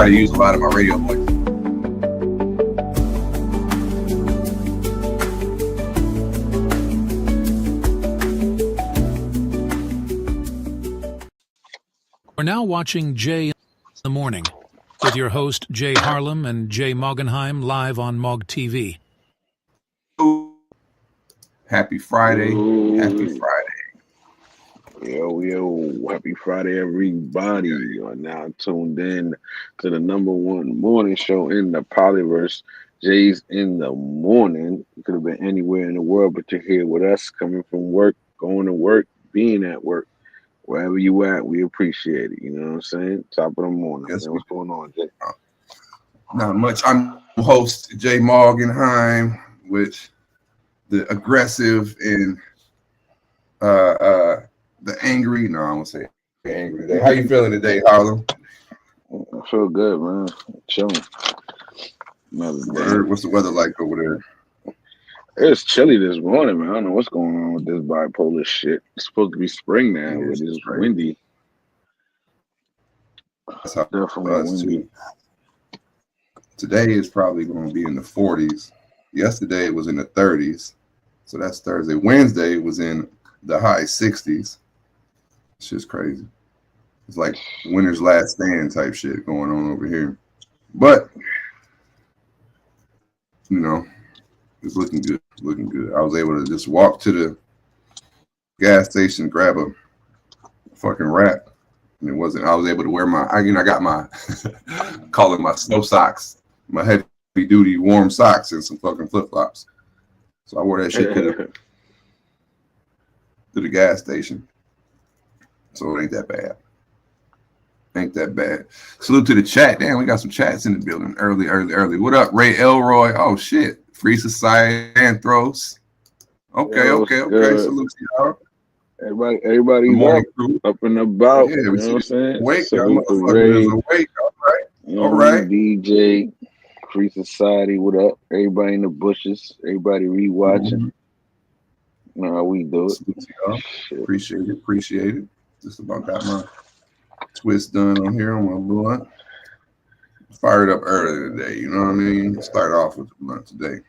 try to use a lot of my radio voice. We're now watching Jay in the Morning with your host Jay Harlem and Jay Moggenheim live on Mog TV. Happy Friday. Ooh. Happy Friday. Yo, happy Friday, everybody. You are now tuned in to the #1 morning show in the Polyverse, Jay's in the Morning. You could have been anywhere in the world, but you're here with us, coming from work, going to work, being at work. Wherever you at, we appreciate it. You know what I'm saying? Top of the morning. Yes, What's going on, Jay? Not much. I'm host Jay Moggenheim with the aggressive and the angry. No, I won't say angry today. How you feeling today, Harlem? I feel good, man. Chilling. What's the weather like over there? It's chilly this morning, man. I don't know what's going on with this bipolar shit. It's supposed to be spring now, but it's windy. That's how Definitely windy. too. Today is probably going to be in the 40s. Yesterday it was in the 30s. So that's Thursday. Wednesday was in the high 60s. It's just crazy. It's like winter's last stand type shit going on over here. But, you know, it's looking good. Looking good. I was able to just walk to the gas station, grab a fucking wrap. And it wasn't, I was able to wear I got my, call it my snow socks, my heavy duty warm socks and some fucking flip flops. So I wore that shit to the gas station. So it ain't that bad. Ain't that bad. Salute to the chat. Damn, we got some chats in the building early. What up, Ray Elroy? Oh shit. Free Society Anthros. Okay. Salute to y'all. Everybody's up and about. Yeah, you know what I'm saying? Awake. Salute to Ray. Awake. All right. DJ, Free Society, what up? Everybody in the bushes. Everybody rewatching. How we do it. Salute to y'all. Appreciate it. Just about got my twist done on here on my blunt. Fired up early today, you know what I mean? Start off with the blunt today.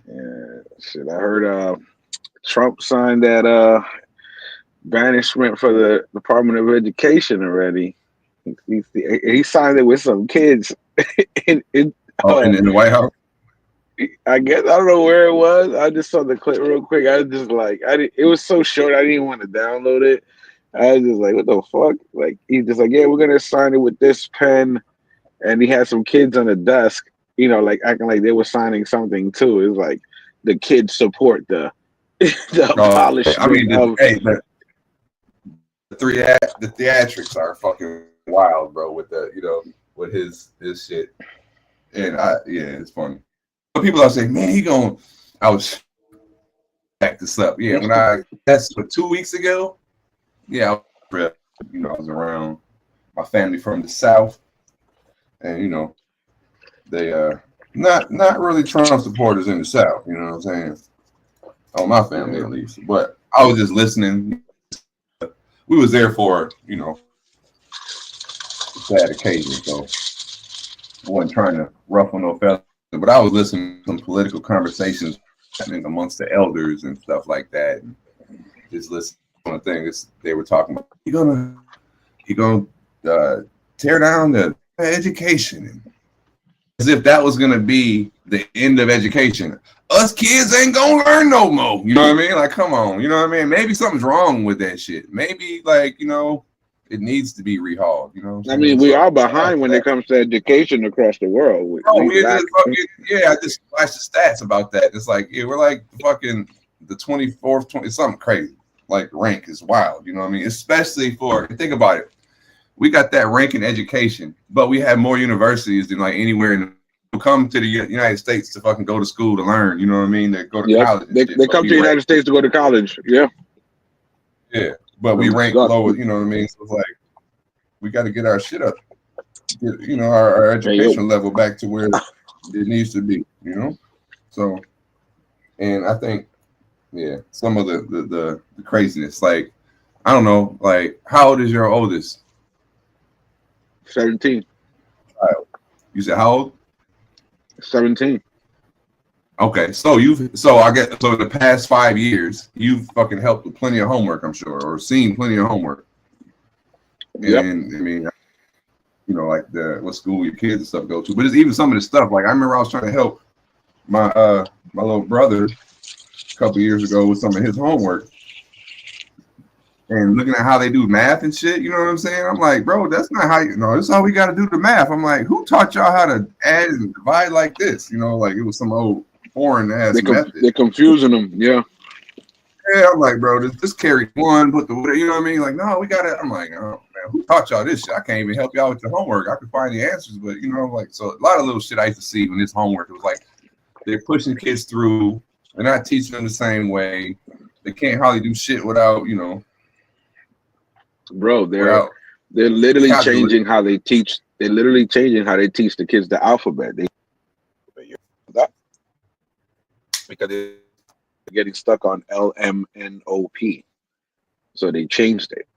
Yeah, shit. I heard Trump signed that banishment for the Department of Education already. He signed it with some kids in the White House. I guess I don't know where it was. I just saw the clip real quick. I was just like, it was so short. I didn't even want to download it. I was just like, what the fuck? Like, he's just like, yeah, we're gonna sign it with this pen. And he had some kids on the desk, you know, like acting like they were signing something too. It was like the kids support the abolishment. I mean, the theatrics are fucking wild, bro. With the, you know, with his shit, and it's funny. But people are saying, man, I was back this up. Yeah, that's 2 weeks ago. Yeah, I was around my family from the South. And, you know, they not really Trump supporters in the South, you know what I'm saying? On my family, at least. But I was just listening. We was there for, you know, a sad occasion, so I wasn't trying to ruffle no feathers. But I was listening to some political conversations happening amongst the elders and stuff like that. And just listening to the things they were talking about. He gonna tear down the education, as if that was gonna be the end of education. Us kids ain't gonna learn no more. You know what I mean? Like, come on. You know what I mean? Maybe something's wrong with that shit. Maybe, like, you know, it needs to be rehauled. You know? I mean, we are behind when it comes to education across the world. I just flashed the stats about that. It's like, we're like fucking the 24th, 20, something crazy. Like, rank is wild. You know what I mean? Especially think about it. We got that rank in education, but we have more universities than like anywhere in come to the United States to fucking go to school to learn. You know what I mean? They go to college. They come to the United States to go to college. Yeah. Yeah, but we rank lower. You know what I mean? So it's like we got to get our shit up. Get, you know, our education level back to where it needs to be. You know, so and I think some of the craziness. Like, I don't know. Like, how old is your oldest? 17. child. You said how old? 17. Okay, so I get so the past 5 years you've fucking helped with plenty of homework, I'm sure, or seen plenty of homework. Yep. And I mean, you know, like what school your kids and stuff go to, but it's even some of the stuff. Like I remember I was trying to help my my little brother a couple years ago with some of his homework, and looking at how they do math and shit. You know what I'm saying? I'm like, bro, that's not how this is how we got to do the math. I'm like, who taught y'all how to add and divide like this? You know, like it was some old foreign ass method. They're confusing them. Yeah. Yeah, I'm like, bro, just carry one, put the, you know what I mean? Like, no, we got it. I'm like, oh man, who taught y'all this shit? I can't even help y'all with your homework. I can find the answers, but you know, like, so a lot of little shit I used to see when this homework, it was like they're pushing kids through. They're not teaching them the same way. They can't hardly do shit without, you know. Bro, they're literally changing how they teach. They're literally changing how they teach the kids the alphabet. Because they're getting stuck on LMNOP, so they changed it.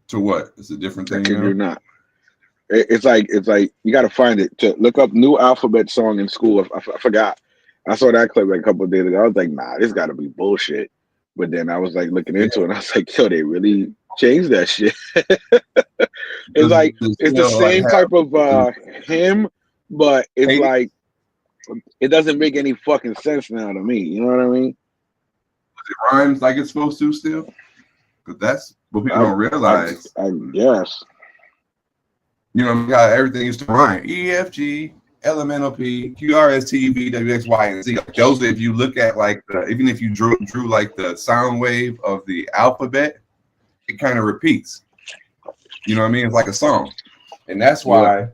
To what? It's a different thing. You're not. It's like you got to find it. To look up new alphabet song in school. I forgot. I saw that clip like a couple of days ago. I was like, nah, this got to be bullshit. But then I was like looking into it, and I was like, yo, they really changed that shit. It's like it's the same type of hymn, but it's like it doesn't make any fucking sense now to me. You know what I mean? It rhymes like it's supposed to still, because that's what people don't realize. I guess. You know how everything used to rhyme: E, F, G, L, M, N, O, P, Q, R, S, T, V, W, X, Y, and Z. Those, if you look at like even if you drew like the sound wave of the alphabet, it kind of repeats. You know what I mean? It's like a song, and that's why.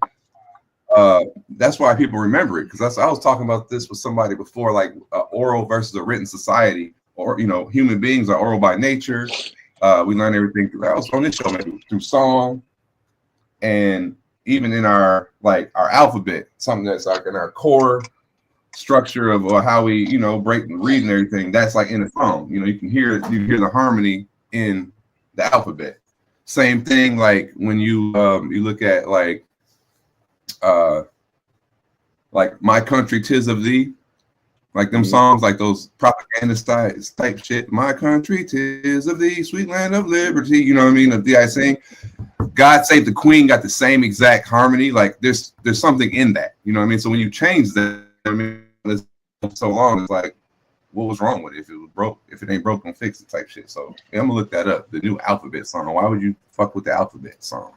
That's why people remember it, because I was talking about this with somebody before, like oral versus a written society, or you know, human beings are oral by nature. We learn everything through. I was on this show maybe through song, and even in our alphabet, something that's like in our core structure of how we break and read and everything. That's like in the song. You know, you hear the harmony in the alphabet. Same thing like when you look at like My Country 'Tis of Thee, like them songs, like those propaganda type shit. My country 'tis of thee, sweet land of liberty. You know what I mean? Of I sing, God Save the Queen got the same exact harmony. Like there's something in that. You know what I mean? So when you change that, I mean, it's so long, it's like, what was wrong with it? If it was broke, if it ain't broke, don't fix it type shit. So yeah, I'm gonna look that up. The new alphabet song. Why would you fuck with the alphabet song?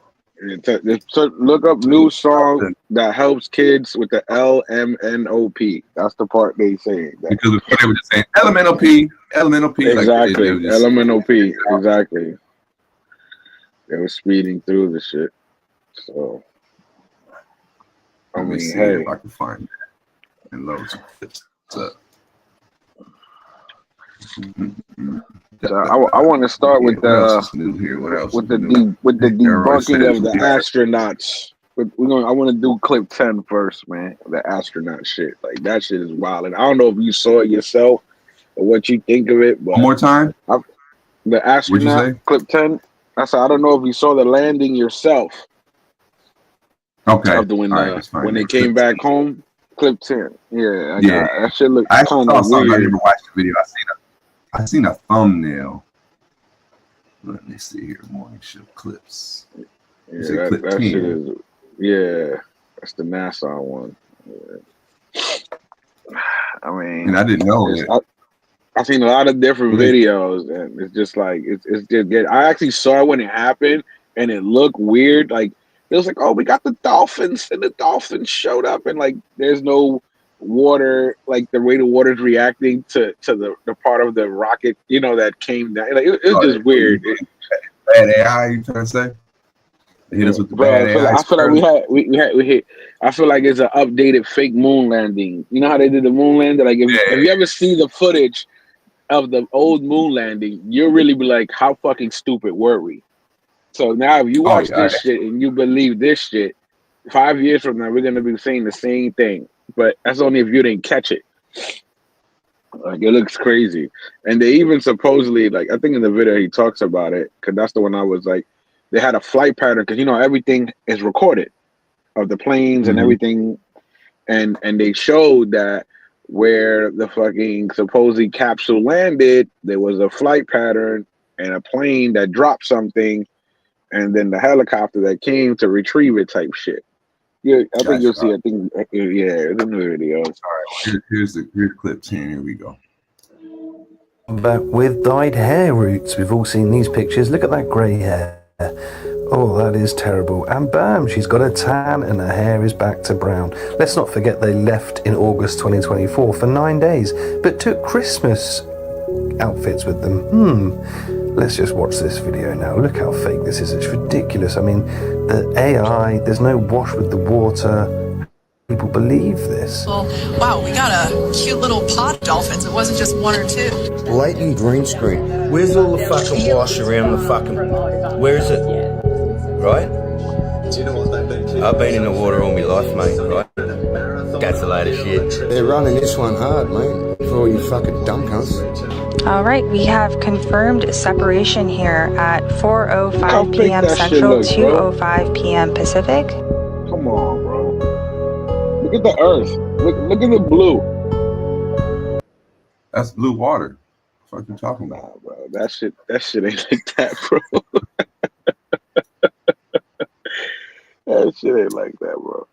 So look up new song that helps kids with the LMNOP. That's the part they say. Because they were just saying LMNOP. Exactly. Like LMNOP. Exactly. They were speeding through the shit. So I mean, see hey, if I can find that and load some clips up. So I want to start with the debunking of the astronauts. I want to do clip 10 first, man. The astronaut shit, like that shit is wild. And I don't know if you saw it yourself or what you think of it. But one more time, the astronaut clip 10. I don't know if you saw the landing yourself. Okay. Of when they came back home. Clip 10. Yeah. That shit looked kind of weird. I never watched the video. I seen a thumbnail. Let me see here. Morning show clips. Yeah, that shit is. Yeah, that's the NASA one. Yeah. I mean, and I didn't know it. I've seen a lot of different videos, and it's just like it's just good. I actually saw it when it happened, and it looked weird. Like it was like, oh, we got the dolphins, and the dolphins showed up, and like there's no water, like the way the water's reacting to the part of the rocket, that came down. Like it was just weird. Bad AI, you trying to say? They hit us with the bad AI. I feel like we hit. I feel like it's an updated fake moon landing. You know how they did the moon landing? Like if you ever see the footage of the old moon landing, you'll really be like, how fucking stupid were we? So now if you watch this shit and you believe this shit, 5 years from now we're gonna be saying the same thing. But that's only if you didn't catch it. Like it looks crazy. And they even supposedly, like I think in the video he talks about it, because that's the one I was like, they had a flight pattern, because everything is recorded. of the planes and Mhm. everything, and they showed that where the fucking supposed capsule landed, there was a flight pattern and a plane that dropped something, and then the helicopter that came to retrieve it, type shit. Yeah, I think Gotcha. you'll see. I think yeah, it's a new video. Here's clips here. Here we go. But with dyed hair roots, we've all seen these pictures. Look at that grey hair. Oh, that is terrible. And bam, she's got a tan and her hair is back to brown. Let's not forget they left in August 2024 for 9 days, but took Christmas outfits with them. Let's just watch this video now. Look how fake this is. It's ridiculous. I mean, the AI, there's no wash with the water. People believe this. Well, wow, we got a cute little pod of dolphins. It wasn't just one or two. Blatant green screen. Where's all the fucking wash around the fucking... Where is it? Right? I've been in the water all my life, mate, right? That's a load of shit. They're running this one hard, mate, for all you fucking dumb cunts. All right, we have confirmed separation here at 4:05 How fake p.m. that shit Central, look, bro. 2:05 p.m. Pacific. Come on, bro. Look at the earth. Look at the blue. That's blue water. What the fuck you talking about? Nah, bro. That shit ain't like that, bro. That shit ain't like that, bro.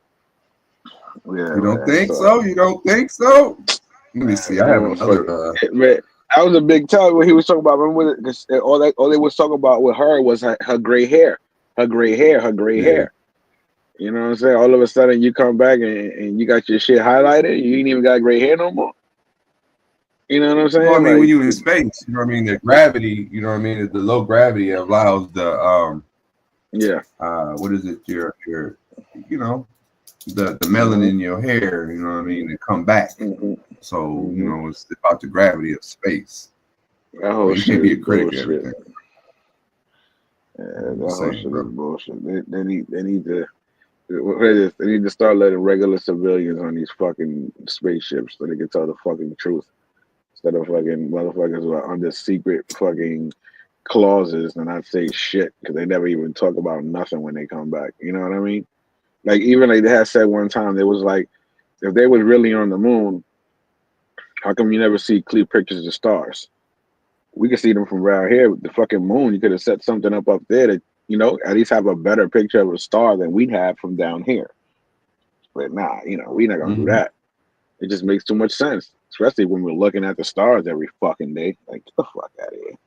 Yeah, You don't man, think so? You don't think so? Let me see. I have another. Man, that was a big tell what he was talking about. Remember, because all they was talking about with her was her gray hair, her gray hair. You know what I'm saying? All of a sudden, you come back and you got your shit highlighted. You ain't even got gray hair no more. You know what I'm saying? Well, I mean, Like, when you in space, you know what I mean. The gravity, you know what I mean. The low gravity allows the what is it? Your you know, the melanin in your hair, you know what I mean, to come back. Mhm. So you know, it's about the gravity of space. That whole You shit can't be a is critic of bullshit. everything. Yeah, that whole Same, shit bro. is bullshit. They need to. What is this? They need to start letting regular civilians on these fucking spaceships so they can tell the fucking truth instead of fucking motherfuckers who are under secret fucking clauses and not say shit because they never even talk about nothing when they come back. You know what I mean? Like even like they had said one time, they was like, if they was really on the moon, how come you never see clear pictures of stars? We can see them from around here. With the fucking moon, you could have set something up there that, you know, at least have a better picture of a star than we'd have from down here. But nah, you know, we're not gonna do that. It just makes too much sense, especially when we're looking at the stars every fucking day. Like, get the fuck out of here.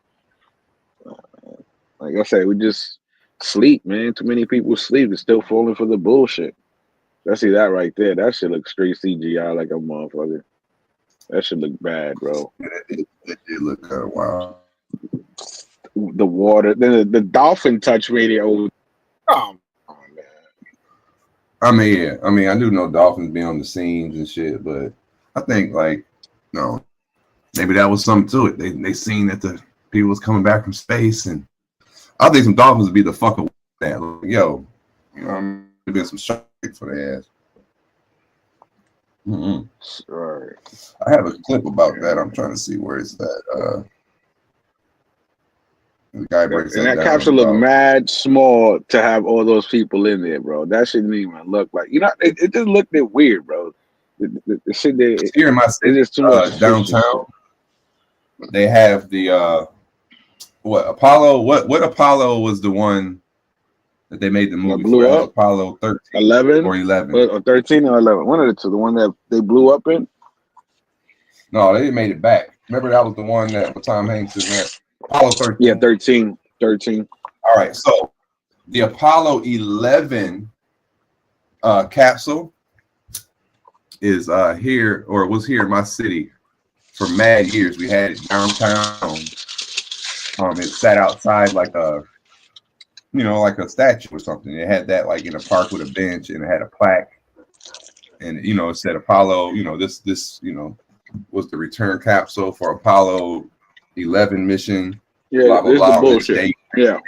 Man. Like I said, we just sleep, man. Too many people sleep. They're still falling for the bullshit. Let's see that right there. That shit looks straight CGI like a motherfucker. That should look bad, bro. It did look kind of wild. The water, the dolphin touch radio. Oh man. I mean, yeah. I mean, I do know dolphins be on the scenes and shit, but I think like, no, maybe that was something to it. They seen that the people was coming back from space, and I think some dolphins would be the fuck with that. Like, yo, you know, there's been some shit for their ass. Right. I have a clip about that. I'm trying to see where it's at. The guy breaks And that down capsule looked about- mad small to have all those people in there, bro. That shouldn't even look like, you know, it just looked a bit weird, bro. The shit there, Here in my city, it's just too much downtown, they have the what Apollo? What Apollo was the one that they made the movie blew for? It was up? Apollo 13 11 or 11. or 13 or 11. One of the two. The one that they blew up in. No, they made it back. Remember that was the one that with Tom Hanks is in that? Apollo 13. Yeah, 13. All right, so the Apollo 11 capsule is here, or was here in my city for mad years. We had it downtown. It sat outside like a, you know, like a statue or something. It had that like in a park with a bench, and it had a plaque, and you know, it said Apollo. You know, this you know was the return capsule for Apollo 11 mission. Yeah, Blah, blah, this blah, is on this bullshit. date. Yeah.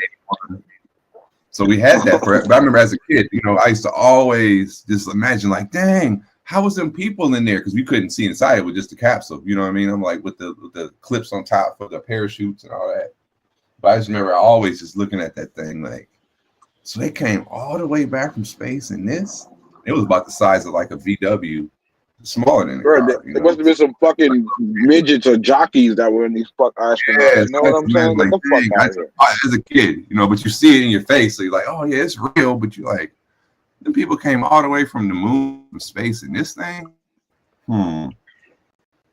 So we had that for, but I remember as a kid, you know, I used to always just imagine like, dang, how was them people in there? Because we couldn't see inside it with just the capsule. You know what I mean? I'm like with the clips on top for the parachutes and all that. But I just remember always just looking at that thing like, so they came all the way back from space in this? It was about the size of like a VW, smaller than a Bro, car. there must have been some fucking midgets or jockeys that were in these fuck astronauts. Yeah, You know what I'm saying? like, Get the fuck out of here. as a kid, but you see it in your face, so you're like, oh yeah, it's real. But you're like, the people came all the way from the moon, from space, in this thing. So,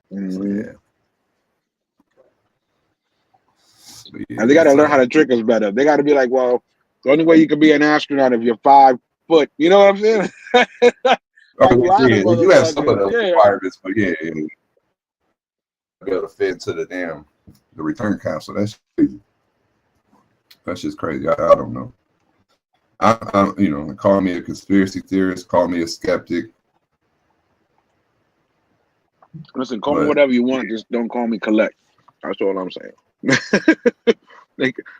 yeah. So, yeah, And they got to learn how to trick us better. They got to be like, well, the only way you can be an astronaut if you're 5 foot. You know what I'm saying? They do have some of those requirements, but yeah, be able to fit into the return capsule. That's crazy. That's just crazy. I don't know. Call me a conspiracy theorist, call me a skeptic. Listen, call me whatever you want. Just don't call me collect. That's all I'm saying.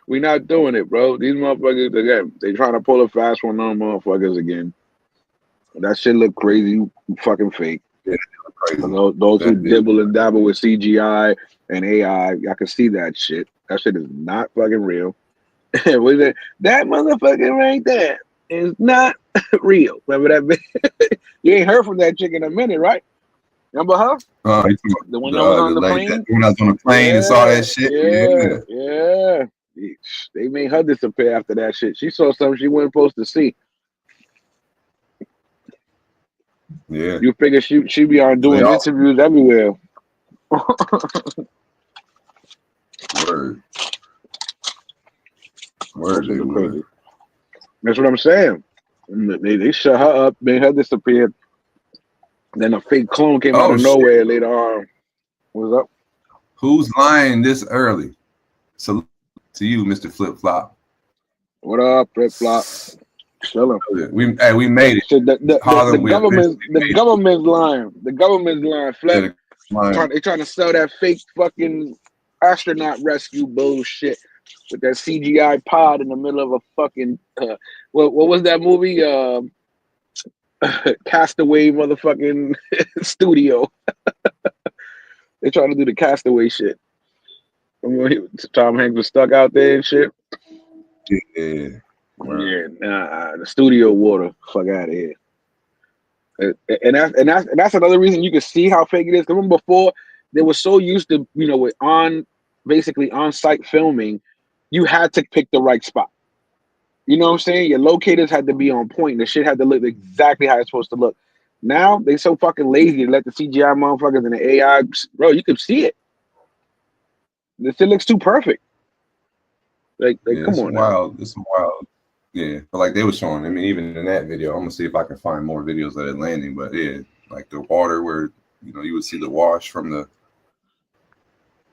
We're not doing it, bro. These motherfuckers, again, they trying to pull a fast one on motherfuckers again. That shit look crazy, fucking fake. Yeah, crazy. Those who dibble and dabble with CGI and AI, I can see that shit. That shit is not fucking real. That motherfucker right there is not real. Remember that? You ain't heard from that chick in a minute, right? Remember her? The one that was on the plane? When I was on the plane and saw that shit. Yeah. They made her disappear after that shit. She saw something she wasn't supposed to see. Yeah. You figure she be on doing interviews everywhere. Word. That's what I'm saying. They shut her up, made her disappear. Then a fake clone came out of nowhere later on. What's up? Who's lying this early? Salute to you, Mr. Flip Flop. What up, Flip Flop? Chilling. We made it. So the government's lying. The government's lying. Flip, they trying to sell that fake fucking astronaut rescue bullshit with that CGI pod in the middle of a fucking what was that movie? Castaway motherfucking studio. They trying to do the Castaway shit. Tom Hanks was stuck out there and shit. Yeah. The studio water. Fuck out of here. And that's another reason you can see how fake it is. Remember before they were so used to with on-site filming, you had to pick the right spot. You know what I'm saying? Your locators had to be on point. The shit had to look exactly how it's supposed to look. Now they so fucking lazy to let the CGI motherfuckers and the AI, bro. You can see it. The shit looks too perfect. Like come on. Wild. This is wild. Yeah, but like they were showing. I mean, even in that video, I'm gonna see if I can find more videos of it landing. But yeah, like the water where you would see the wash from the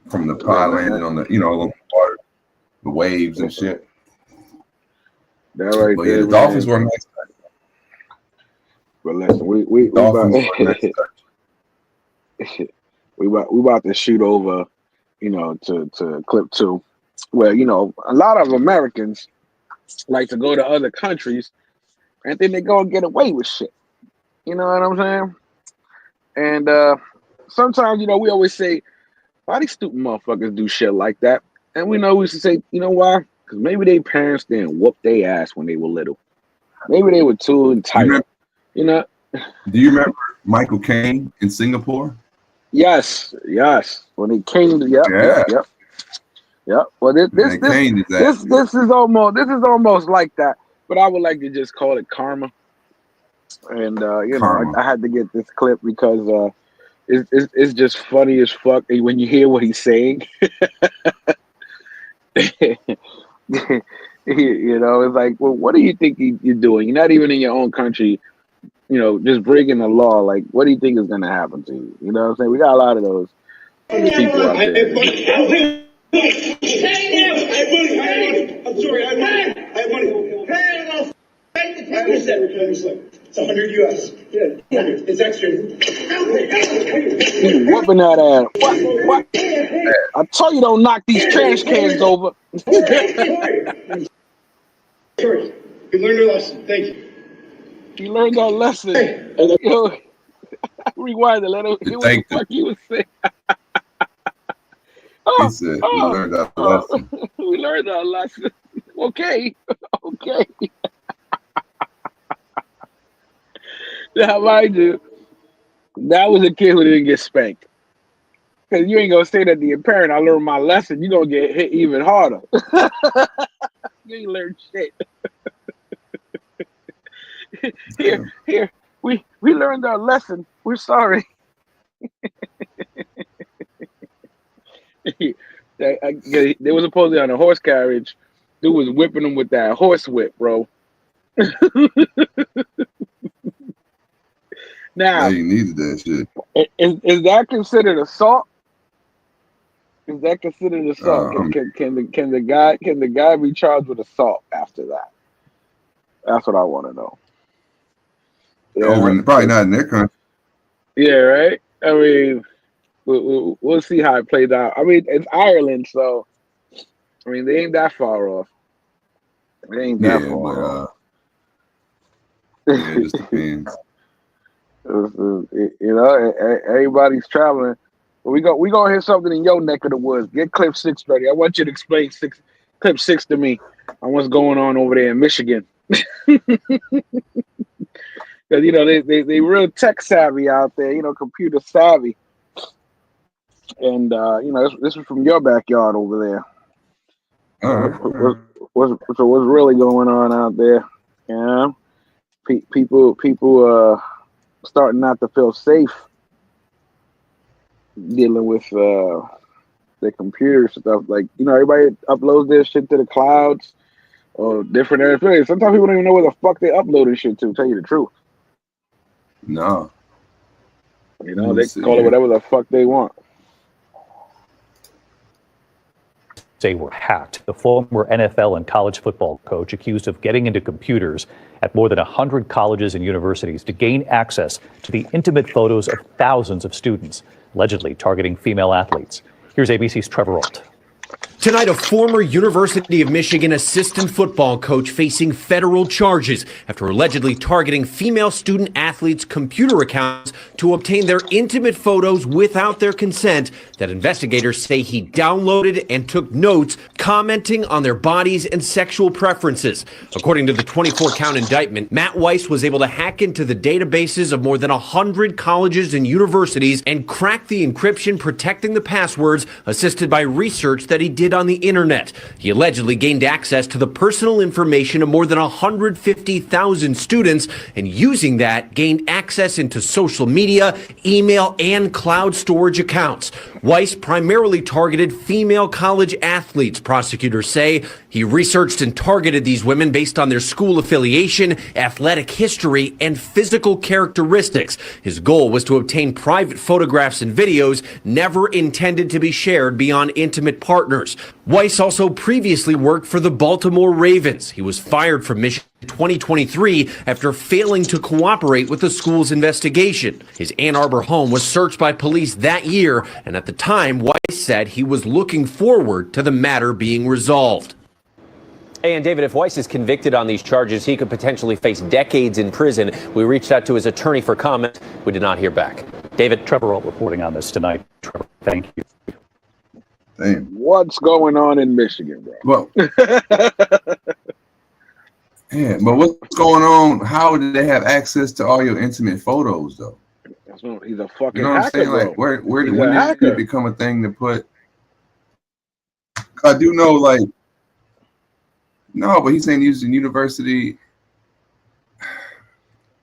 pod landing on the along the water, the waves and shit. That right but there. Yeah, the Dolphins were nice. But listen, we about to shoot over, to clip 2, where a lot of Americans like to go to other countries and then they go and get away with shit. You know what I'm saying? And sometimes, we always say, why these stupid motherfuckers do shit like that? And we know we should say, you know why? Because maybe their parents didn't whoop their ass when they were little. Maybe they were too entitled. Do you remember Michael Caine in Singapore? Yes. When he came to Yep. Well, this is almost like that, but I would like to just call it karma. And karma. I had to get this clip because it's just funny as fuck when you hear what he's saying. It's like, well, what do you think you're doing? You're not even in your own country. Just breaking the law. Like, what do you think is going to happen to you? You know what I'm saying? We got a lot of those people out there. I'm sorry, I have money. It's 100 US. Yeah, it's extra. He's whooping that ass. What? I told you don't knock these trash cans over. Sorry, you learned your lesson. Thank you. You learned that lesson. Yo, rewind it. Let him hear what the fuck he was saying. He said, we learned that lesson. We learned our lesson. Okay. Now, mind you, that was a kid who didn't get spanked. Because you ain't going to say that to your parent, I learned my lesson. You're going to get hit even harder. You ain't learned shit. Here, we learned our lesson. We're sorry. They was supposedly on a horse carriage. Dude was whipping them with that horse whip, bro. Now, you needed that shit. Is that considered assault? Is that considered assault? Can the guy be charged with assault after that? That's what I want to know. Yeah, probably not in their country. Yeah, right. I mean, we'll see how it plays out. I mean, it's Ireland, so I mean they ain't that far off. They ain't that far off. Yeah, it just depends. Everybody's traveling. But we gonna hear something in your neck of the woods. Get clip 6 ready. I want you to explain clip 6 to me on what's going on over there in Michigan. Because they real tech savvy out there, computer savvy. And this is from your backyard over there. What's really going on out there? Yeah, people starting not to feel safe dealing with their computer stuff. Like everybody uploads their shit to the clouds or different areas. Sometimes people don't even know where the fuck they uploading shit to. Tell you the truth. No. They call it whatever the fuck they want. They were hacked. The former NFL and college football coach accused of getting into computers at more than 100 colleges and universities to gain access to the intimate photos of thousands of students, allegedly targeting female athletes. Here's ABC's Trevor Ault. Tonight, a former University of Michigan assistant football coach facing federal charges after allegedly targeting female student athletes' computer accounts to obtain their intimate photos without their consent that investigators say he downloaded and took notes commenting on their bodies and sexual preferences. According to the 24-count indictment, Matt Weiss was able to hack into the databases of more than 100 colleges and universities and crack the encryption protecting the passwords, assisted by research that he did on the internet. He allegedly gained access to the personal information of more than 150,000 students, and using that, gained access into social media, email, and cloud storage accounts. Weiss primarily targeted female college athletes, prosecutors say. He researched and targeted these women based on their school affiliation, athletic history, and physical characteristics. His goal was to obtain private photographs and videos never intended to be shared beyond intimate partners. Weiss also previously worked for the Baltimore Ravens. He was fired from Michigan in 2023 after failing to cooperate with the school's investigation. His Ann Arbor home was searched by police that year, and at the time, Weiss said he was looking forward to the matter being resolved. Hey, and David, if Weiss is convicted on these charges, he could potentially face decades in prison. We reached out to his attorney for comment. We did not hear back. David. Trevor Ault reporting on this tonight. Trevor, thank you. Damn. What's going on in Michigan, bro? Well, yeah, but what's going on? How did they have access to all your intimate photos, though? He's a fucking You know what I'm hacker, saying? bro. Like, when He's did a hacker. it become a thing to put? I do know, like, no, but he's saying using university.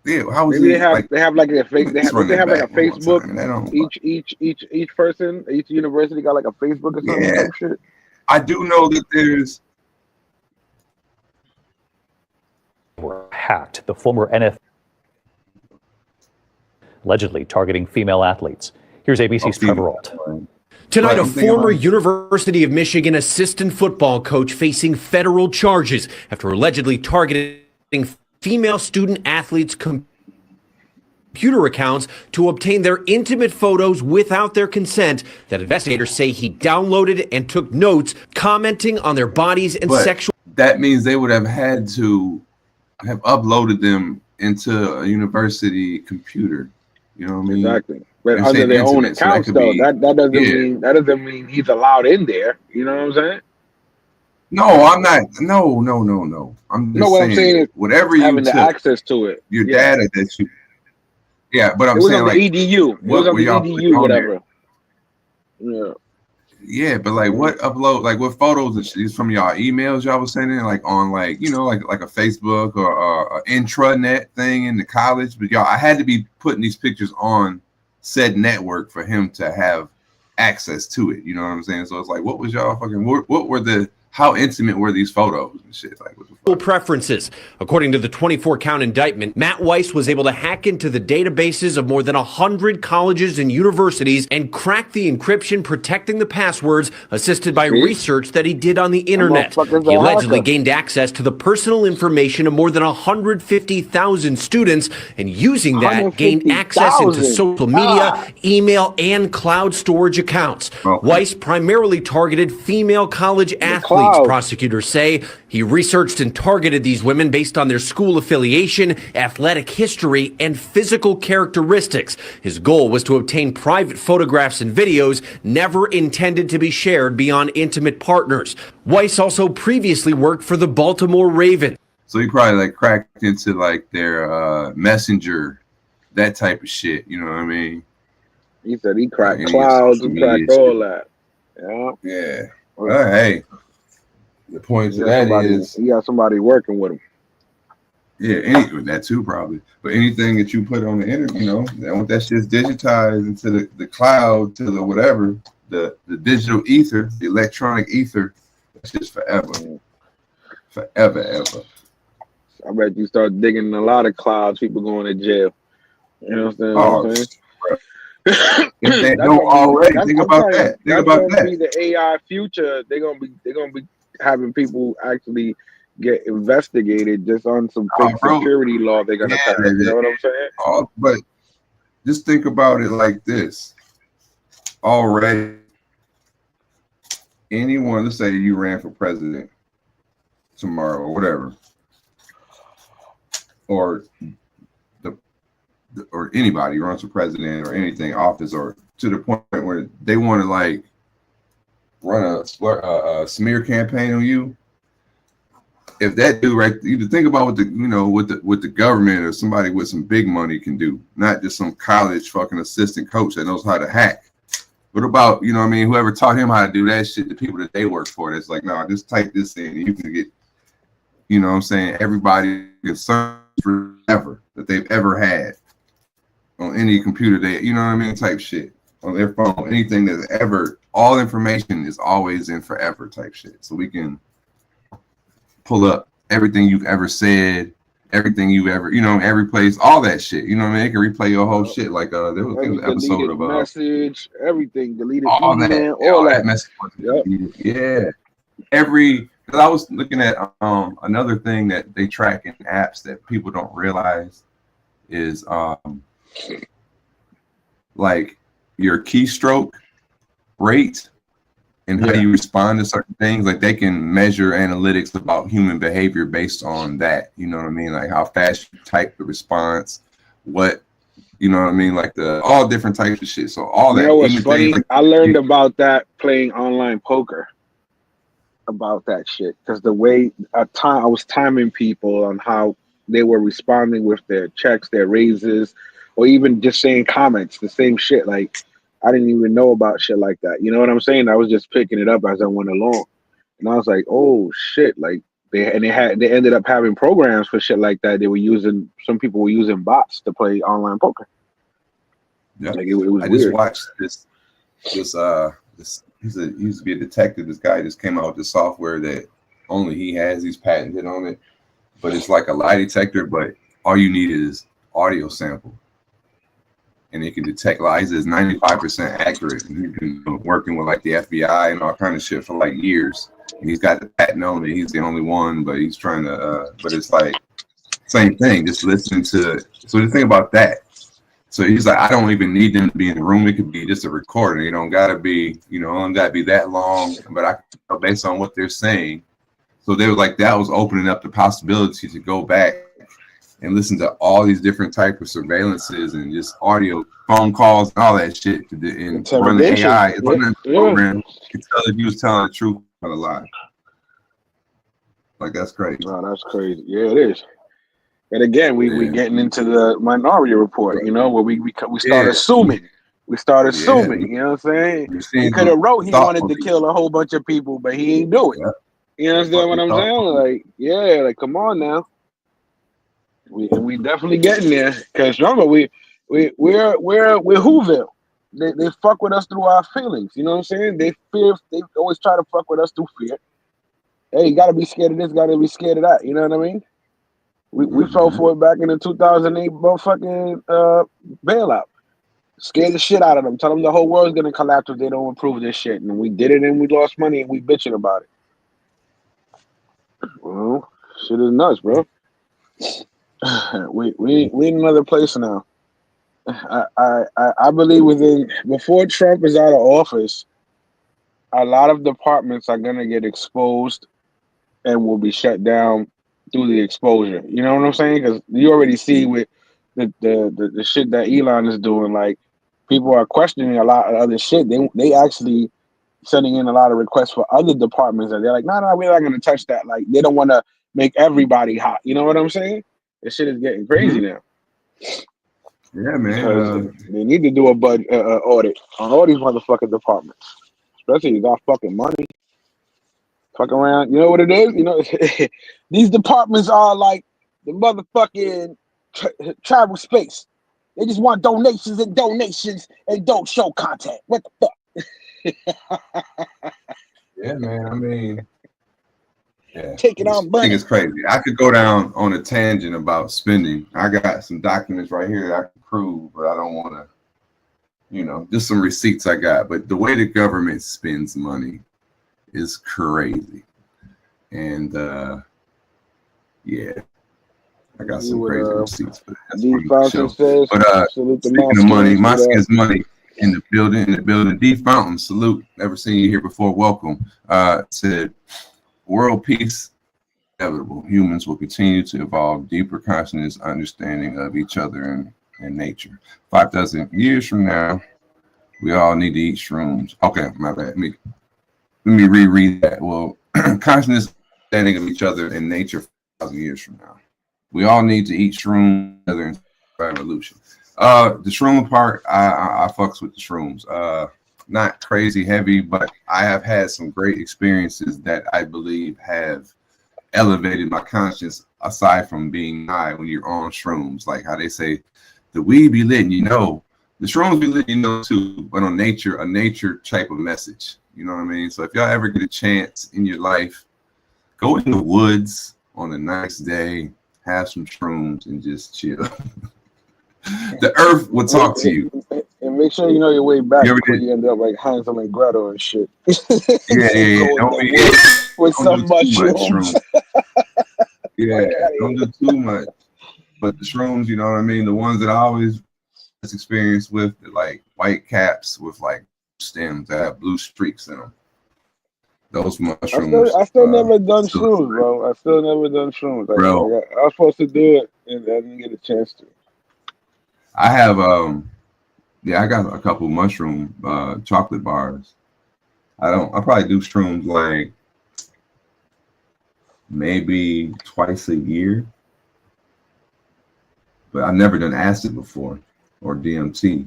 Yeah, how was Maybe it? they have like a face. They have like a Facebook. Each person, each university got like a Facebook or something. Yeah. Some shit. I do know that there's. Were hacked. The former NFL allegedly targeting female athletes. Here's ABC's Trevor Ault. Tonight, a former University of Michigan assistant football coach facing federal charges after allegedly targeting female student athletes' computer accounts to obtain their intimate photos without their consent that investigators say he downloaded and took notes commenting on their bodies and sexual. That means they would have had to have uploaded them into a university computer. You know what I mean? Exactly. But under their own accounts, so though, that doesn't mean he's allowed in there. You know what I'm saying? No, I'm not. No. I'm just what I'm saying is whatever you having took, the access to it. your data that you. Yeah, but I'm it was saying on the like, EDU. It was on the y'all put EDU, on whatever. there? Yeah. Yeah, but like what upload, like what photos and shit is from y'all emails y'all was sending, like on like, you know, like a Facebook or a intranet thing in the college. But y'all, I had to be putting these pictures on said network for him to have access to it. You know what I'm saying? So it's like, what was y'all fucking, what were the, how intimate were these photos and shit? Like, what the fuck? Preferences. According to the 24-count indictment, Matt Weiss was able to hack into the databases of more than 100 colleges and universities and crack the encryption protecting the passwords, assisted by research that he did on the internet. He allegedly gained access to the personal information of more than 150,000 students, and using that, gained access into social media, email, and cloud storage accounts. Weiss primarily targeted female college athletes. Prosecutors say he researched and targeted these women based on their school affiliation, athletic history, and physical characteristics. His goal was to obtain private photographs and videos never intended to be shared beyond intimate partners. Weiss also previously worked for the Baltimore Ravens. So he probably like cracked into like their messenger, that type of shit. You know what I mean? He said he cracked clouds, he cracked all that. Yeah. Yeah. Well, hey. The point to that is he got somebody working with him. Yeah, that too probably. But anything that you put on the internet, you know, once that shit's digitized into the cloud, to the whatever, the digital ether, the electronic ether, that's just forever. Forever, ever. I bet you start digging in a lot of clouds, people going to jail. You know what I'm saying? If they don't already, think about that. Think about that. Be the AI future. They're gonna be having people actually get investigated just on some fake security law they're gonna pass. You know what I'm saying? But just think about it like this. Already, anyone, let's say you ran for president tomorrow or whatever, or anybody runs for president or anything, office, or to the point where they want to like run a smear campaign on you. If that dude right, you think about what the government or somebody with some big money can do, not just some college fucking assistant coach that knows how to hack. What about, you know what I mean, whoever taught him how to do that shit, the people that they work for, that's like, no, just type this in and you can get, you know what I'm saying, everybody can search forever that they've ever had on any computer, they, you know what I mean, type shit on their phone, anything that's ever, all information is always in forever type shit. So we can pull up everything you've ever said, everything you've ever, you know, every place, all that shit. You know what I mean? They can replay your whole shit. Like there was an episode of message, everything, deleted all email, that, all that message. Yep. Yeah. Because I was looking at another thing that they track in apps that people don't realize is like your keystroke rate and how you respond to certain things. Like they can measure analytics about human behavior based on that. You know what I mean? Like how fast you type the response, what, you know what I mean? Like all different types of shit. So all that. You know what's funny? I learned about that playing online poker. About that shit, because the way I was timing people on how they were responding with their checks, their raises, or even just saying comments, the same shit. Like I didn't even know about shit like that. You know what I'm saying? I was just picking it up as I went along, and I was like, "Oh shit!" Like they ended up having programs for shit like that. They were using, some people were using bots to play online poker. Yeah, like it was. I weird. just watched this. He used to be a detective. This guy just came out with this software that only he has. He's patented on it, but it's like a lie detector. But all you need is audio sample, and it can detect lies. It's 95% accurate. And he's been working with like the FBI and all kind of shit for like years. And he's got the patent on it. He's the only one, but he's trying to. But it's like same thing. Just listening to. So the thing about that. So he's like, I don't even need them to be in the room. It could be just a recording. You don't gotta be, don't gotta be that long. But I, based on what they're saying, so they were like, that was opening up the possibility to go back and listen to all these different types of surveillances and just audio, phone calls, and all that shit. And run the AI, run the program, can tell if you was telling the truth or a lie. Like that's crazy. Oh, that's crazy. Yeah, it is. But again, we getting into the Minority Report, you know, where we start assuming. We start assuming, you know what I'm saying? He could have wrote he wanted to kill a whole bunch of people, but he ain't do it. You understand what I'm saying? Like, yeah, like come on now. We definitely getting there. Cause remember, we're Whoville. They fuck with us through our feelings. You know what I'm saying? They always try to fuck with us through fear. Hey, you gotta be scared of this, gotta be scared of that. You know what I mean? We fell for it back in the 2008 motherfucking bailout. Scared the shit out of them. Tell them the whole world's gonna collapse if they don't improve this shit. And we did it and we lost money and we bitching about it. Well, shit is nuts, bro. We in another place now. I believe before Trump is out of office, a lot of departments are gonna get exposed and will be shut down through the exposure. You know what I'm saying? Because you already see with the shit that Elon is doing, like people are questioning a lot of other shit. They actually sending in a lot of requests for other departments that they're like, no, we're not gonna touch that. Like they don't want to make everybody hot. You know what I'm saying? This shit is getting crazy now. Yeah, man. They need to do a audit on all these motherfucking departments, especially if you got fucking money. Fuck around, you know what it is? You know, these departments are like the motherfucking travel space. They just want donations and don't show content. What the fuck? Yeah, man. I mean, yeah. Take it on money. I think it's crazy. I could go down on a tangent about spending. I got some documents right here that I can prove, but I don't want to, you know, just some receipts I got. But the way the government spends money is crazy. And yeah, I got some crazy receipts for that. But speaking of money, Moscow money in the building. D Fountain, salute. Never seen you here before. Welcome. Said world peace inevitable. Humans will continue to evolve deeper consciousness, understanding of each other and nature. 5,000 years from now, we all need to eat shrooms. Okay, my bad. Let me reread that. Well, consciousness, understanding of each other and nature 5,000 years from now. We all need to eat shrooms together in evolution. The shroom part, I fucks with the shrooms. Not crazy heavy, but I have had some great experiences that I believe have elevated my conscience aside from being high when you're on shrooms. Like how they say, the weed be letting you know, the shrooms be letting you know too, but on a nature type of message. You know what I mean? So if y'all ever get a chance in your life, go in the woods on a nice day, have some shrooms and just chill. The earth will talk to you. And make sure you know your way back before you end up like Hansel and Gretel and shit. Yeah. With some mushrooms. Yeah, don't do too much. But the shrooms, you know what I mean? The ones that I always experience with, like white caps with like stems that have blue streaks in them. Those mushrooms. I still never done shrooms, bro. I still never done shrooms. Like, bro. I was supposed to do it and I didn't get a chance to. I have I got a couple mushroom chocolate bars. I probably do shrooms like maybe twice a year. But I've never done acid before or DMT.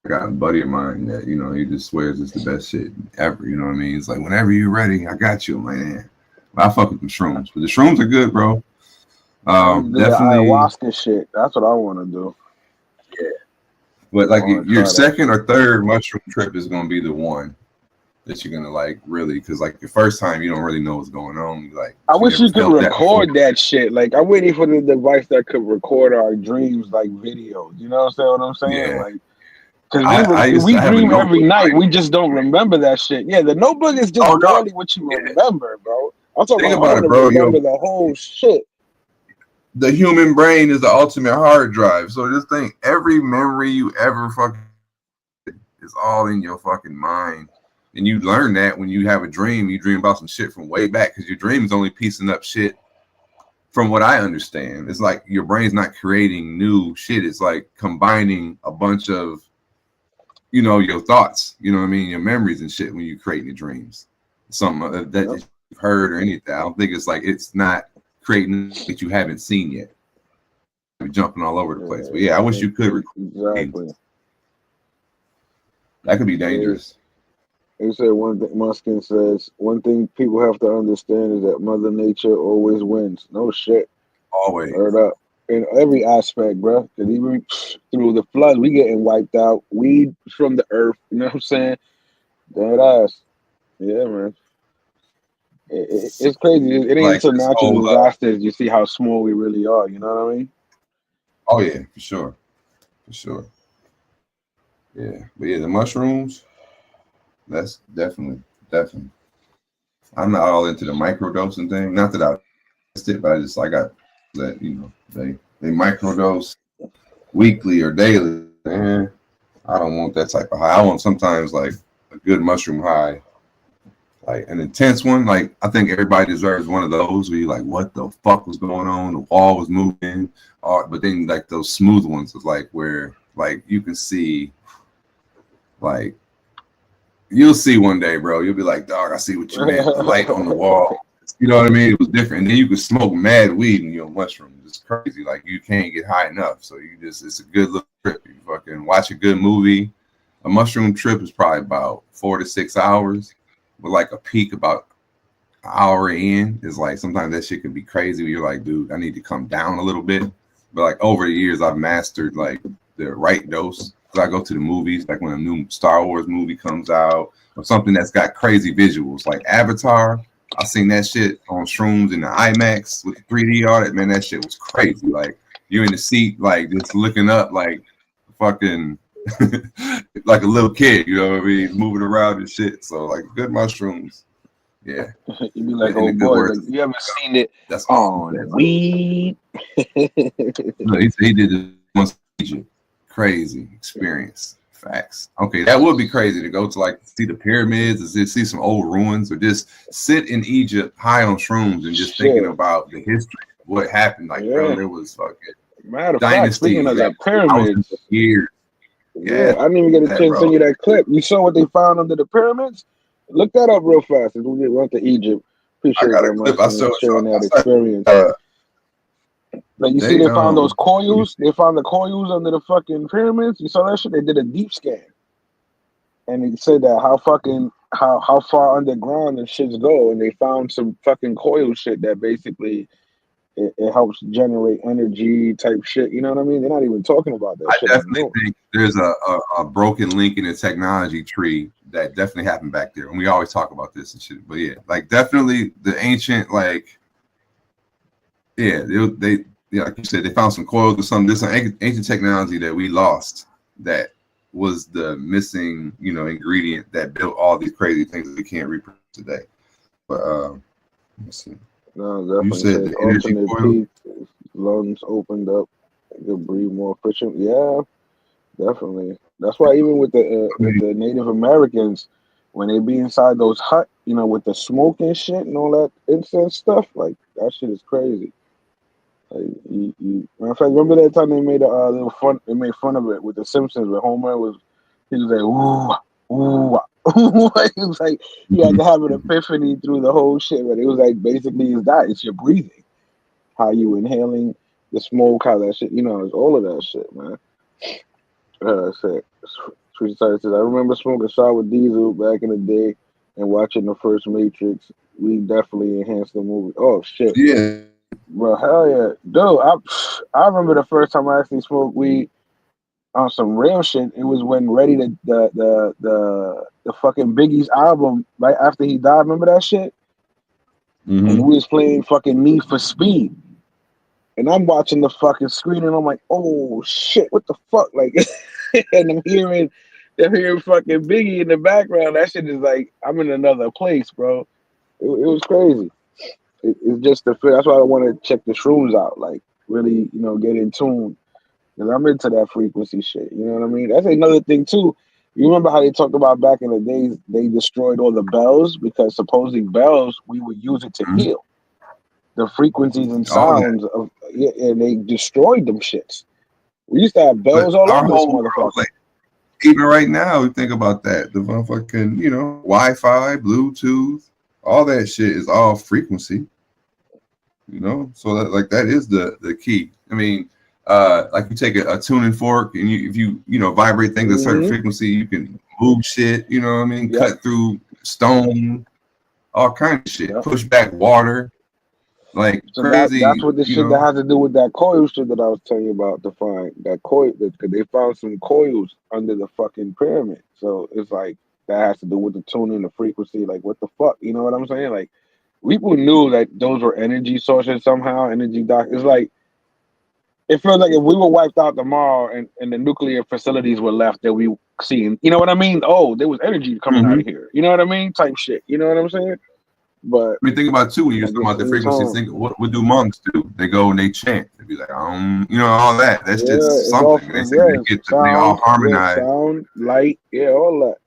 I got a buddy of mine that, you know, he just swears it's the best shit ever. You know what I mean? It's like, whenever you're ready, I got you. I'm like, man. I fuck with the shrooms. But the shrooms are good, bro. Definitely. The ayahuasca shit. That's what I want to do. Yeah. But like your second or third mushroom trip is going to be the one that you're going to like really, because like the first time you don't really know what's going on. Like, I wish you could record that shit. Like I'm waiting for the device that could record our dreams like videos. You know what I'm saying? Yeah. Like, because we dream every night. We just don't remember that shit. Yeah, the notebook is just barely what you remember, bro. I'm talking about it, bro. Remember the whole shit. The human brain is the ultimate hard drive. So just think, every memory you ever fucking is all in your fucking mind. And you learn that when you have a dream. You dream about some shit from way back because your dream is only piecing up shit. From what I understand, it's like your brain's not creating new shit. It's like combining a bunch of, you know, your thoughts, you know what I mean, your memories and shit when you create your dreams. Something that you've heard or anything. I don't think it's like, it's not creating that you haven't seen yet. be jumping all over the place. But yeah, I wish you could record. Exactly. That could be dangerous. He said one thing. Muskin says one thing people have to understand is that Mother Nature always wins. No shit. Always. Heard up in every aspect, bro. Because even through the flood, we getting wiped out. Weed from the earth. You know what I'm saying? Dead ass. Yeah, man. It's crazy. It ain't Like until this natural whole, disasters you see how small we really are. You know what I mean? Oh yeah, for sure. For sure. Yeah. But yeah, the mushrooms, that's definitely. I'm not all into the microdosing thing. Not that I missed it, but I got that, you know, they microdose weekly or daily. Man, I don't want that type of high. I want sometimes like a good mushroom high. Like an intense one, like I think everybody deserves one of those where you're like, what the fuck was going on? The wall was moving. But then like those smooth ones is like where like you can see, like you'll see one day, bro. You'll be like, dog, I see what you meant. The light on the wall. You know what I mean? It was different. And then you could smoke mad weed in your mushroom. It's crazy. Like you can't get high enough. So it's a good little trip. You fucking watch a good movie. A mushroom trip is probably about 4 to 6 hours. With like a peak about an hour in is like sometimes that shit can be crazy where you're like, dude, I need to come down a little bit. But like over the years, I've mastered like the right dose. Because I go to the movies, like when a new Star Wars movie comes out or something that's got crazy visuals, like Avatar. I seen that shit on shrooms in the IMAX with the 3D art. Man, that shit was crazy. Like you're in the seat, like just looking up, like fucking. Like a little kid, you know what I mean, moving around and shit. So like good mushrooms, yeah. You be like, oh boy, like, you haven't seen it. That's on weed. No, he did it once. Crazy experience. Facts. Okay, that would be crazy to go to like see the pyramids, or just see some old ruins, or just sit in Egypt high on shrooms and just thinking about the history of what happened. Like, bro, there was fucking matter of fact, speaking of the pyramids, years. Yeah, I didn't even get a chance to send you that clip. You saw what they found under the pyramids? Look that up real fast as we get run to Egypt. Appreciate that much for sharing that experience. Like you see, they found those coils. They found the coils under the fucking pyramids. You saw that shit? They did a deep scan, and they said that how far underground the shits go, and they found some fucking coil shit that basically. It helps generate energy type shit. You know what I mean? They're not even talking about that. I definitely think there's a broken link in the technology tree that definitely happened back there. And we always talk about this and shit. But yeah, like definitely the ancient, like, yeah, they like you said, they found some coils or something. There's some ancient technology that we lost that was the missing, you know, ingredient that built all these crazy things that we can't reproduce today. But let's see. No, definitely. You said the energy alternate peak, lungs opened up, you could breathe more efficient. Yeah, definitely. That's why even with the Native Americans, when they be inside those hut, you know, with the smoke and shit and all that incense stuff, like that shit is crazy. Like matter of fact, remember that time they made a little fun? They made fun of it with the Simpsons. Where Homer he was like, ooh. It was like he had to have an epiphany through the whole shit, but it was like basically it's that it's your breathing, how you inhaling the smoke, how that shit, you know, it's all of that shit, man. Says, I remember smoking shot with Diesel back in the day and watching the first Matrix. We definitely enhanced the movie. Oh shit, yeah, bro, hell yeah, dude. I remember the first time I actually smoked weed on some real shit. It was when Ready to the fucking Biggie's album right after he died. Remember that shit? Mm-hmm. And we was playing fucking Need for Speed, and I'm watching the fucking screen, and I'm like, oh shit, what the fuck? Like, and I'm hearing fucking Biggie in the background. That shit is like I'm in another place, bro. It was crazy. It's just the feel. That's why I want to check the shrooms out. Like really, you know, get in tune. Because I'm into that frequency shit. You know what I mean? That's another thing, too. You remember how they talked about back in the days, they destroyed all the bells because supposedly bells, we would use it to heal. The frequencies and sounds of, and they destroyed them shits. We used to have bells all over this motherfucker. Like, even right now, we think about that. The motherfucking, you know, Wi-Fi, Bluetooth, all that shit is all frequency. You know? So that is the key. I mean, like you take a tuning fork and if you vibrate things at a certain frequency, you can move shit. You know what I mean? Yep. Cut through stone, all kinds of shit. Yep. Push back water, like so crazy. That's what the shit that has to do with that coil shit that I was telling you about. To find that coil, because they found some coils under the fucking pyramid. So it's like that has to do with the tuning, the frequency. Like what the fuck? You know what I'm saying? Like people knew that those were energy sources somehow. It's like. It feels like if we were wiped out tomorrow and the nuclear facilities were left that we seen, you know what I mean? Oh, there was energy coming out of here. You know what I mean? Type shit. You know what I'm saying? But I mean, think about too when you're talking about the frequencies. Think what do monks do? They go and they chant. They be like, all that. That's just something. They all harmonize. Sound, light, all that.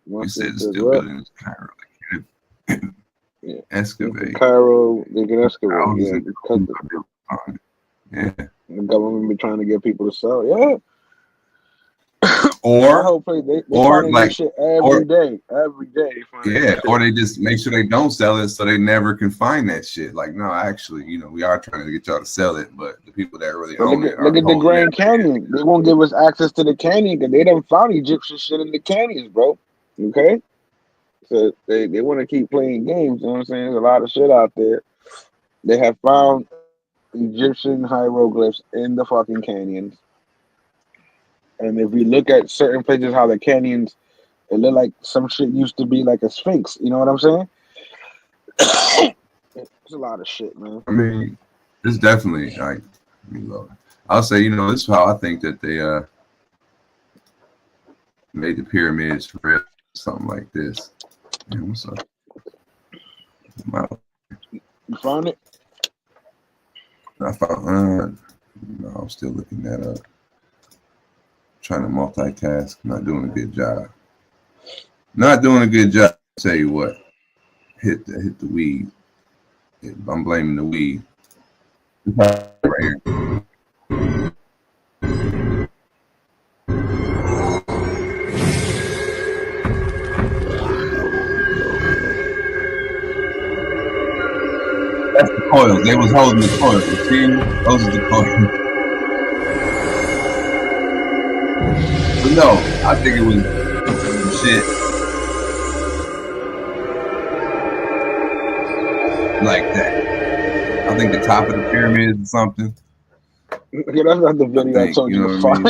You said it's still building this Cairo. Excavate. Cairo, they can excavate. Yeah. The government be trying to get people to sell. Yeah. Or like shit every day. Yeah. Or they just make sure they don't sell it so they never can find that shit. Like, no, actually, we are trying to get y'all to sell it, but the people that really own it. Look at the Grand Canyon. They won't give us access to the canyon because they done found Egyptian shit in the canyons, bro. Okay. So they want to keep playing games. You know what I'm saying? There's a lot of shit out there. They have found Egyptian hieroglyphs in the fucking canyons. And if we look at certain places, how the canyons, it look like some shit used to be like a sphinx. You know what I'm saying? It's a lot of shit, man. I mean, it's definitely like, I'll say, this is how I think that they made the pyramids for real, something like this. What's up? You found it? I found. No, I'm still looking that up. Trying to multitask. Not doing a good job. Not doing a good job. I'll tell you what. Hit the weed. I'm blaming the weed. Right here. That's the coils. They was holding the coils. You see? Those are the coils. But no, I think it was shit like that. I think the top of the pyramid or something. Yeah, that's not the video I told you to find.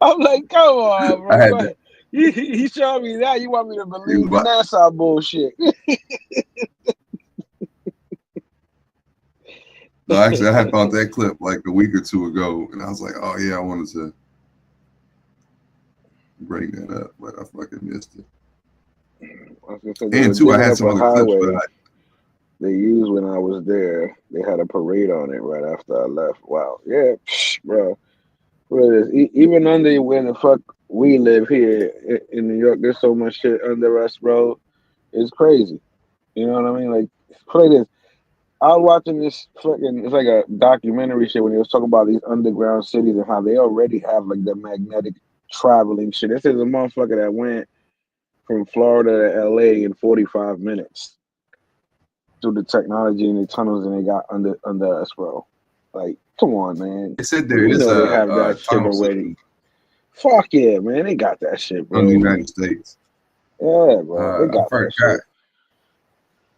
I'm like, come on, bro. He showed me that. You want me to believe the NASA bullshit? No, actually, I had thought that clip like a week or two ago, and I was like, "Oh yeah, I wanted to bring that up, but I fucking missed it." And two, I had some other clips, but they used when I was there. They had a parade on it right after I left. Wow, yeah, bro. What is this? Even under where the fuck we live here in New York, there's so much shit under us, bro. It's crazy. You know what I mean? Like, play this. I was watching this fucking, it's like a documentary shit when he was talking about these underground cities and how they already have like the magnetic traveling shit. This is a motherfucker that went from Florida to LA in 45 minutes through the technology and the tunnels and they got under us, bro. Like, come on, man. They said there is they have that shit already. Fuck yeah, man. They got that shit, bro. From the United States. Yeah, bro. They got that shit.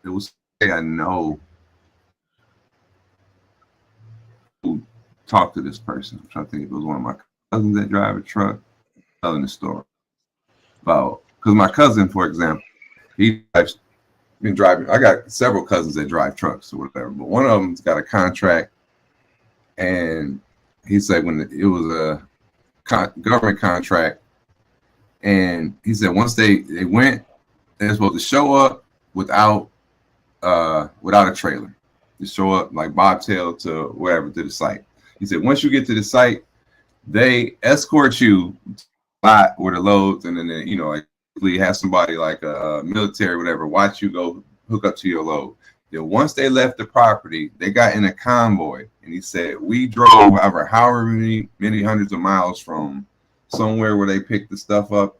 It was, I know who talked to this person. I'm trying to think if it was one of my cousins that drive a truck. Telling the story about, because my cousin, for example, he's been driving. I got several cousins that drive trucks or whatever, but one of them's got a contract, and he said when it was a government contract, and he said once they went, they're supposed to show up without a trailer. To show up like bobtail to wherever, to the site. He said once you get to the site, they escort you lot where the loads, and then they, like have somebody like a military whatever watch you go hook up to your load. Then once they left the property, they got in a convoy, and he said we drove however many hundreds of miles from somewhere where they picked the stuff up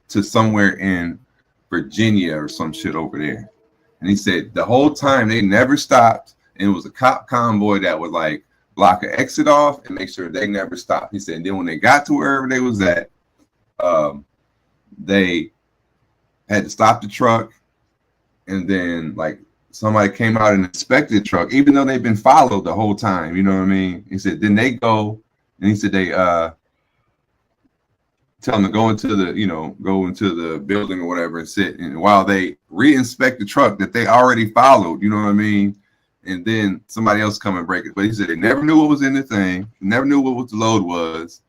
to somewhere in Virginia or some shit over there. And he said the whole time they never stopped, and it was a cop convoy that would like block an exit off and make sure they never stopped. He said, and then when they got to wherever they was at, they had to stop the truck, and then like somebody came out and inspected the truck, even though they've been followed the whole time. You know what I mean? He said, then they go, and he said they tell them to go into the building or whatever and sit, and while they re-inspect the truck that they already followed, you know what I mean? And then somebody else come and break it. But he said they never knew what was in the thing, never knew what the load was,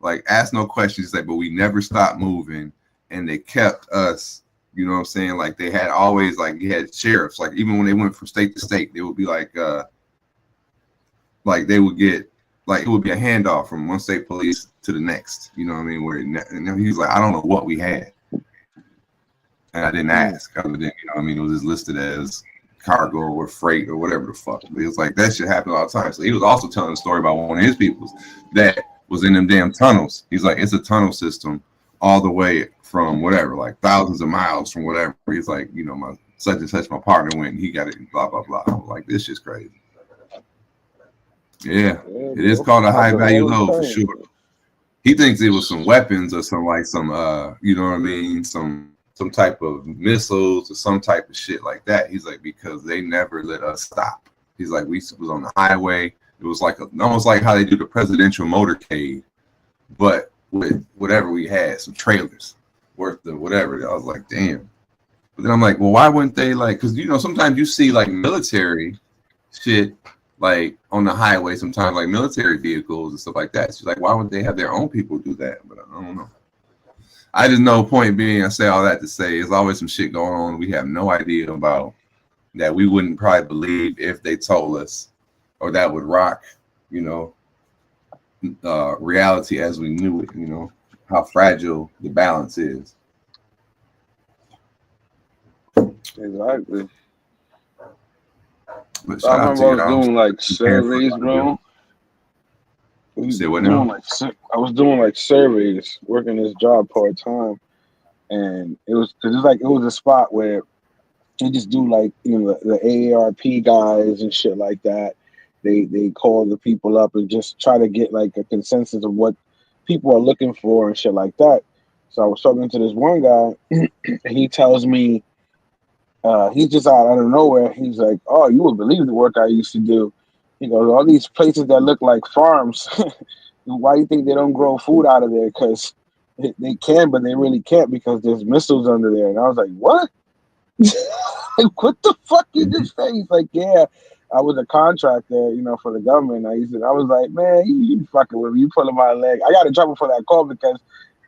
like asked no questions, like, but we never stopped moving, and they kept us, you know what I'm saying? Like they had always, like you had sheriffs, like even when they went from state to state, they would be like they would get, like it would be a handoff from one state police to the next, you know what I mean? And he was like, I don't know what we had. And I didn't ask, other than, you know what I mean? It was just listed as cargo or freight or whatever the fuck. But it was like, that shit happened all the time. So he was also telling a story about one of his peoples that was in them damn tunnels. He's like, it's a tunnel system all the way from whatever, like thousands of miles from whatever. He's like, you know, my such and such, my partner went and he got it, blah, blah, blah. I'm like, this shit's crazy. Yeah, it is called a high value load for sure. He thinks it was some weapons or some you know what I mean, some type of missiles or some type of shit like that. He's like, because they never let us stop. He's like, we was on the highway. It was like almost like how they do the presidential motorcade, but with whatever we had, some trailers worth of whatever. I was like, damn. But then I'm like, well, why wouldn't they, like, because you know sometimes you see like military shit like on the highway, sometimes like military vehicles and stuff like that. She's like, why would they have their own people do that? But I don't know. I just know, point being, I say all that to say there's always some shit going on we have no idea about, that we wouldn't probably believe if they told us, or that would rock, you know, reality as we knew it, you know, how fragile the balance is. Exactly. But I remember I was doing like surveys, bro. I was doing like surveys, working this job part time, and it was a spot where you just do like, you know, the AARP guys and shit like that. They call the people up and just try to get like a consensus of what people are looking for and shit like that. So I was talking to this one guy, and he tells me, he's just out of nowhere. He's like, "Oh, you would believe the work I used to do." He goes, "All these places that look like farms, why do you think they don't grow food out of there? Because they can, but they really can't because there's missiles under there." And I was like, "What? Like, what the fuck you just say?" He's like, "Yeah, I was a contractor, you know, for the government." I was like, "Man, you fucking with me. You pulling my leg." I got in trouble for that call because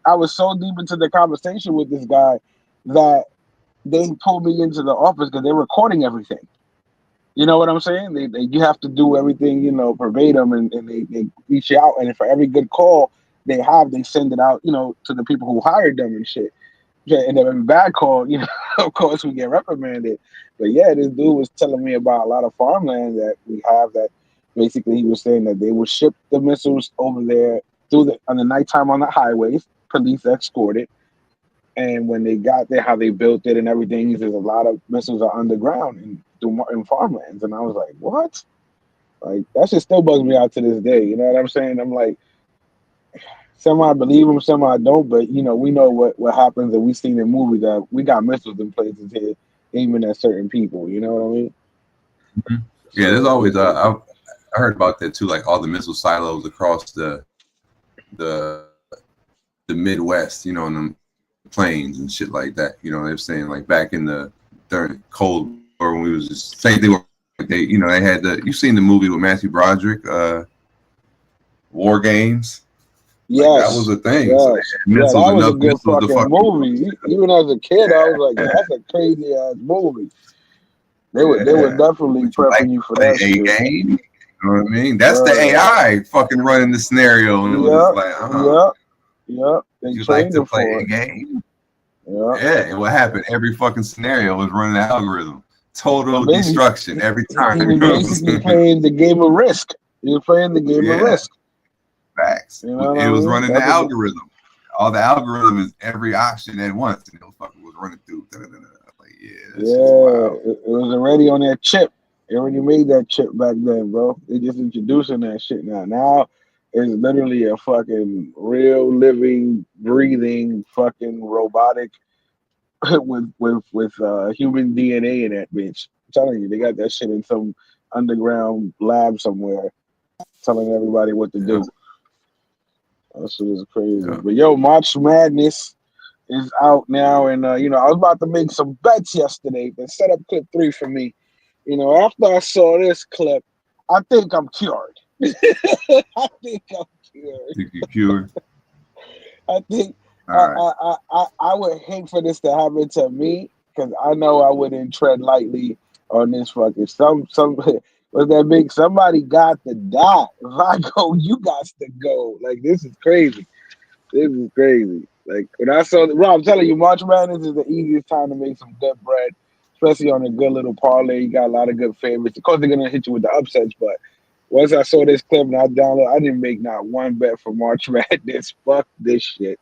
I was so deep into the conversation with this guy that they pulled me into the office because they're recording everything. You know what I'm saying? You have to do everything, you know, verbatim, and they reach out, and for every good call they send it out, you know, to the people who hired them and shit. Yeah, and every bad call, you know, of course we get reprimanded. But yeah, this dude was telling me about a lot of farmland that we have that basically he was saying that they would ship the missiles over there on the nighttime on the highways, police escorted. And when they got there, how they built it and everything, there's a lot of missiles are underground in farmlands. And I was like, what? Like, that shit still bugs me out to this day. You know what I'm saying? I'm like, some I believe them, some I don't. But, you know, we know what happens, and we've seen in movies that we got missiles in places here, aiming at certain people. You know what I mean? Mm-hmm. Yeah, there's always, I heard about that too, like all the missile silos across the Midwest, you know, and the planes and shit like that. You know, they're saying like back in during Cold War when we was just same thing. They, you know, they had you've seen the movie with Matthew Broderick, War Games. Yes, like, that was a thing. Yes. So that was a good fucking movie. Even as a kid, I was like, that's a crazy ass movie. They were definitely prepping you for that shit. Game? You know what I mean? That's the AI fucking running the scenario. And it was like, yeah. You like to play a game? Yeah. And what happened? Every fucking scenario was running the algorithm. Total destruction every time. He was basically playing the game of Risk. He was playing the game of Risk. Facts. You know it was running the algorithm. All the algorithm is every option at once, and it was running through. Like, it was already on that chip. They already made that chip back then, bro. They just introducing that shit now. Now it's literally a fucking real, living, breathing, fucking robotic with human DNA in that bitch. I'm telling you, they got that shit in some underground lab somewhere, telling everybody what to do. That shit is crazy. Yeah. But yo, March Madness is out now, and I was about to make some bets yesterday, but set up clip 3 for me. After I saw this clip, I think I'm cured. I think I'm cured. Think you're cured? I think All right. I would hate for this to happen to me, because I know I wouldn't tread lightly on this fucking was that big? Somebody got to die. If I go, you got to go. Like, this is crazy. This is crazy. Like, when I saw Rob, I'm telling you, March Madness is the easiest time to make some good bread, especially on a good little parlay. You got a lot of good favorites. Of course, they're gonna hit you with the upsets, but once I saw this clip and I downloaded, I didn't make not one bet for March Madness. Fuck this shit.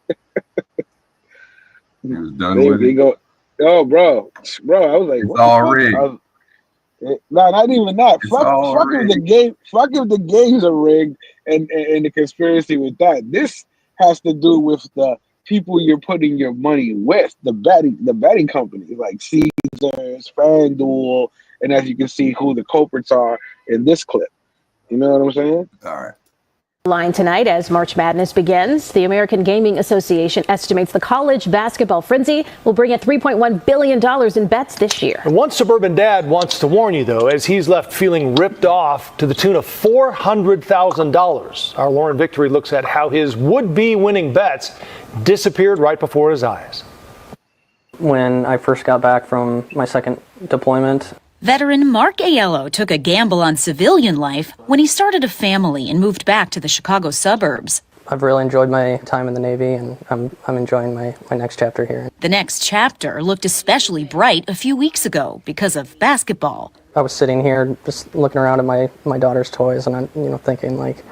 He was done with it. Go, oh, bro, I was like, It's what all the fuck? rigged. No, not even that. It's Fuck all if rigged. the game. Fuck if the games are rigged and the conspiracy with that. This has to do with the people you're putting your money with, the betting companies like Caesars, FanDuel, and as you can see, who the culprits are in this clip. You know what I'm saying? All right. Line tonight as March Madness begins. The American Gaming Association estimates the college basketball frenzy will bring in $3.1 billion in bets this year. And one suburban dad wants to warn you, though, as he's left feeling ripped off to the tune of $400,000. Our Lauren Victory looks at how his would-be winning bets disappeared right before his eyes. When I first got back from my second deployment, Veteran Mark Aiello took a gamble on civilian life when he started a family and moved back to the Chicago suburbs. I've really enjoyed my time in the Navy, and I'm enjoying my next chapter here. The next chapter looked especially bright a few weeks ago because of basketball. I was sitting here just looking around at my daughter's toys, and I'm thinking, like,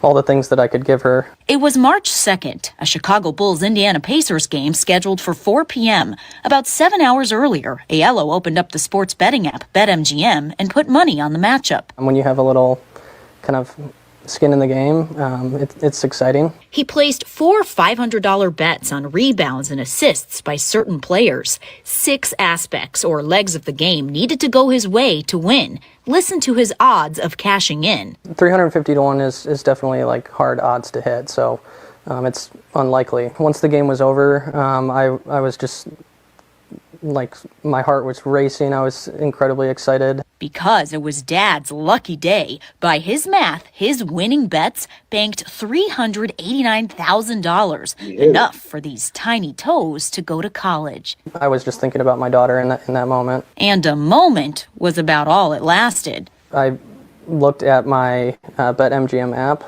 all the things that I could give her. It was March 2nd, a Chicago Bulls-Indiana Pacers game scheduled for 4 p.m. About 7 hours earlier, Aiello opened up the sports betting app BetMGM and put money on the matchup. And when you have a little kind of skin in the game, it's exciting. He placed 4 $500 bets on rebounds and assists by certain players. 6 aspects or legs of the game needed to go his way to win. Listen to his odds of cashing in. 350 to 1 is definitely like hard odds to hit, so it's unlikely. Once the game was over, I was just like, my heart was racing. I was incredibly excited. Because it was Dad's lucky day, by his math, his winning bets banked $389,000, enough for these tiny toes to go to college. I was just thinking about my daughter in that moment. And a moment was about all it lasted. I looked at my BetMGM app,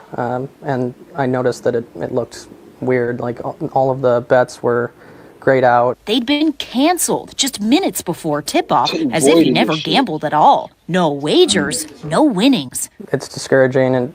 and I noticed that it looked weird. Like, all of the bets were grayed out. They'd been canceled just minutes before tip-off, as if he never gambled at all. No wagers, no winnings. It's discouraging, and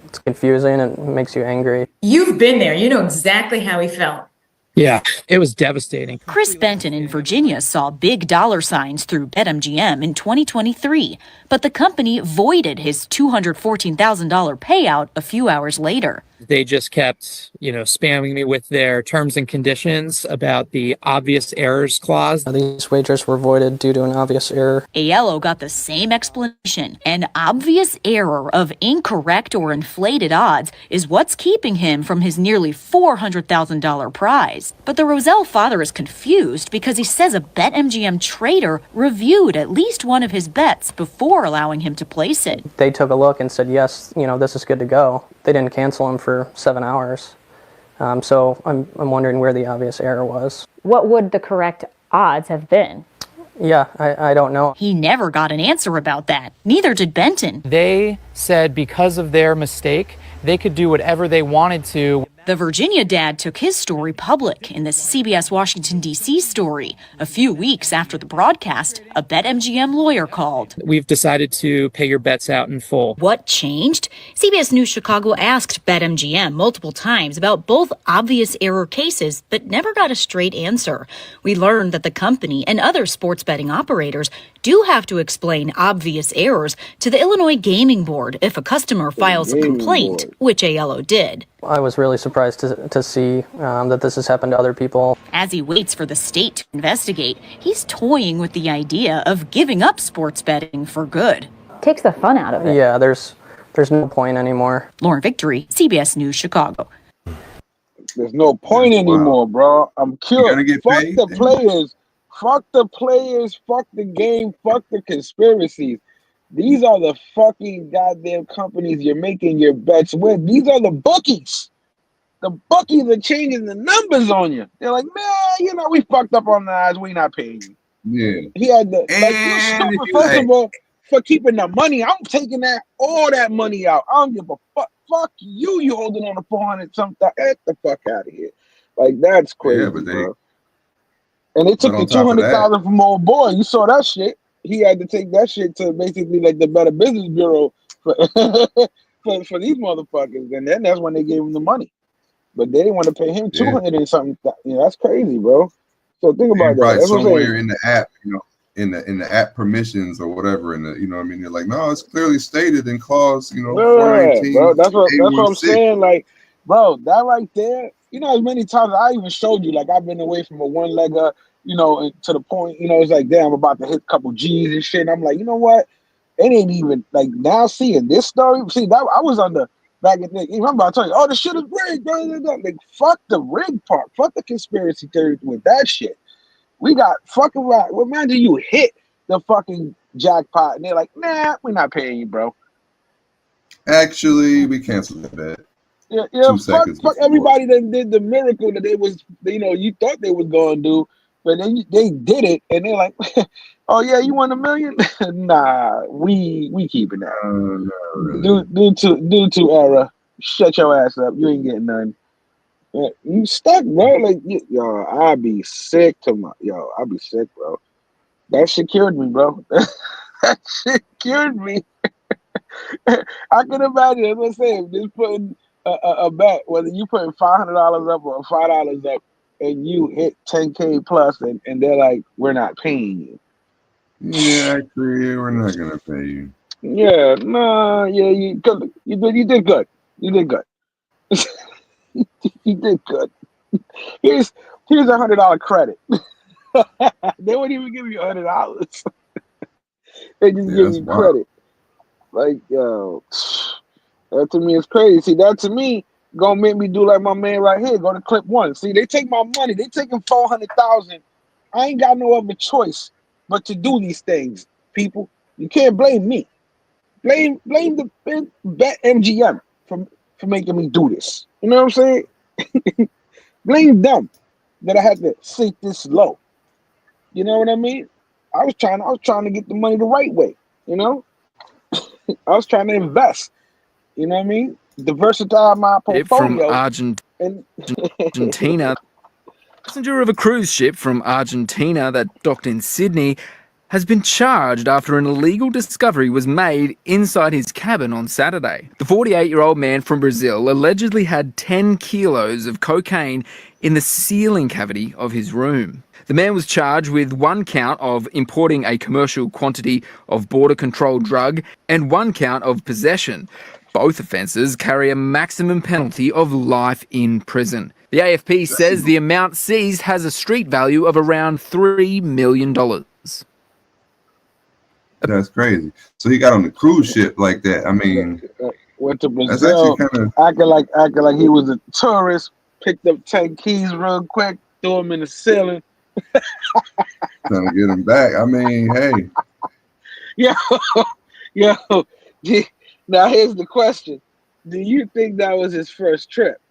it's confusing, and it makes you angry. You've been there. You know exactly how he felt. Yeah, it was devastating. Chris Benton in Virginia saw big dollar signs through BetMGM in 2023, but the company voided his $214,000 payout a few hours later. They just kept, spamming me with their terms and conditions about the obvious errors clause. These wagers were voided due to an obvious error. Aiello got the same explanation. An obvious error of incorrect or inflated odds is what's keeping him from his nearly $400,000 prize. But the Roselle father is confused because he says a BetMGM trader reviewed at least one of his bets before allowing him to place it. They took a look and said, yes, this is good to go. They didn't cancel him for 7 hours. So I'm wondering where the obvious error was. What would the correct odds have been? Yeah, I don't know. He never got an answer about that. Neither did Benton. They said because of their mistake, they could do whatever they wanted to. The Virginia dad took his story public in this CBS Washington, D.C. story. A few weeks after the broadcast, a BetMGM lawyer called. We've decided to pay your bets out in full. What changed? CBS News Chicago asked BetMGM multiple times about both obvious error cases, but never got a straight answer. We learned that the company and other sports betting operators do have to explain obvious errors to the Illinois Gaming Board if a customer files a complaint, which ALO did. I was really surprised to see that this has happened to other people. As he waits for the state to investigate, he's toying with the idea of giving up sports betting for good. Takes the fun out of it. Yeah, there's no point anymore. Lauren Victory, CBS News, Chicago. There's no point anymore, bro. I'm cured. Fuck the players. Fuck the players. Fuck the game. Fuck the conspiracies. These are the fucking goddamn companies you're making your bets with. These are the bookies. The bookies are changing the numbers on you. They're like, man, we fucked up on the odds. We not paying you. Yeah. He had the you're stupid, first of all, for keeping the money. I'm taking all that money out. I don't give a fuck. Fuck you. You holding on to 400 something. Get the fuck out of here. Like, that's crazy, bro. And they took the 200,000 from old boy. You saw that shit. He had to take that shit to basically like the Better Business Bureau for these motherfuckers. And then that's when they gave him the money. But they didn't want to pay him 200 and something. That's crazy, bro. So think about that. That's somewhere in the app, in the app permissions or whatever, in the they're like, no, it's clearly stated in clause, 419. Bro, that's what I'm saying. Like, bro, that right there, as many times I even showed you, like I've been away from a one-legger, to the point, it's like, damn, I'm about to hit a couple G's and shit. And I'm like, you know what? It ain't even like now seeing this story. See, that I was on the back in the I'm about to tell you, oh, the shit is rigged. Like, fuck the rig part. Fuck the conspiracy theory with that shit. We got fucking right. Well, imagine you hit the fucking jackpot and they're like, nah, we're not paying you, bro. Actually, we canceled that bet. Yeah, fuck everybody that did the miracle that they was, you thought they was gonna do. But then they did it, and they're like, "Oh yeah, you won $1 million? Nah, we keeping that. No, due to error, shut your ass up. You ain't getting none. You stuck, bro. Like, I'd be sick I'd be sick, bro. That shit cured me, bro. That shit cured me. I can imagine, as I say, just putting a bet, whether you putting $500 up or $5 up. And you hit 10K plus, and they're like, we're not paying you. Yeah, actually, we're not gonna pay you. Yeah, you did good. You did good. You did good. Here's $100 credit. They wouldn't even give you $100. They just give you credit. Like, that to me is crazy. See, that to me gonna make me do like my man right here. Go to clip one. See, they take my money. They taking 400,000. I ain't got no other choice but to do these things. People, you can't blame me. Blame the BetMGM for making me do this. You know what I'm saying? Blame them that I had to sink this low. You know what I mean? I was trying to get the money the right way. I was trying to invest. You know what I mean? Diversify my portfolio. From Argentina. Passenger of a cruise ship from Argentina that docked in Sydney has been charged after an illegal discovery was made inside his cabin on Saturday. The 48-year-old man from Brazil allegedly had 10 kilos of cocaine in the ceiling cavity of his room. The man was charged with 1 count of importing a commercial quantity of border-controlled drug and 1 count of possession. Both offences carry a maximum penalty of life in prison. The AFP says the amount seized has a street value of around $3 million. That's crazy. So he got on the cruise ship like that. I mean, went to Brazil, acting like he was a tourist. Picked up 10 keys real quick, threw them in the ceiling. Trying to get him back. I mean, hey. Yo. Now here's the question: do you think that was his first trip?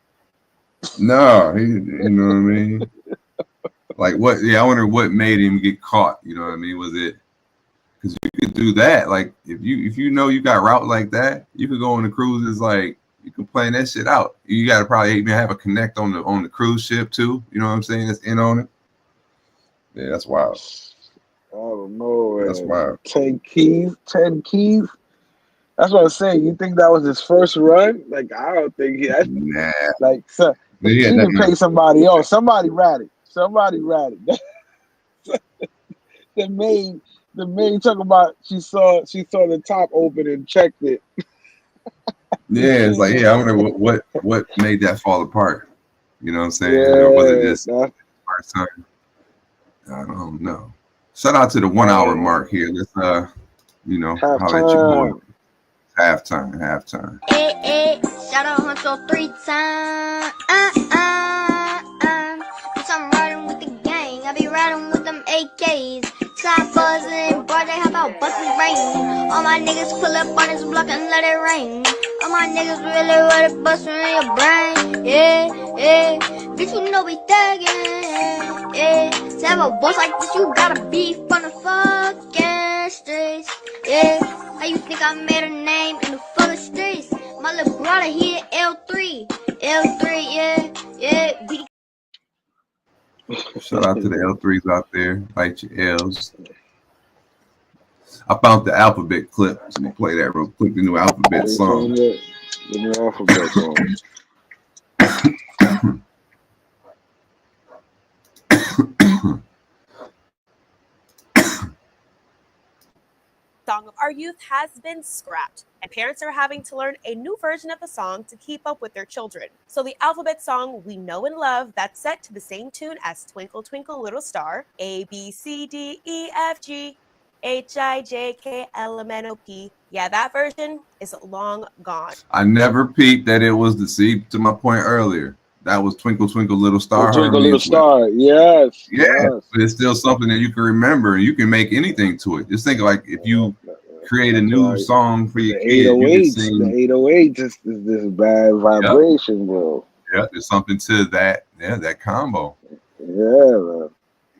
No, you know what I mean. Like what? Yeah, I wonder what made him get caught. You know what I mean? Was it because you could do that? Like if you know you got route like that, you could go on the cruises like You can plan that shit out. You got to probably even have a connect on the cruise ship too. You know what I'm saying? That's in on it. Yeah, that's wild. I don't know, man. That's wild. Ted Keith. That's what I'm saying. You think that was his first run? Like, I don't think he. Nah. Like, so, he didn't pay somebody else. Somebody ratted. The maid talking about she saw the top open and checked it. Yeah, it's like, I wonder what made that fall apart. You know what I'm saying? Or was it just first time? I don't know. Shout out to the 1 hour mark here. Let's holler at your boy. Halftime. Hey, shout out Huncho 3 times. Bitch, I'm riding with the gang. I be riding with them AKs. Side buzzing, boy, they hop out, bustin' rain. All my niggas pull up on this block and let it rain. All my niggas really ready bustin' in your brain. Yeah. Bitch, you know we thuggin'. Yeah. To have a boss like this, you gotta be from the fucking streets. Yeah. How you think I made a name in the fucking streets? My little brother here, L3, yeah. Shout out to the L3s out there. Bite your L's. I found the alphabet clip. So I'm gonna play that real quick. The new alphabet song. The new alphabet song. Song of our youth has been scrapped, and parents are having to learn a new version of the song to keep up with their children. So the alphabet song we know and love, that's set to the same tune as Twinkle Twinkle Little Star, A, B, C, D, E, F, G, H, I, J, K, L, M, N, O, P. Yeah, that version is long gone. I never peeped that it was to my point earlier. That was Twinkle Twinkle Little Star. Twinkle Little Star, yes. But it's still something that you can remember. You can make anything to it. Just think like if you create a new song for your kid, you can sing. The 808 is this bad vibration, bro. Yeah, there's something to that. Yeah, that combo. Yeah, man.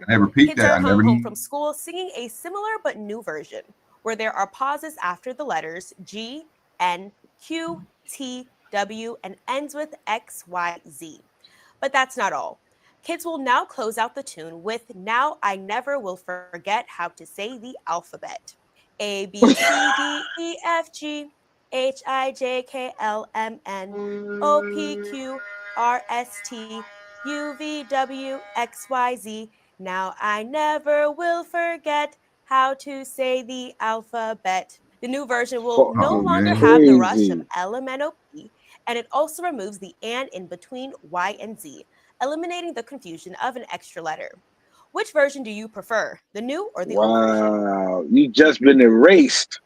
I never peeped Kids that. are I never home knew. from school singing a similar but new version, where there are pauses after the letters G, N, Q, T, W, and ends with X, Y, Z. But that's not all. Kids will now close out the tune with Now I Never Will Forget How to Say the Alphabet. A, B, C, D, E, F, G, H, I, J, K, L, M, N, O, P, Q, R, S, T, U, V, W, X, Y, Z. Now I never will forget how to say the alphabet. The new version will no longer have the rush of L, M, N, O, P, and it also removes the and in between Y and Z, eliminating the confusion of an extra letter. Which version do you prefer, the new or the old version? Wow, you just been erased.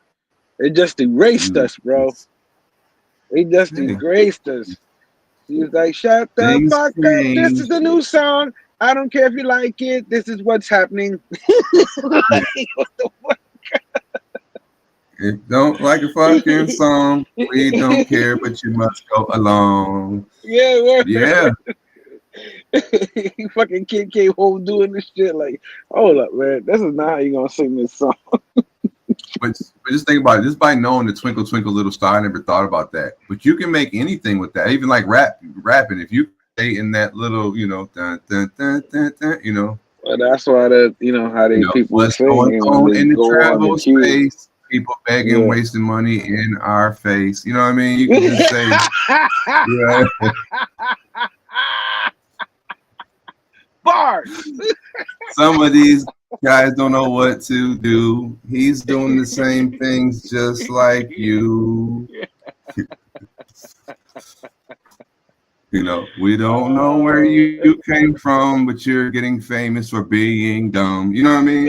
It just erased us, bro. It just erased us. He was like, shut the fuck up. This is the new song. I don't care if you like it. This is what's happening. Like, what the fuck? If you don't like a fucking song, we don't care, but you must go along. Yeah, word. Yeah. Fucking kid came home doing this shit. Like, hold up, man. This is not how you gonna sing this song. But just think about it. Just by knowing the Twinkle Twinkle Little Star, I never thought about that. But you can make anything with that. Even like rapping. If you stay in that little, dun, dun, dun, dun, dun, Well, that's why how they people what's sing. going on in the go travel on the queue. space. People begging, wasting money in our face. You know what I mean? You can just say, Bars. Some of these guys don't know what to do. He's doing the same things just like you. We don't know where you came from, but you're getting famous for being dumb. You know what I mean?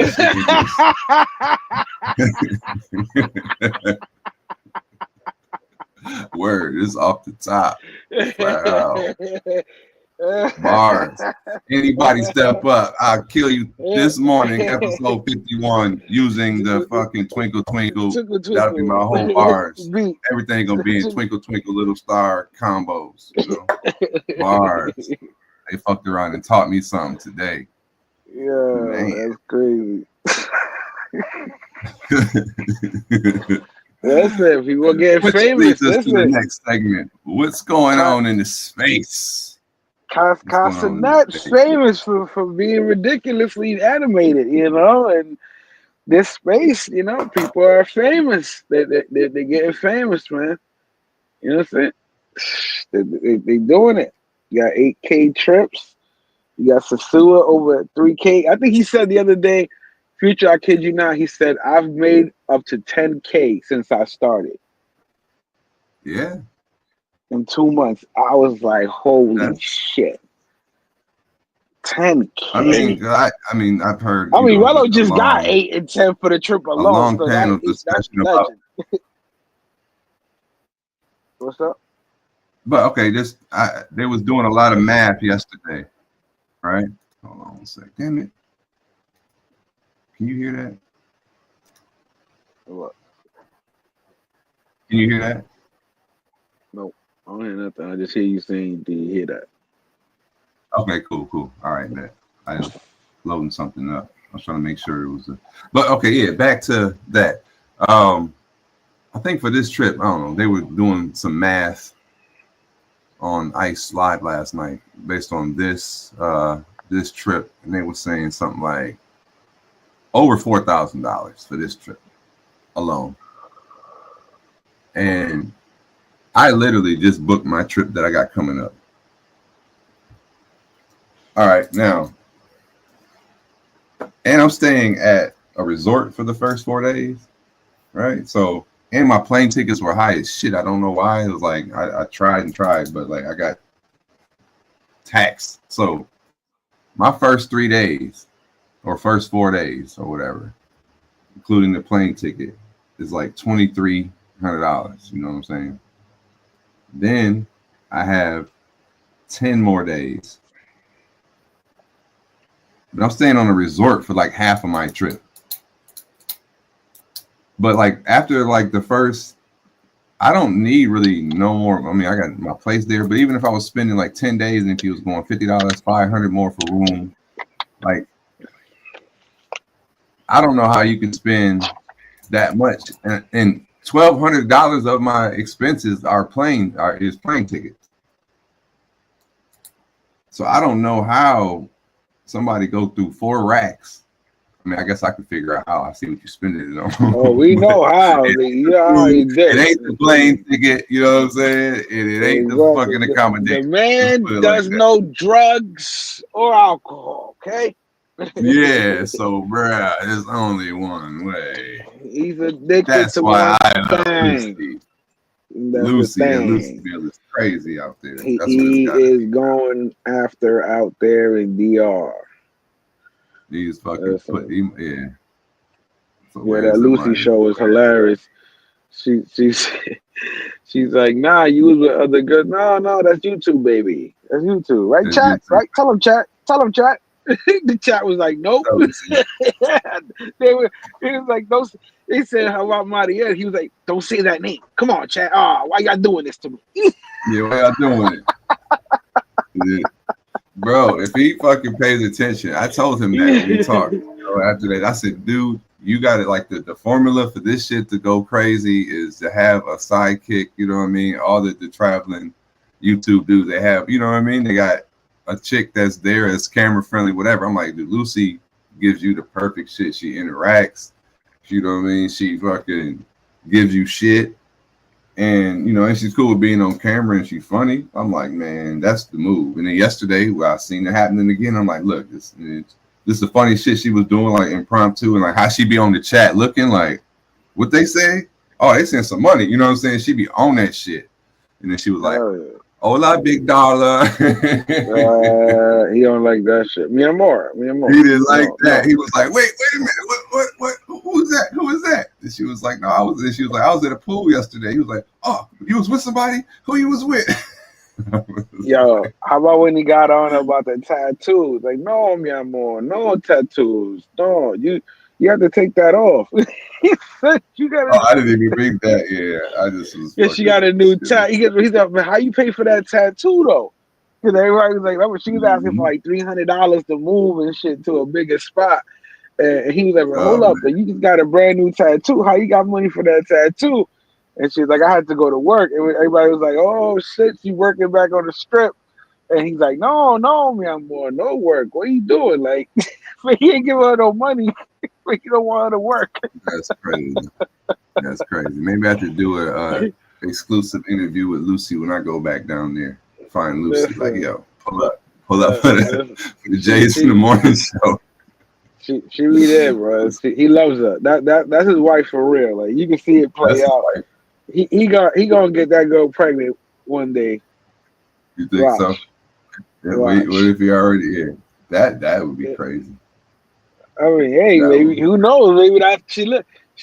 Word is off the top. Wow. Bars. Anybody step up. I'll kill you this morning, episode 51, using the fucking Twinkle Twinkle. That'll be my whole bars. Everything gonna be in Twinkle Twinkle Little Star combos. Bars. They fucked around and taught me something today. Yeah, that's crazy. Listen, people get Which famous. leads us to the Listen, next segment. What's going on in the space? Castanet's famous for being ridiculously animated, you know, and this space, you know, people are famous. They're getting famous, man. You know what I'm saying? They doing it. You got 8K trips. You got Sasua over 3K. I think he said the other day, Future, I kid you not, he said, I've made up to 10K since I started. Yeah. In 2 months. I was like, holy shit. 10K. I mean, I've heard. I mean, Rello just got 8 and 10 for the trip alone. A long so panel discussion about. What's up? But okay, they was doing a lot of math yesterday, right? Hold on one sec. Damn it. Can you hear that? What? Can you hear that? No, I don't hear nothing. I just hear you saying, do you hear that? Okay, cool. All right, man. I was loading something up. I was trying to make sure it was but okay, yeah, back to that. I think for this trip, I don't know, they were doing some math on Ice Live last night based on this trip, and they were saying something like over $4,000 for this trip alone. And I literally just booked my trip that I got coming up. All right, now, and I'm staying at a resort for the first 4 days, right? So, and my plane tickets were high as shit. I don't know why. It was like I tried, but like I got taxed. So, my first 3 days or first 4 days or whatever, including the plane ticket, is like $2,300. You know what I'm saying? Then I have 10 more days. But I'm staying on a resort for like half of my trip. But like after like the first, I don't need really no more. I mean, I got my place there, but even if I was spending like 10 days and if he was going $50, $500 more for room, like I don't know how you can spend that much. And $1,200 of my expenses is plane tickets. So I don't know how somebody go through 4 racks. I mean, I guess I could figure out how. I see what you're spending it on. Oh, we know how. It ain't the plane ticket, you know what I'm saying? It ain't the fucking accommodation. The man does no drugs or alcohol, okay? Yeah, so bruh, there's only one way. He's addicted That's to why one I love thing. Lucy. Lucy is crazy out there. He is going after out there in DR. These fucking yeah. So yeah, that Lucy show is hilarious. She's like, nah, you was with other girls. No, that's YouTube, baby. That's YouTube, right? That's chat, YouTube. right? Tell him, chat. The chat was like, nope. It was like those. They said, how about Mariette? He was like, don't say that name. Come on, chat. Why y'all doing this to me? Yeah, why y'all doing it? Yeah. Bro, if he fucking pays attention, I told him that when we talked. After that, I said, dude, you got it. Like the formula for this shit to go crazy is to have a sidekick. You know what I mean? All the traveling YouTube dudes they have. You know what I mean? They got a chick that's there as camera friendly, whatever. I'm like, dude, Lucy gives you the perfect shit. She interacts. You know what I mean? She fucking gives you shit. And, you know, and she's cool with being on camera and she's funny. I'm like, man, that's the move. And then yesterday, I seen it happening again. I'm like, look, this is the funny shit she was doing, like impromptu, and like how she be on the chat looking like, what they say? Oh, they sent some money. You know what I'm saying? She be on that shit. And then she was like, hola, big dollar. He don't like that shit. Mi amor. He didn't like that. No. He was like, wait a minute. What? Who is that? Who is that? And she was like, no, I was. And she was like, I was at a pool yesterday. He was like, oh, you was with somebody? Who you was with? Yo, how about when he got on about the tattoos? Like, no, mi amor, no tattoos. No, you have to take that off. He said you gotta. Oh, I didn't even think that. Yeah, I just was. Yeah, she got a new tattoo. He's like, man, how you pay for that tattoo though? Because everybody was like, she was asking for like $300 to move and shit to a bigger spot. And he was like, hold up, you just got a brand new tattoo. How you got money for that tattoo? And she's like, I had to go to work. And everybody was like, oh, shit, she working back on the strip. And he's like, no, mi amor, no work. What are you doing? Like, he ain't giving her no money. He don't want her to work. That's crazy. That's crazy. Maybe I have to do a exclusive interview with Lucy when I go back down there. Find Lucy. Like, yo, pull up for the Jays in the morning show. She be there, bro. He loves her. That's his wife for real. Like, you can see it play out. He gonna get that girl pregnant one day. You think so? Yeah, what if he already here? That would be crazy. I mean, hey, maybe who knows? Maybe that she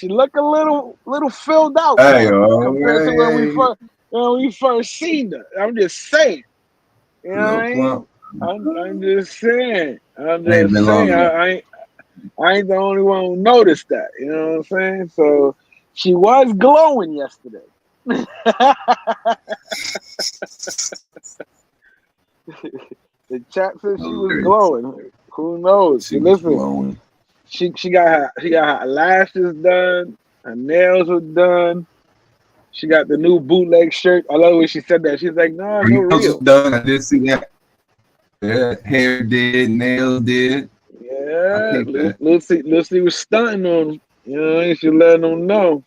look a little filled out compared to when we first seen her. I'm just saying. You know what I mean? I'm just saying. I ain't the only one who noticed that. You know what I'm saying? So she was glowing yesterday. The chat said she was glowing. Who knows? Listen, she got her lashes done. Her nails were done. She got the new bootleg shirt. I love when she said that. She's like, no real. Done. I did see that. Yeah, hair did, nails did. Yeah, Lucy was stunting on him. You know, she letting them know.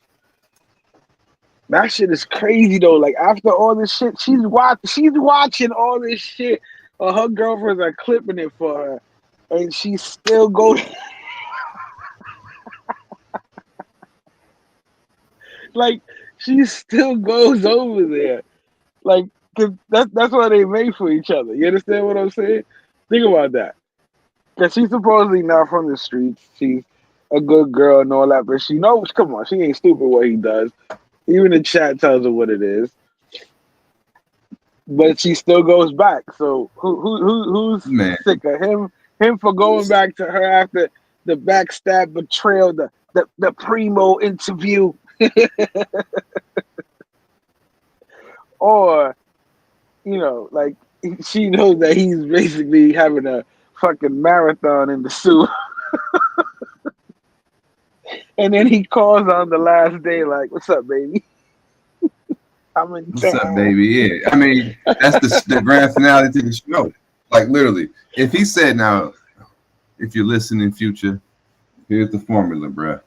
That shit is crazy though. Like after all this shit, she's watching all this shit. Her girlfriends are clipping it for her, and she still goes. Like she still goes over there, like cause that's why they made for each other. You understand what I'm saying? Think about that. Cause she's supposedly not from the streets. She's a good girl and all that, but she knows. Come on, she ain't stupid what he does. Even the chat tells her what it is. But she still goes back. So who's sick of him? Him for going back to her after the backstab betrayal, the primo interview, or like she knows that he's basically having a fucking marathon in the suit. And then he calls on the last day like, "What's up, baby?" I'm in town. What's up, baby? Yeah, I mean that's the grand finale to the show. Like literally, if he said, "Now, if you're listening, Future, here's the formula, bruh.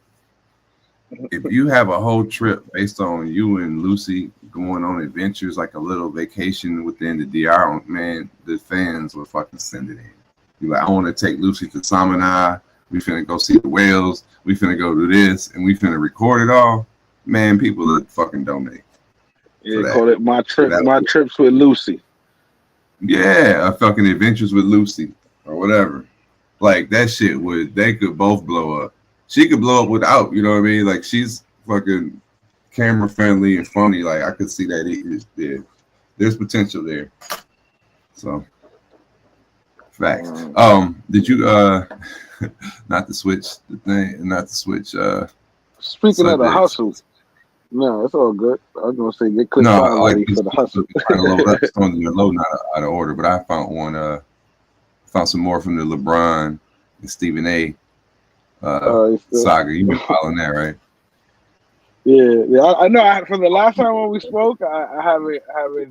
If you have a whole trip based on you and Lucy going on adventures, like a little vacation within the DR, man, the fans will fucking send it in. You like, I want to take Lucy to Samana. We finna go see the whales. We finna go do this, and we finna record it all. Man, people will fucking donate. Yeah, call it my trips with Lucy. Yeah, a fucking adventures with Lucy or whatever. Like that shit they could both blow up. She could blow up without, you know what I mean? Like she's fucking camera friendly and funny. Like I could see that there's potential there. So facts. Did you not to switch the thing, not to switch speaking subjects. of the hustle. No, it's all good. I was gonna say get quick ready for the hustle. You're loading out of order, but I found one found some more from the LeBron and Stephen A. Saga. You've been following that, right? Yeah. I know. From the last time when we spoke, I haven't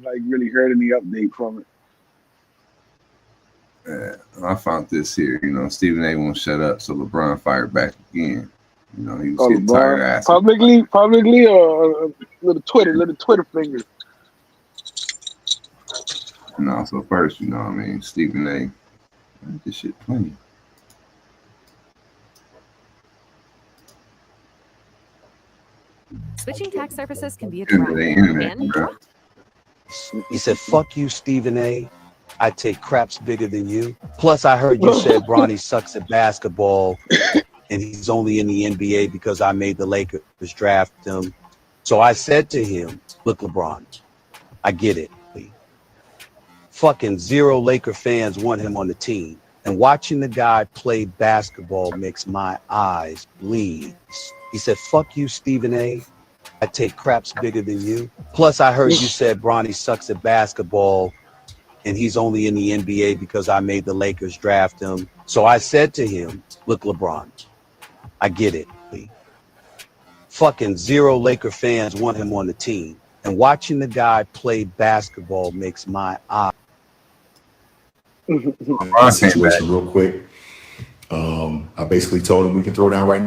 like really heard any update from it. I found this here. Stephen A. won't shut up, so LeBron fired back again. He was getting tired of asking. Publicly, or little Twitter fingers. No, so first, Stephen A. This shit plenty. Switching tax services can be a trap. He said, "Fuck you, Stephen A. I take craps bigger than you. Plus, I heard you said Bronny sucks at basketball, and he's only in the NBA because I made the Lakers draft him. So I said to him, look, LeBron, I get it. Fucking 0 Laker fans want him on the team. And watching the guy play basketball makes my eyes bleed. He said, fuck you, Stephen A. I take craps bigger than you. Plus, I heard you said Bronny sucks at basketball, and he's only in the NBA because I made the Lakers draft him. So I said to him, look, LeBron, I get it. fucking zero Laker fans want him on the team. And watching the guy play basketball makes my eye. Situation real quick. I basically told him we can throw down right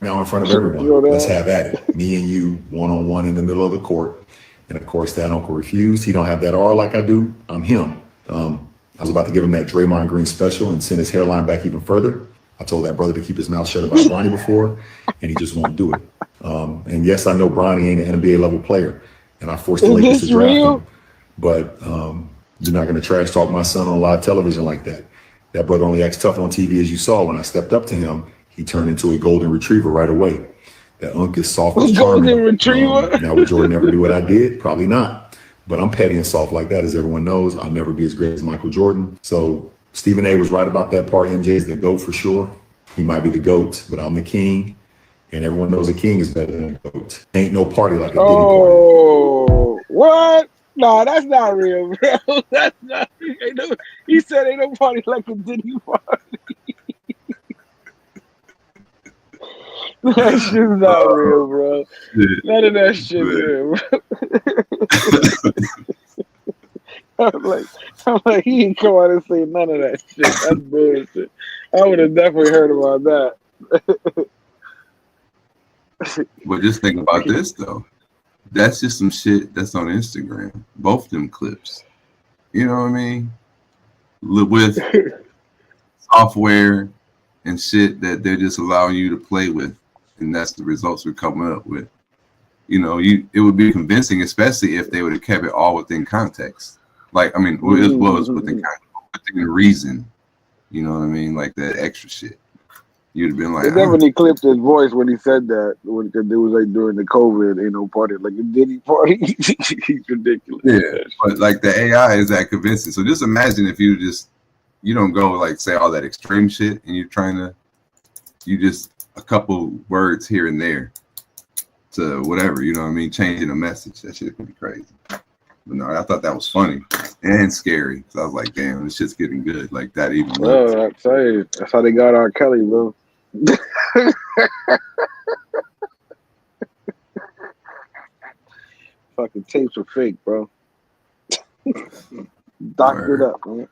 now in front of everyone. Let's have at it. Me and you, one-on-one in the middle of the court. And of course, that uncle refused. He don't have that R like I do. I'm him. I was about to give him that Draymond Green special and send his hairline back even further. I told that brother to keep his mouth shut about Bronny before, and he just won't do it. And yes, I know Bronny ain't an NBA level player, and I forced the Lakers to draft him. But you're not going to trash talk my son on live television like that. That brother only acts tough on TV, as you saw. When I stepped up to him, he turned into a golden retriever right away. That unk is soft as charming. Golden retriever. Now would Jordan ever do what I did? Probably not. But I'm petty and soft like that, as everyone knows. I'll never be as great as Michael Jordan. So Stephen A was right about that part. MJ is the GOAT for sure. He might be the GOAT, but I'm the king. And everyone knows the king is better than the GOAT. Ain't no party like a Diddy party. Oh, what? Nah, that's not real, bro. That's not real. He said ain't no party like a Diddy party. That shit's not real, bro. None of that shit real, bro. I'm like, he ain't come out and say none of that shit. That's bullshit. I would have definitely heard about that. But just think about this though. That's just some shit that's on Instagram. Both them clips. You know what I mean? With software and shit that they're just allowing you to play with. And that's the results we're coming up with. You know, it would be convincing, especially if they would have kept it all within context. Like, I mean, it was within reason. You know what I mean? Like that extra shit. You'd have been like, they definitely clipped his voice when he said that. When it was like during the COVID, ain't no party like a Diddy party. He's ridiculous. Yeah, but like the AI is that convincing. So just imagine if you don't go like say all that extreme shit, and you just a couple words here and there to whatever, you know what I mean? Changing a message. That shit could be crazy. But no, I thought that was funny and scary. So I was like, damn, this shit's getting good. Like that even. Bro, I tell you, that's how they got R. Kelly, bro. Fucking tapes are fake, bro. Doctored up, man.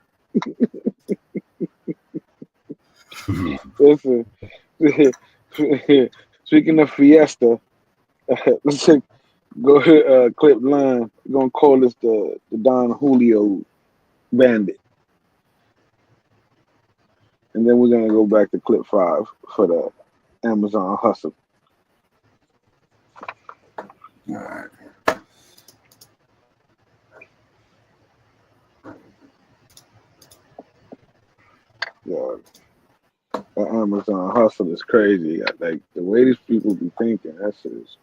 Listen, speaking of Fiesta, let's go ahead, clip line. We're gonna call this the Don Julio Bandit, and then we're gonna go back to clip 5 for the Amazon hustle. All right. Yeah, the Amazon hustle is crazy. Like the way these people be thinking, that shit is.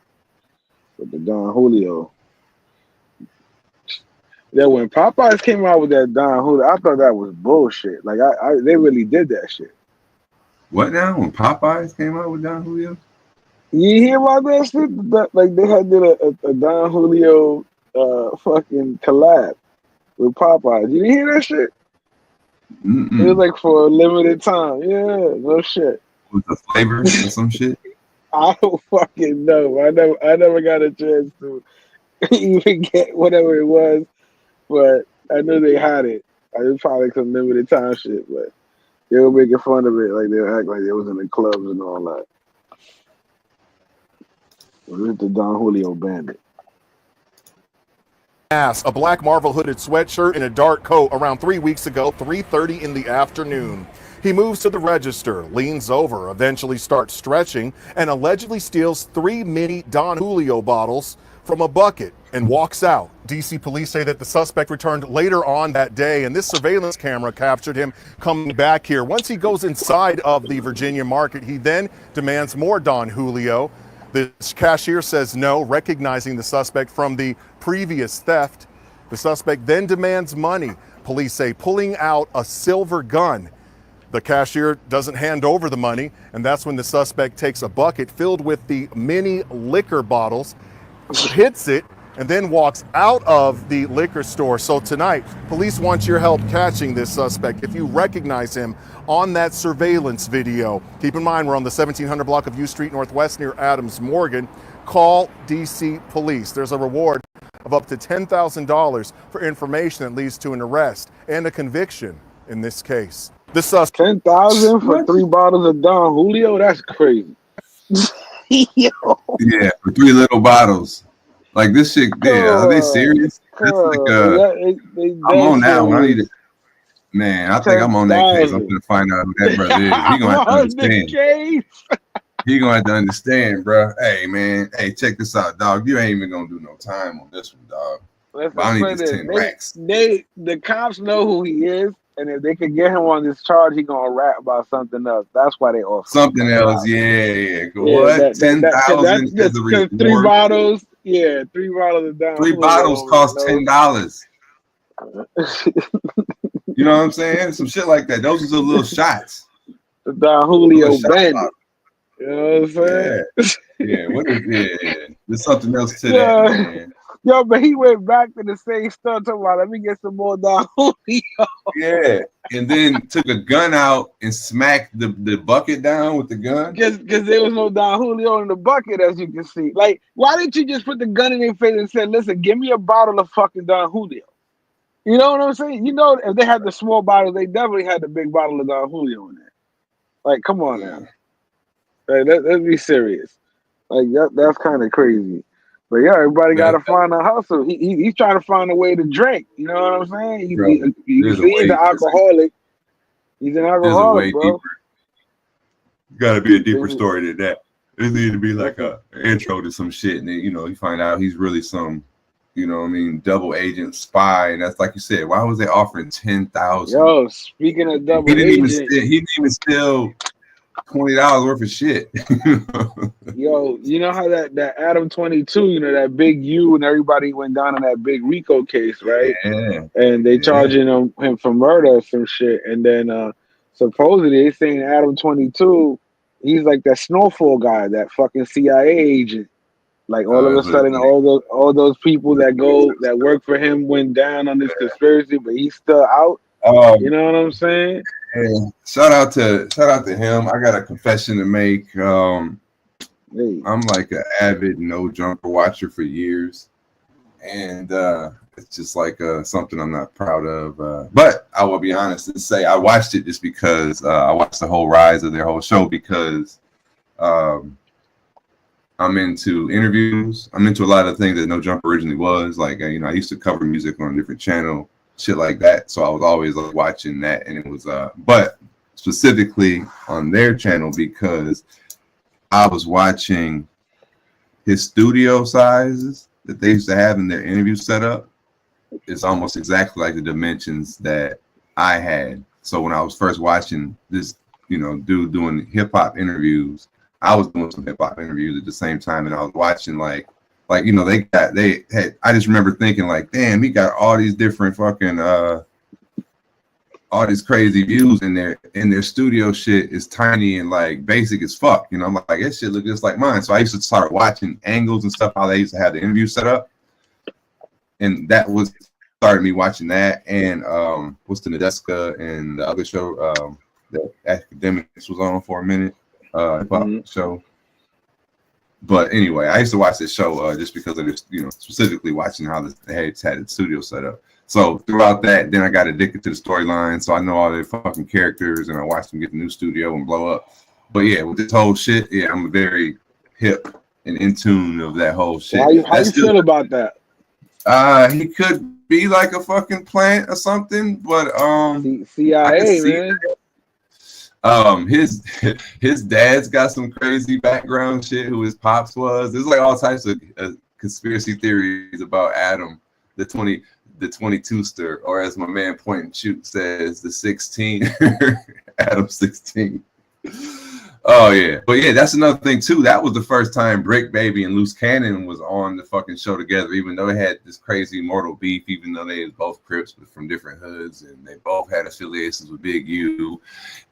But the Don Julio, yeah, when Popeyes came out with that Don Julio, I thought that was bullshit. Like they really did that shit. What now? When Popeyes came out with Don Julio? You hear about that shit? Like they had did a Don Julio fucking collab with Popeyes. You didn't hear that shit? Mm-mm. It was like for a limited time. Yeah, no shit. With the flavor or some shit? I don't fucking know. I never got a chance to even get whatever it was, but I knew they had it. It was probably some limited time shit, but they were making fun of it. Like they would act like they was in the clubs and all that. It was the Don Julio Bandit. A black Marvel hooded sweatshirt and a dark coat around 3 weeks ago, 3:30 in the afternoon. He moves to the register, leans over, eventually starts stretching, and allegedly steals 3 mini Don Julio bottles from a bucket and walks out. DC police say that the suspect returned later on that day, and this surveillance camera captured him coming back here. Once he goes inside of the Virginia market, he then demands more Don Julio. The cashier says no, recognizing the suspect from the previous theft. The suspect then demands money, police say, pulling out a silver gun. The cashier doesn't hand over the money, and that's when the suspect takes a bucket filled with the mini liquor bottles, hits it, and then walks out of the liquor store. So tonight, police want your help catching this suspect. If you recognize him on that surveillance video, keep in mind we're on the 1700 block of U Street Northwest near Adams Morgan. Call DC Police. There's a reward of up to $10,000 for information that leads to an arrest and a conviction in this case. The suspect. $10,000 for 3 bottles of Don Julio? That's crazy. Yeah, for 3 little bottles. Like this shit, yeah, are they serious? That's like I'm on that one. I need to, man, I think I'm on that case. I'm gonna find out who that brother is. He gonna have to understand. He gonna have to understand, bro. Hey, man, hey, check this out, dog. You ain't even gonna do no time on this one, dog. But I need this 10 racks. The cops know who he is, and if they could get him on this charge, he gonna rap about something else. That's why they offer something else. Yeah. What? 10,000 is the reward. 3 bottles. Yeah, 3 bottles of Don 3 bottles cost $10. You know what I'm saying? Some shit like that. Those are the little shots. The Don Julio band. You know what I'm saying? Yeah. What is it? There's something else to that, man. Yo, but he went back to the same stuff, talking about, let me get some more Don Julio. Yeah, and then took a gun out and smacked the bucket down with the gun. Because there was no Don Julio in the bucket, as you can see. Like, why didn't you just put the gun in their face and say, listen, give me a bottle of fucking Don Julio? You know what I'm saying? You know, if they had the small bottles, they definitely had the big bottle of Don Julio in there. Like, come on now. Like, let's be serious. Like, that's kind of crazy. But yeah, everybody got to find a hustle. He's trying to find a way to drink. You know what I'm saying? He's an alcoholic. He's an alcoholic, bro. Got to be a deeper story than that. There needs to be like an intro to some shit, and then you find out he's really some, double agent spy, and that's like you said. Why was they offering 10,000? Yo, speaking of double agent, he didn't even steal $20 worth of shit. Yo, you know how that Adam 22, that big U, and everybody went down in that big RICO case, right? Yeah. And they charging him for murder or some shit. And then supposedly they saying Adam 22, he's like that Snowfall guy, that fucking CIA agent. Like all of a sudden, all those people that work for him went down on this conspiracy, but he's still out. You know what I'm saying? Yeah. Shout out to him. I got a confession to make. I'm like an avid No Jumper watcher for years, and it's just like something I'm not proud of. But I will be honest and say I watched it just because I watched the whole rise of their whole show because I'm into interviews. I'm into a lot of things that No Jumper originally was. Like I used to cover music on a different channel, shit like that. So I was always like watching that, and it was but specifically on their channel because I was watching his studio sizes that they used to have in their interview setup. It's almost exactly like the dimensions that I had. So when I was first watching this, dude doing hip hop interviews, I was doing some hip hop interviews at the same time, and I was watching I just remember thinking like, damn, he got all these different fucking all these crazy views in their studio. Shit is tiny and like basic as fuck. I'm like, that shit look just like mine. So I used to start watching angles and stuff, how they used to have the interview set up. And that started me watching that. And what's the Nadeska and the other show that Academics was on for a minute, hip-hop show. But anyway, I used to watch this show just because of this, specifically watching how they had the studio set up. So throughout that, then I got addicted to the storyline. So I know all the fucking characters, and I watched them get the new studio and blow up. But yeah, with this whole shit, yeah, I'm very hip and in tune of that whole shit. How you feel about that? He could be like a fucking plant or something, but CIA, man. His dad's got some crazy background shit. Who his pops was. There's like all types of conspiracy theories about Adam, the 22-ster, or as my man Point and Shoot says, the 16, Adam 16. Oh yeah, but yeah, that's another thing too. That was the first time Brick Baby and Loose Cannon was on the fucking show together. Even though they had this crazy mortal beef, even though they was both Crips but from different hoods, and they both had affiliations with Big U.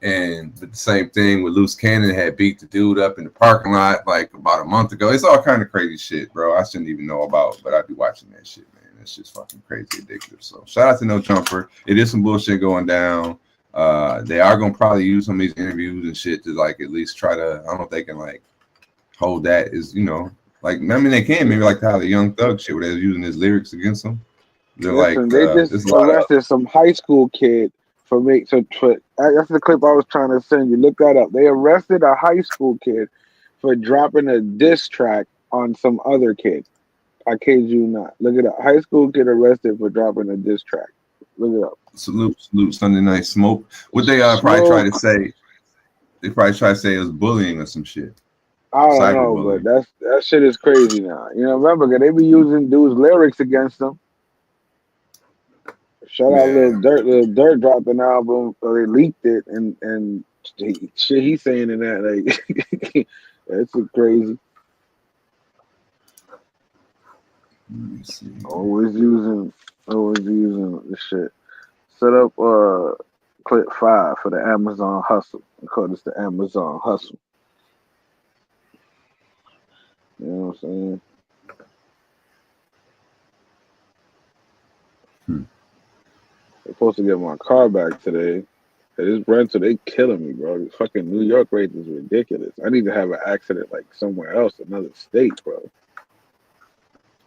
And the same thing with Loose Cannon had beat the dude up in the parking lot like about a month ago. It's all kind of crazy shit, bro. I shouldn't even know about, but I'd be watching that shit, man. That's just fucking crazy addictive. So shout out to No Jumper. It is some bullshit going down. They are gonna probably use some of these interviews and shit to like at least try to. I don't know if they can like hold that as like. I mean, they can maybe like how the Young Thug shit where they're using his lyrics against them. They're Listen, like they just arrested some high school kid for that's the clip I was trying to send you. Look that up. They arrested a high school kid for dropping a diss track on some other kid. I kid you not. Look it up. High school kid arrested for dropping a diss track. Look it up. Salute Sunday Night Smoke. What they probably try to say? They probably try to say it was bullying or some shit. I don't know, but that shit is crazy now. Remember, they be using dudes' lyrics against them. Shout out Lil Durk. Lil Durk dropped an album, or they leaked it, and shit he's saying in that, like, that's crazy. Let me see. Always using this shit. Set up clip 5 for the Amazon hustle. I call this the Amazon hustle. You know what I'm saying? I'm supposed to get my car back today. This rental, they killing me, bro. This fucking New York rate is ridiculous. I need to have an accident like somewhere else, another state, bro.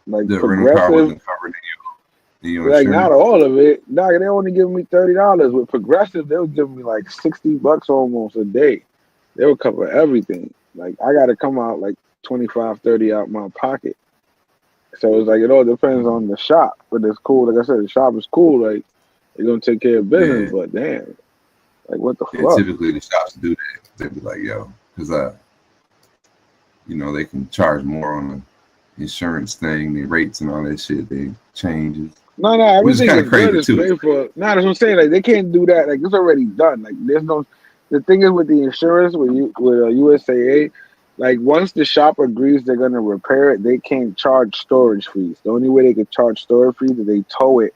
Like the rental car wasn't covered like not all of it. Nah, they only giving me $30. With Progressive, they were giving me like $60 almost a day. They would cover everything. Like I gotta come out like 25, 30 out my pocket. So it's like it all depends on the shop. But it's cool. Like I said, the shop is cool. Like they're gonna take care of business, but damn. Like what the fuck? Typically the shops do that. They'd be like, yo, because they can charge more on the insurance thing, the rates and all that shit, they changes. No, everything is good. It's paid for. That's what I'm saying. Like they can't do that. Like it's already done. Like there's no. The thing is with the insurance with USAA, like once the shop agrees they're gonna repair it, they can't charge storage fees. The only way they could charge storage fees is they tow it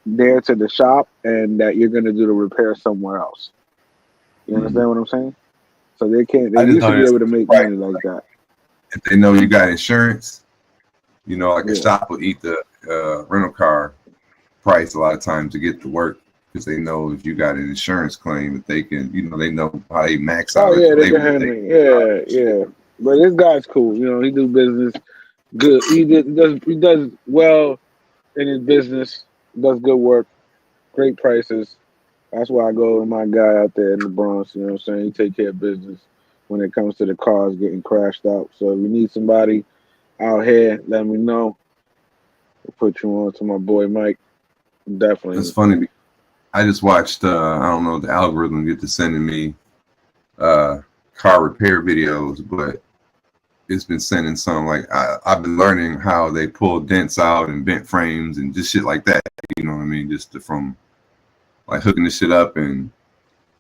there to the shop, and that you're gonna do the repair somewhere else. You understand what I'm saying? So they can't. They used to be able to make money like that. If they know you got insurance, like a shop will eat the rental car price a lot of times to get to work because they know if you got an insurance claim that they can, they know how they max out. Oh yeah, they can handle it. Yeah. But this guy's cool. He do business good. He does well in his business. Does good work, great prices. That's why I go with my guy out there in the Bronx. You know what I'm saying? He take care of business when it comes to the cars getting crashed out. So if you need somebody out here, let me know. I'll put you on to my boy Mike. Definitely. It's funny. I just watched, I don't know, the algorithm get to sending me car repair videos, but it's been sending some, like, I've been learning how they pull dents out and bent frames and just shit like that. You know what I mean? Just from, like, hooking this shit up and,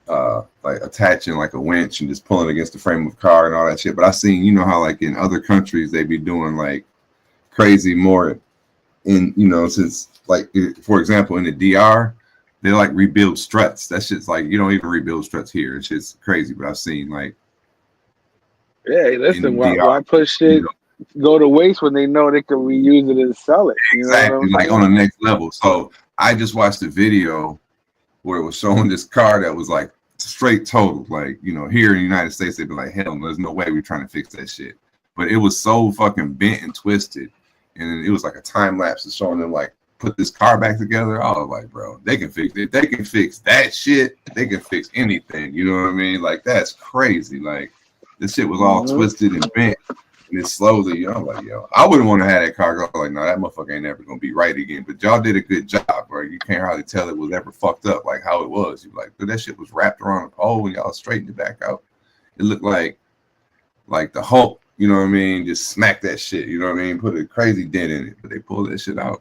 like, attaching, like, a winch and just pulling against the frame of the car and all that shit. But I seen, how, like, in other countries, they be doing, like, crazy more in, since, like, for example, in the DR, they like rebuild struts. That shit's like, you don't even rebuild struts here. It's just crazy. But I've seen like, yeah, listen, why push shit go to waste when they know they can reuse it and sell it? Exactly, like on the next level. So I just watched a video where it was showing this car that was like straight totaled. Like, here in the United States, they'd be like, hell, there's no way we're trying to fix that shit. But it was so fucking bent and twisted. And it was like a time lapse of showing them like, put this car back together. I was like, bro, they can fix it. They can fix that shit. They can fix anything. You know what I mean? Like, that's crazy. Like, this shit was all twisted and bent. And it slowly, I'm like, yo, I wouldn't want to have that car go like, no, that motherfucker ain't never going to be right again. But y'all did a good job, bro. You can't hardly tell it was ever fucked up like how it was. You're like, but that shit was wrapped around a pole and y'all straightened it back out. It looked like the Hulk, you know what I mean? Just smack that shit, you know what I mean? Put a crazy dent in it. But they pulled that shit out.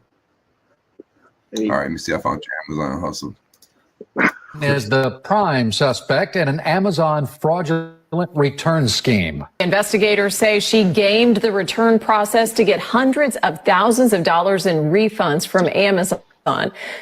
All right, let me see. I found your Amazon hustle. Is the prime suspect in an Amazon fraudulent return scheme. Investigators say she gamed the return process to get hundreds of thousands of dollars in refunds from Amazon.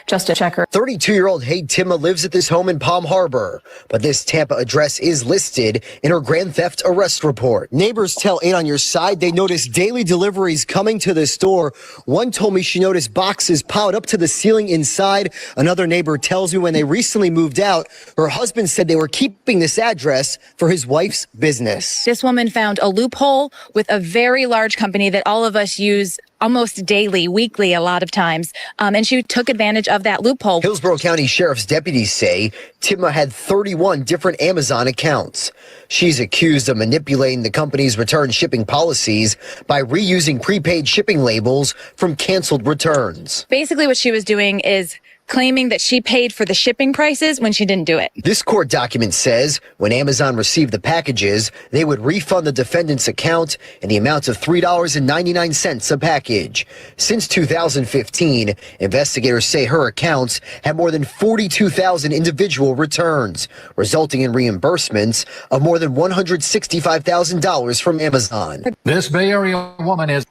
Just to check her. 32-year-old Hayd Timma lives at this home in Palm Harbor, but this Tampa address is listed in her grand theft arrest report. Neighbors tell 8 on Your Side they noticed daily deliveries coming to the store. One told me she noticed boxes piled up to the ceiling inside. Another neighbor tells me when they recently moved out, her husband said they were keeping this address for his wife's business. This woman found a loophole with a very large company that all of us use almost daily, weekly, a lot of times. And she took advantage of that loophole. Hillsborough County Sheriff's deputies say Timma had 31 different Amazon accounts. She's accused of manipulating the company's return shipping policies by reusing prepaid shipping labels from canceled returns. Basically, what she was doing is claiming that she paid for the shipping prices when she didn't do it. This court document says when Amazon received the packages, they would refund the defendant's account in the amount of $3.99 a package. Since 2015, investigators say her accounts had more than 42,000 individual returns, resulting in reimbursements of more than $165,000 from Amazon. This Bay Area woman is...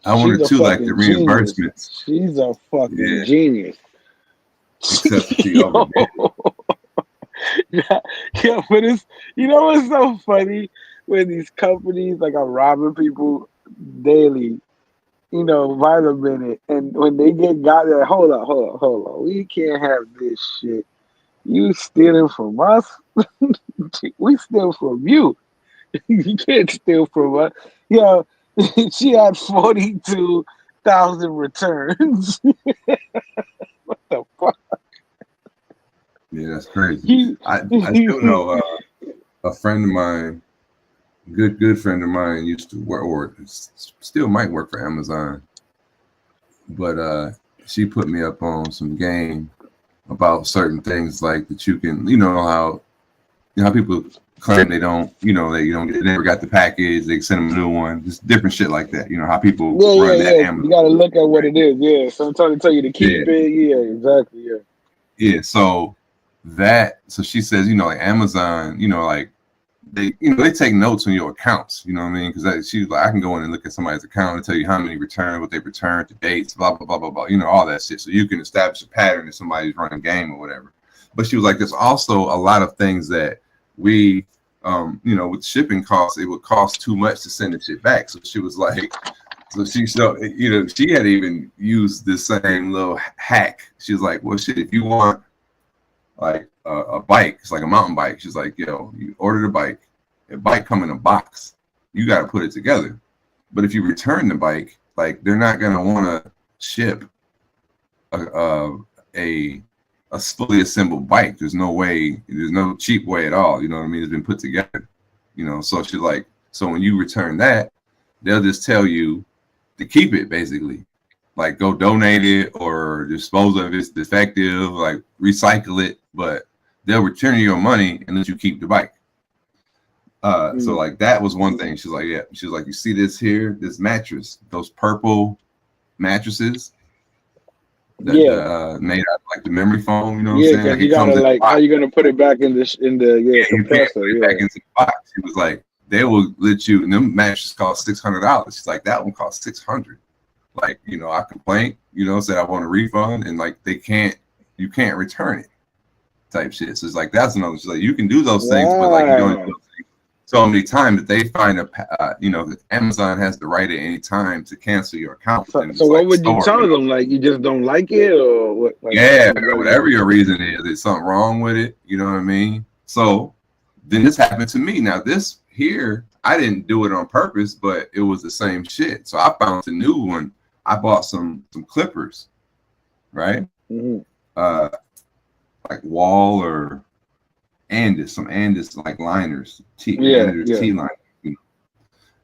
I wanted to like the reimbursements. She's a fucking genius. Except for she overdid it. Yeah, but it's, you know what's so funny when these companies like are robbing people daily, you know, by the minute, and when they got there, hold on, we can't have this shit. You stealing from us? We steal from you. You can't steal from us. Yeah. She had 42,000 returns. What the fuck? Yeah, that's crazy. I still know a friend of mine, good friend of mine, used to work, or still might work for Amazon. But she put me up on some game about certain things like that you can, you know how people claim they don't, they never got the package, they send them a new one, just different shit like that. You know how people run that Amazon. You gotta look at what it is. Yeah, sometimes they tell you to keep it. Yeah, exactly. Yeah. So she says, like Amazon, like they take notes on your accounts. You know what I mean? Because she's like, I can go in and look at somebody's account and tell you how many returned, what they returned, the dates, blah blah blah blah blah. All that shit. So you can establish a pattern if somebody's running game or whatever. But she was like, there's also a lot of things that we with shipping costs, it would cost too much to send the shit back. So she was like, she had even used this same little hack. She was like, well, shit, if you want like a bike, it's like a mountain bike. She's like, you order the bike, a bike come in a box, you got to put it together. But if you return the bike, like they're not going to want to ship a fully assembled bike. There's no cheap way at all. You know what I mean? It's been put together. So she's like, so when you return that, they'll just tell you to keep it, basically. Like go donate it or dispose of it. It's defective, like recycle it, but they'll return you your money and let you keep the bike. So like that was one thing. She's like, she's like, you see this here, this mattress, those purple mattresses. Made out of like the memory foam, you know what I'm saying? Like you gotta like, how you gonna put it back in the compressor? Put it back into the box. He was like, they will let you. And them mattresses cost $600. She's like, that one cost $600. Like, I complained, said I want a refund, and like you can't return it, type shit. So it's like that's another. She's like, you can do those things, but like you're doing those things so many times that they find Amazon has the right at any time to cancel your account. So what would you tell them? Like you just don't like it, or what? Like, whatever your reason is, there's something wrong with it. You know what I mean? So then this happened to me. Now this here, I didn't do it on purpose, but it was the same shit. So I found a new one. I bought some clippers, right? Like Wall or some Andis like liners, T liners,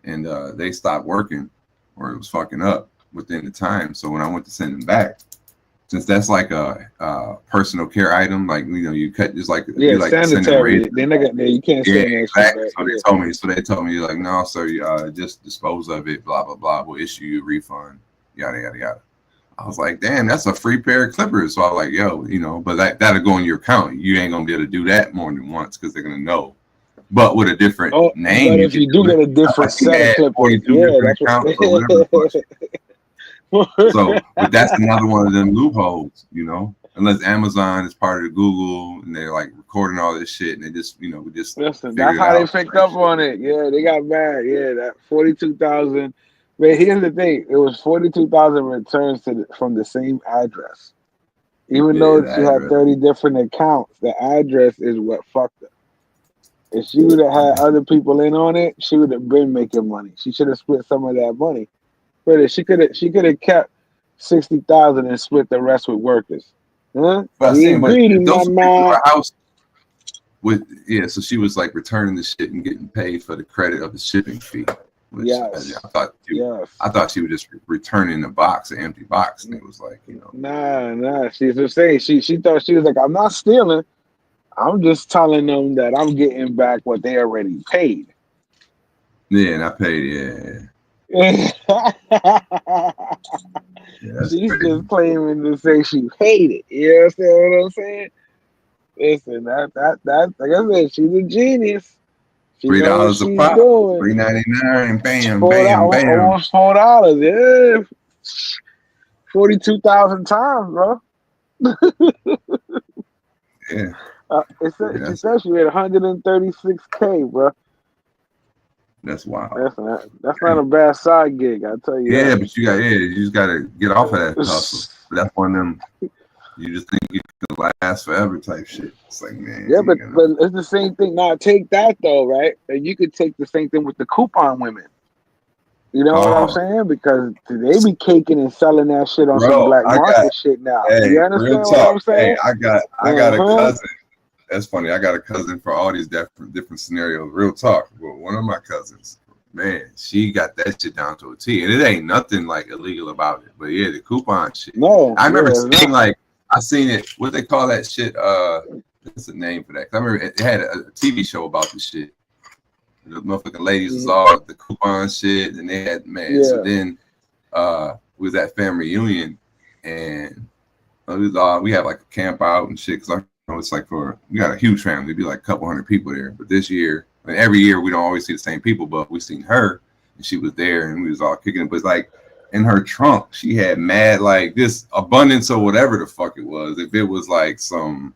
and they stopped working, or it was fucking up within the time. So when I went to send them back, since that's like a personal care item, like you cut just like sanitary. You can't send exactly. So they told me like, no, sir, just dispose of it. Blah blah blah. We'll issue you a refund. Yada yada yada. I was like, damn, that's a free pair of clippers. So I was like, but that'll go in your account. You ain't gonna be able to do that more than once because they're gonna know but with a different name. But if you do get a different set of clippers, yeah, that's accounts or whatever the fuck shit. So, but that's another one of them loopholes, you know. Unless Amazon is part of Google and they're like recording all this shit and they just, you know, we just listen. That's how they picked up on it. Yeah, they got mad. Yeah, that 42,000. But here's the thing: it was 42,000 returns from the same address. Even though she had 30 different accounts, the address is what fucked her. If she would have had other people in on it, she would have been making money. She should have split some of that money. But she could have kept 60,000 and split the rest with workers. Huh? But greedy, my man. House with so she was like returning the shit and getting paid for the credit of the shipping fee. Which Yes. I thought she was just returning the box, an empty box, and it was like, you know. Nah. She's just saying she thought she was like, I'm not stealing. I'm just telling them that I'm getting back what they already paid. Yeah, and I paid. She's just claiming to say she paid it. You understand what I'm saying? Listen, that like I said, she's a genius. She $3 a pop, $3.99, bam, bam, bam. Almost $4, yeah. 42,000 times, bro. Yeah. She said she had 136K, bro. That's wild. That's not a bad side gig, I tell you. Yeah, that. but you just gotta get off of that hustle. That's one of them. You just think you can last forever type shit. It's like, man. Yeah, but it's the same thing. Now take that though, right? And you could take the same thing with the coupon women. You know what I'm saying? Because they be caking and selling that shit on some black market shit now. Hey, you understand real what talk. I'm saying? Hey, I got a cousin. That's funny. I got a cousin for all these different scenarios. Real talk. Well, one of my cousins, man, she got that shit down to a T, and it ain't nothing like illegal about it. But yeah, the coupon shit. No, I remember seeing I seen it. What they call that shit? What's the name for that? I remember it had a TV show about this shit. The motherfucking ladies was all the coupon shit, and they had So then we was at family reunion, and we had like a camp out and shit. Cause it's like we got a huge family. It'd be like a couple hundred people there. But this year, and every year we don't always see the same people, but we seen her and she was there and we was all kicking it. But it's like in her trunk, she had mad like this abundance of whatever the fuck it was. If it was like some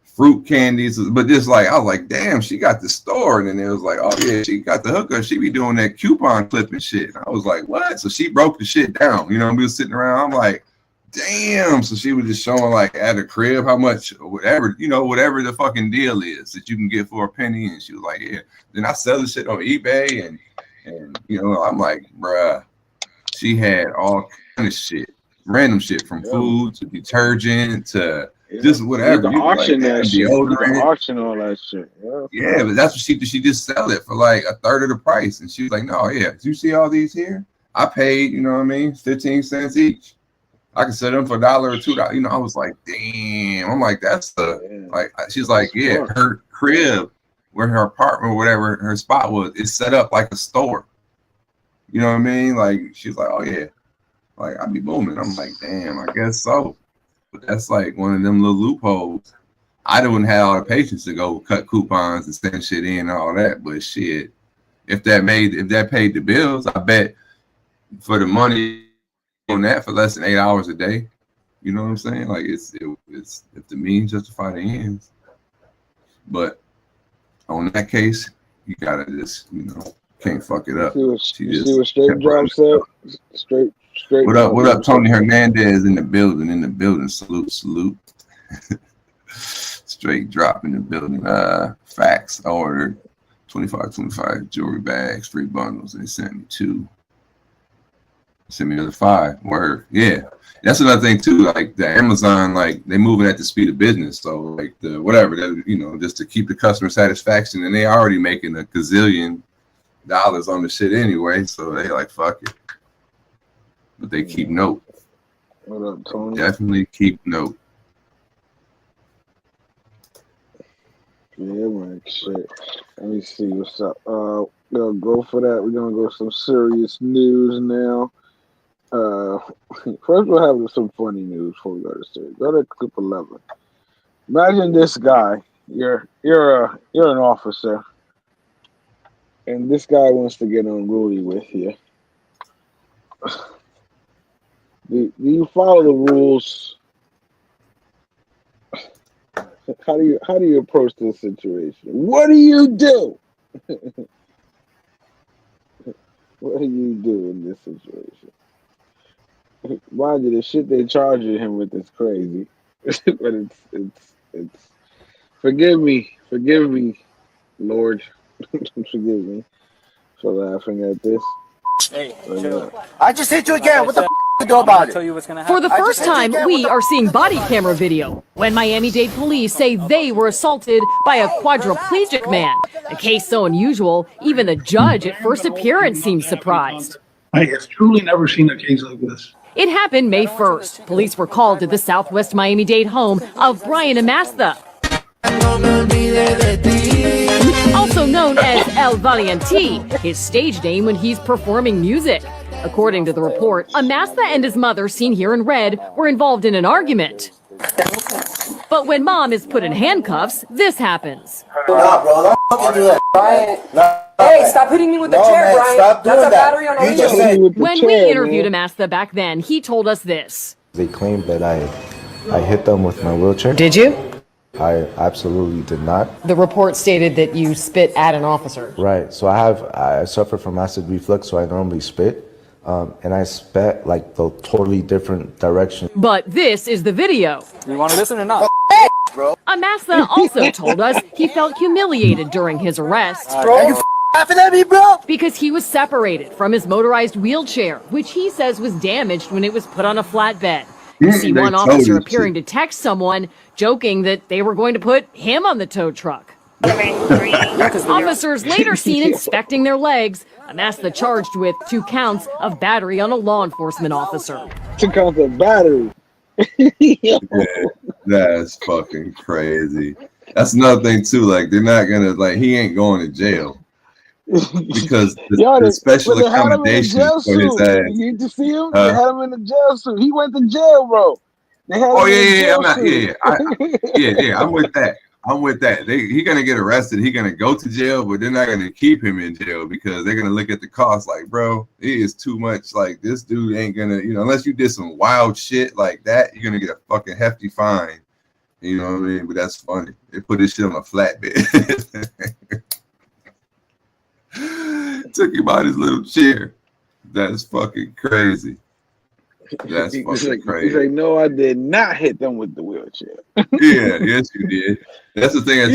fruit candies, but just like I was like, damn, she got the store. And then it was like, oh yeah, she got the hooker. She be doing that coupon clipping shit. And I was like, what? So she broke the shit down. You know, we was sitting around. I'm like, damn. So she was just showing like at her crib how much whatever, you know, whatever the fucking deal is that you can get for a penny. And she was like, yeah. Then I sell the shit on eBay and you know, I'm like, bruh, she had all kind of shit, random shit from food to detergent to just whatever. You auction like, that shit. Deodorant. Auction all that shit. Yeah, but that's what she just sell it for like a third of the price. And she was like, no, yeah, do you see all these here? I paid, you know what I mean, 15 cents each. I can sell them for $1 or $2. You know, I was like, damn. I'm like, that's like. She's like, yeah, her crib, where her apartment, or whatever her spot was, is set up like a store. You know what I mean? Like, she's like, oh yeah, like I be booming. I'm like, damn, I guess so. But that's like one of them little loopholes. I don't have all the patience to go cut coupons and send shit in and all that. But shit, if that paid the bills, I bet for the money on that for less than 8 hours a day. You know what I'm saying? Like it's if the means justify the ends. But on that case, you gotta just, you know, can't fuck it up. See what straight drop said? Straight. What up, Tony Hernandez in the building. Salute. Straight drop in the building. Facts. I ordered 25 jewelry bags, 3 bundles, and they sent me 2. Send me another 5. Word. Yeah. That's another thing too. Like the Amazon, like they moving at the speed of business. So like the whatever that, you know, just to keep the customer satisfaction, and they already making a gazillion dollars on the shit anyway. So they like fuck it. But they keep note. What up, Tony? Definitely keep note. Yeah, man. Shit. Let me see what's up. We're gonna go for that. We're gonna go some serious news now. First we'll have some funny news before we go to serious. Go to clip 11. Imagine this guy. You're an officer. And this guy wants to get unruly with you. Do you follow the rules? How do you approach this situation? What do you do? What do you do in this situation? Mind you, the shit they charging him with is crazy. But it's forgive me, Lord. Forgive me for laughing at this. Hey, I just hit you again. What the f you do about it? Tell you what's gonna happen. For the first time, we are seeing body camera video when Miami-Dade police say they were assaulted by a quadriplegic man. A case so unusual, even the judge at first appearance seems surprised. I have truly never seen a case like this. It happened May 1st. Police were called to the Southwest Miami-Dade home of Brian Amastha, also known as El Valiente, his stage name when he's performing music. According to the report, Amastha and his mother, seen here in red, were involved in an argument. But when mom is put in handcuffs, this happens. Nah, bro, don't fucking do that. Brian. Hey, stop hitting me with the chair, man, Brian. stop doing That's a that. battery on You just a said- When we interviewed Amastha back then, he told us this. They claimed that I hit them with my wheelchair. Did you? I absolutely did not. The report stated that you spit at an officer. Right. So I suffer from acid reflux, so I normally spit. And I spat like the totally different direction. But this is the video. You want to listen or not? Bro. Amastha also told us he felt humiliated during his arrest. Bro, you laughing at me, bro? Because he was separated from his motorized wheelchair, which he says was damaged when it was put on a flatbed. You see They one told officer you appearing to text someone, joking that they were going to put him on the tow truck. Officers later seen inspecting their legs. Amastha charged with 2 counts of battery on a law enforcement officer. 2 counts of battery. Yeah, that's fucking crazy. That's another thing too. Like they're not gonna he ain't going to jail because the special they had him in the accommodation jail for his suit. ass. You need to see him? They had him in the jail suit. He went to jail, bro. They had him in the jail suit. I'm with that. I'm with that. He gonna get arrested. He gonna go to jail, but they're not gonna keep him in jail because they're gonna look at the cost. Like, bro, it is too much. Like, this dude ain't gonna, unless you did some wild shit like that, you're gonna get a fucking hefty fine. You know what I mean? But that's funny. They put this shit on a flatbed. Took him out his little chair. That's fucking crazy. That's fucking crazy. He's like, no, I did not hit them with the wheelchair. Yeah, yes, you did. That's the thing as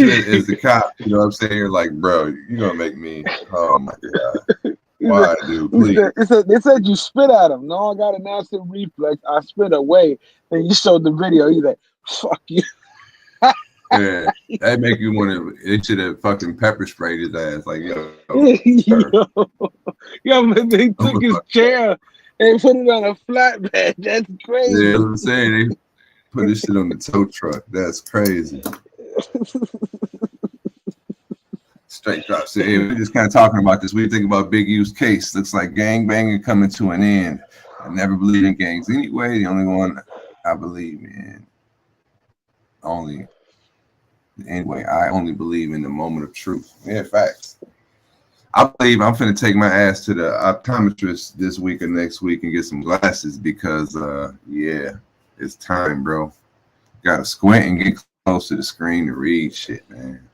the cop, you know what I'm saying? You're like, bro, you're going to make me, oh my God. Why, dude? Please. They said you spit at him. No, I got an acid reflex. I spit away. Then you showed the video. He's like, fuck you. Yeah, that make you want to, it should have fucking pepper sprayed his ass. Like, yo. But they took his chair and put it on a flatbed. That's crazy. Yeah, that's what I'm saying. They put this shit on the tow truck. That's crazy. Straight drop. So, hey, we're just kind of talking about this. What do you think about Big U's case? Looks like gang banging coming to an end. I never believed in gangs anyway. The only one I believe in. I only believe in the moment of truth. Yeah, facts. I believe I'm finna take my ass to the optometrist this week or next week and get some glasses because, yeah, it's time, bro. Gotta squint and get close to the screen to read shit, man.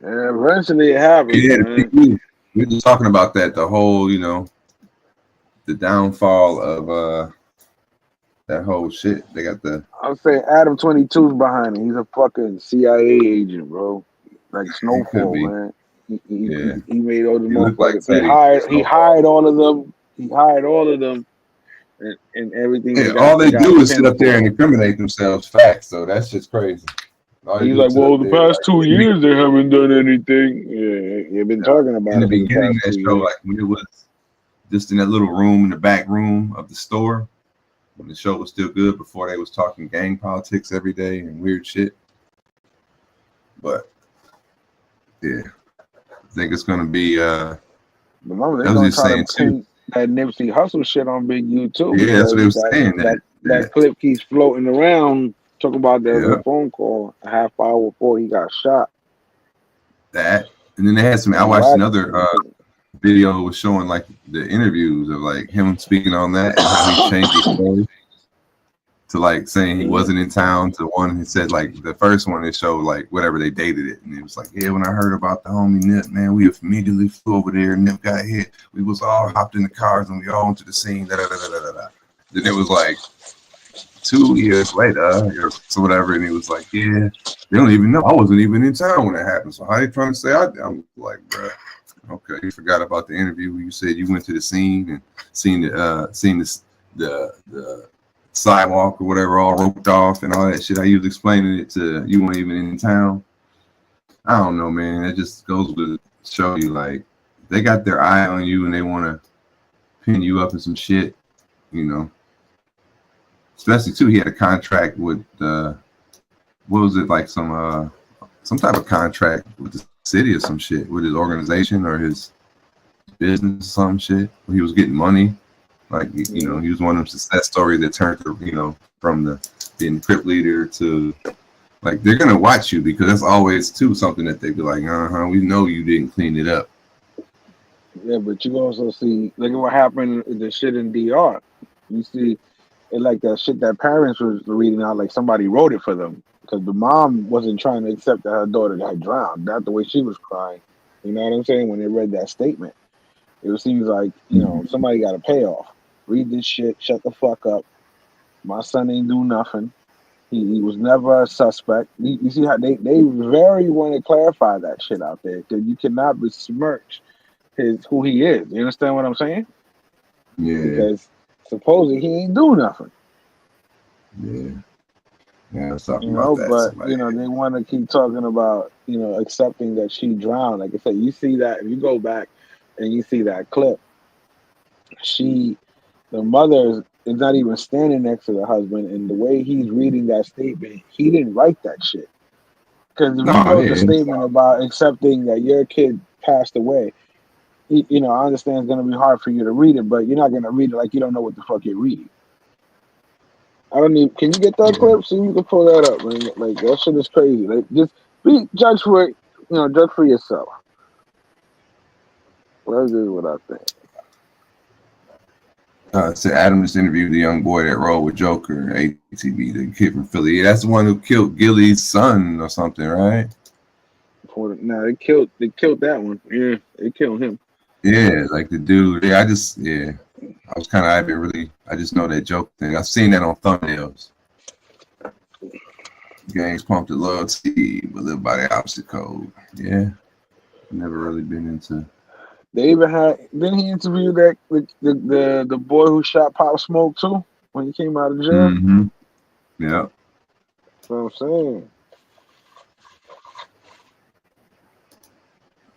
Yeah, eventually it happens. Yeah, Man. we're just talking about that. The whole, the downfall of that whole shit. They got the. I'm saying Adam 22's behind him. He's a fucking CIA agent, bro. Like Snowfall, man. He made all the motherfuckers. He hired all of them. He hired all of them, and everything. Yeah, all they do is sit up there and incriminate themselves. Facts. So that's just crazy. He's like, well, the past 2 years they haven't done anything. Yeah, you've been talking about in the it beginning of that show, years. like when it was just in that little room in the back room of the store, when the show was still good before they was talking gang politics every day and weird shit. But yeah, I think it's gonna be The moment I they're was gonna just try to saying pin that Nipsey Hussle shit on Big U too. Yeah, that's what they was because saying, That clip keeps floating around. Talk about there's a phone call a half hour before he got shot. that And then they had some. I watched another video was showing like the interviews of like him speaking on that and how he changed his story to like saying he wasn't in town to one. He said like the first one it showed like whatever they dated it, and it was like, yeah, when I heard about the homie Nip, man, we immediately flew over there. Nip got hit. We was all hopped in the cars and we all went to the scene. Da, da, da, da, da, da. Then it was like 2 years later or so whatever, and he was like, yeah, they don't even know I wasn't even in town when it happened. So how they trying to say I'm like, bruh. Okay, you forgot about the interview where you said you went to the scene and seen the sidewalk or whatever all roped off and all that shit. How you was explaining it to you weren't even in town. I don't know, man. It just goes to show you like they got their eye on you and they want to pin you up in some shit, you know. Especially too, he had a contract with what was it, like some type of contract with the city or some shit, with his organization or his business, some shit. He was getting money, like you know, he was one of them success stories that turned to, you know, from the being Crip leader to like they're gonna watch you because that's always too something that they be like, we know you didn't clean it up. Yeah, but you also see, look at what happened with the shit in DR. You see, it like that shit that parents was reading out, like somebody wrote it for them. Because the mom wasn't trying to accept that her daughter got drowned. That's the way she was crying. You know what I'm saying? When they read that statement, it seems like, you know, somebody got a payoff. Read this shit. Shut the fuck up. My son ain't do nothing. He was never a suspect. You see how they very want to clarify that shit out there, because you cannot besmirch who he is. You understand what I'm saying? Yeah. Because supposedly he ain't do nothing. Yeah. Yeah, I was talking You know, about that. but Somebody. you know, they want to keep talking about, you know, accepting that she drowned. Like I said, you see that if you go back and you see that clip, the mother is not even standing next to the husband, and the way he's reading that statement, he didn't write that shit. Because if you wrote the statement about accepting that your kid passed away, you know, I understand it's gonna be hard for you to read it, but you're not gonna read it like you don't know what the fuck you're reading. I don't need. Can you get that clip? See if you can pull that up, man. Like that shit is crazy. Like just judge for it. You know, judge for yourself. Well, this is what I think. So Adam just interviewed the young boy that rode with Joker, ATV, the kid from Philly. Yeah, that's the one who killed Gilly's son or something, right? Nah, they killed that one. Yeah, they killed him. Yeah, like the dude. Yeah, I just know that joke thing. I've seen that on thumbnails. Gangs pumped the loyalty, but live by the opposite code. Yeah, never really been into. They even didn't he interview the boy who shot Pop Smoke too when he came out of jail? Mm-hmm. Yeah. That's what I'm saying.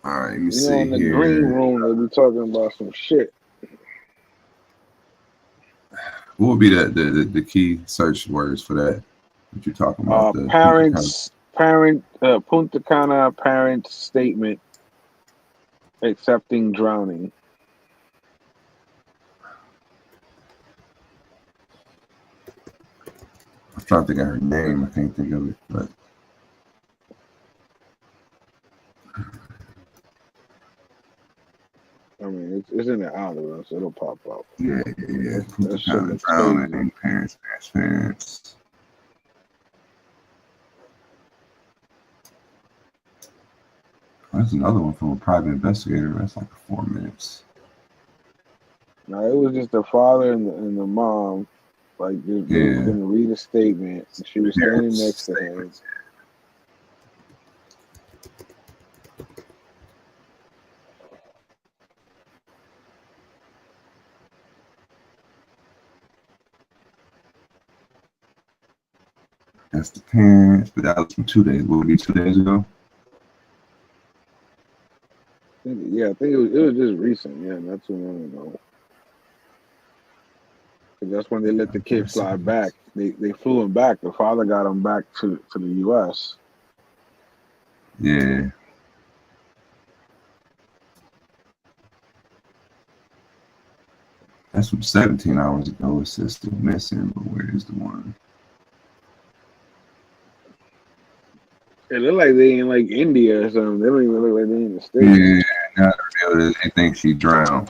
All right, let me you see know, in the here. green room, they be talking about some shit. What would be the key search words for that? What you talking about? Punta Cana parent statement accepting drowning. I'm trying to think of her name. I can't think of it, but. I mean, it's in the algorithm, so it'll pop up. Yeah. That shit looks Drowning, parents. That's another one from a private investigator. That's like 4 minutes. No, it was just the father and the mom. Like, they were going to read a statement. And she was standing next to him. That's the parents, but that was from 2 days. What would it be 2 days ago? Yeah, I think it was just recent. Yeah, not too long ago. That's when they let the kid fly back. They flew him back. The father got him back to the U.S. Yeah. That's from 17 hours ago. It says still missing, but where is the one? It look like they in like India or something. They don't even look like they in the States. Yeah, not real. They think she drowned.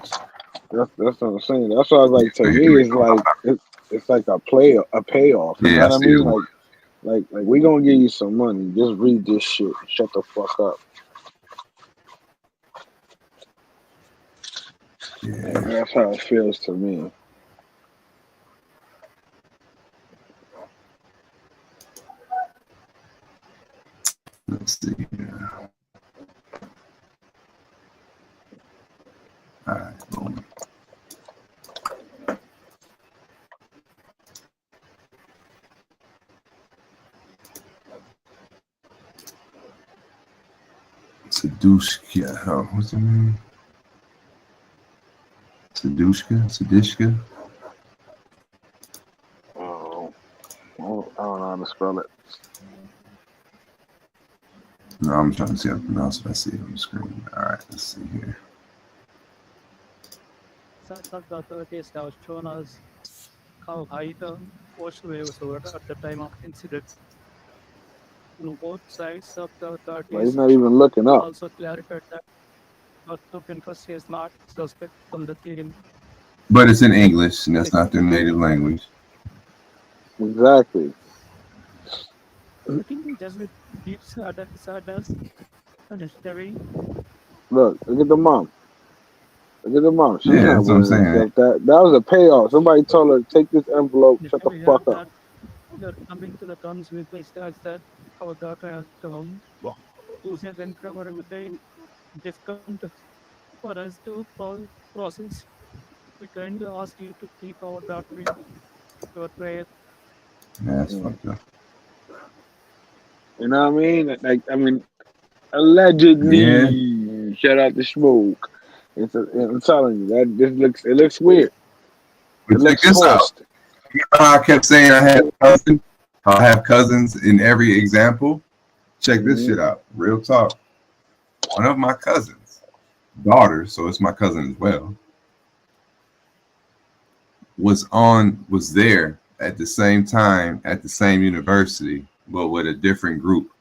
That's what I'm saying. That's why I was like, to me, it's like it's like a payoff. You know what I mean? Like we gonna give you some money. Just read this shit. Shut the fuck up. Yeah. That's how it feels to me. Let's see. All right, boom. Sadushka. Oh, what's her name? Sadishka? Oh, I don't know how to spell it. No, I'm trying to see how to pronounce it. I see it on the screen. All right, let's see here. The authorities have shown us how high the ocean waves were at the time of incident. On both sides of the authorities, Well, he's not even looking up. also clarified that what took interest is not suspect from the team. But it's in English, and that's not their native language. Exactly. I think just with deep sadness and history. Look at the mom. Look at the mom. She's Yeah, not that's what I'm worried saying. about that was a payoff. Somebody told her, take this envelope, shut the fuck up. They're coming to the terms with the stars that our daughter has come. Who says encounter with the difficult for us to process. We kindly ask you to keep our daughter in your prayer. Yeah, that's fucked up. You know what I mean? Like, I mean, allegedly. Yeah. Shout out to Smoke. I'm telling you, it looks weird. But check this out. You know how I kept saying I have cousins in every example? Check this shit out. Real talk. One of my cousins, daughter, so it's my cousin as well, was there at the same time at the same university, but with a different group.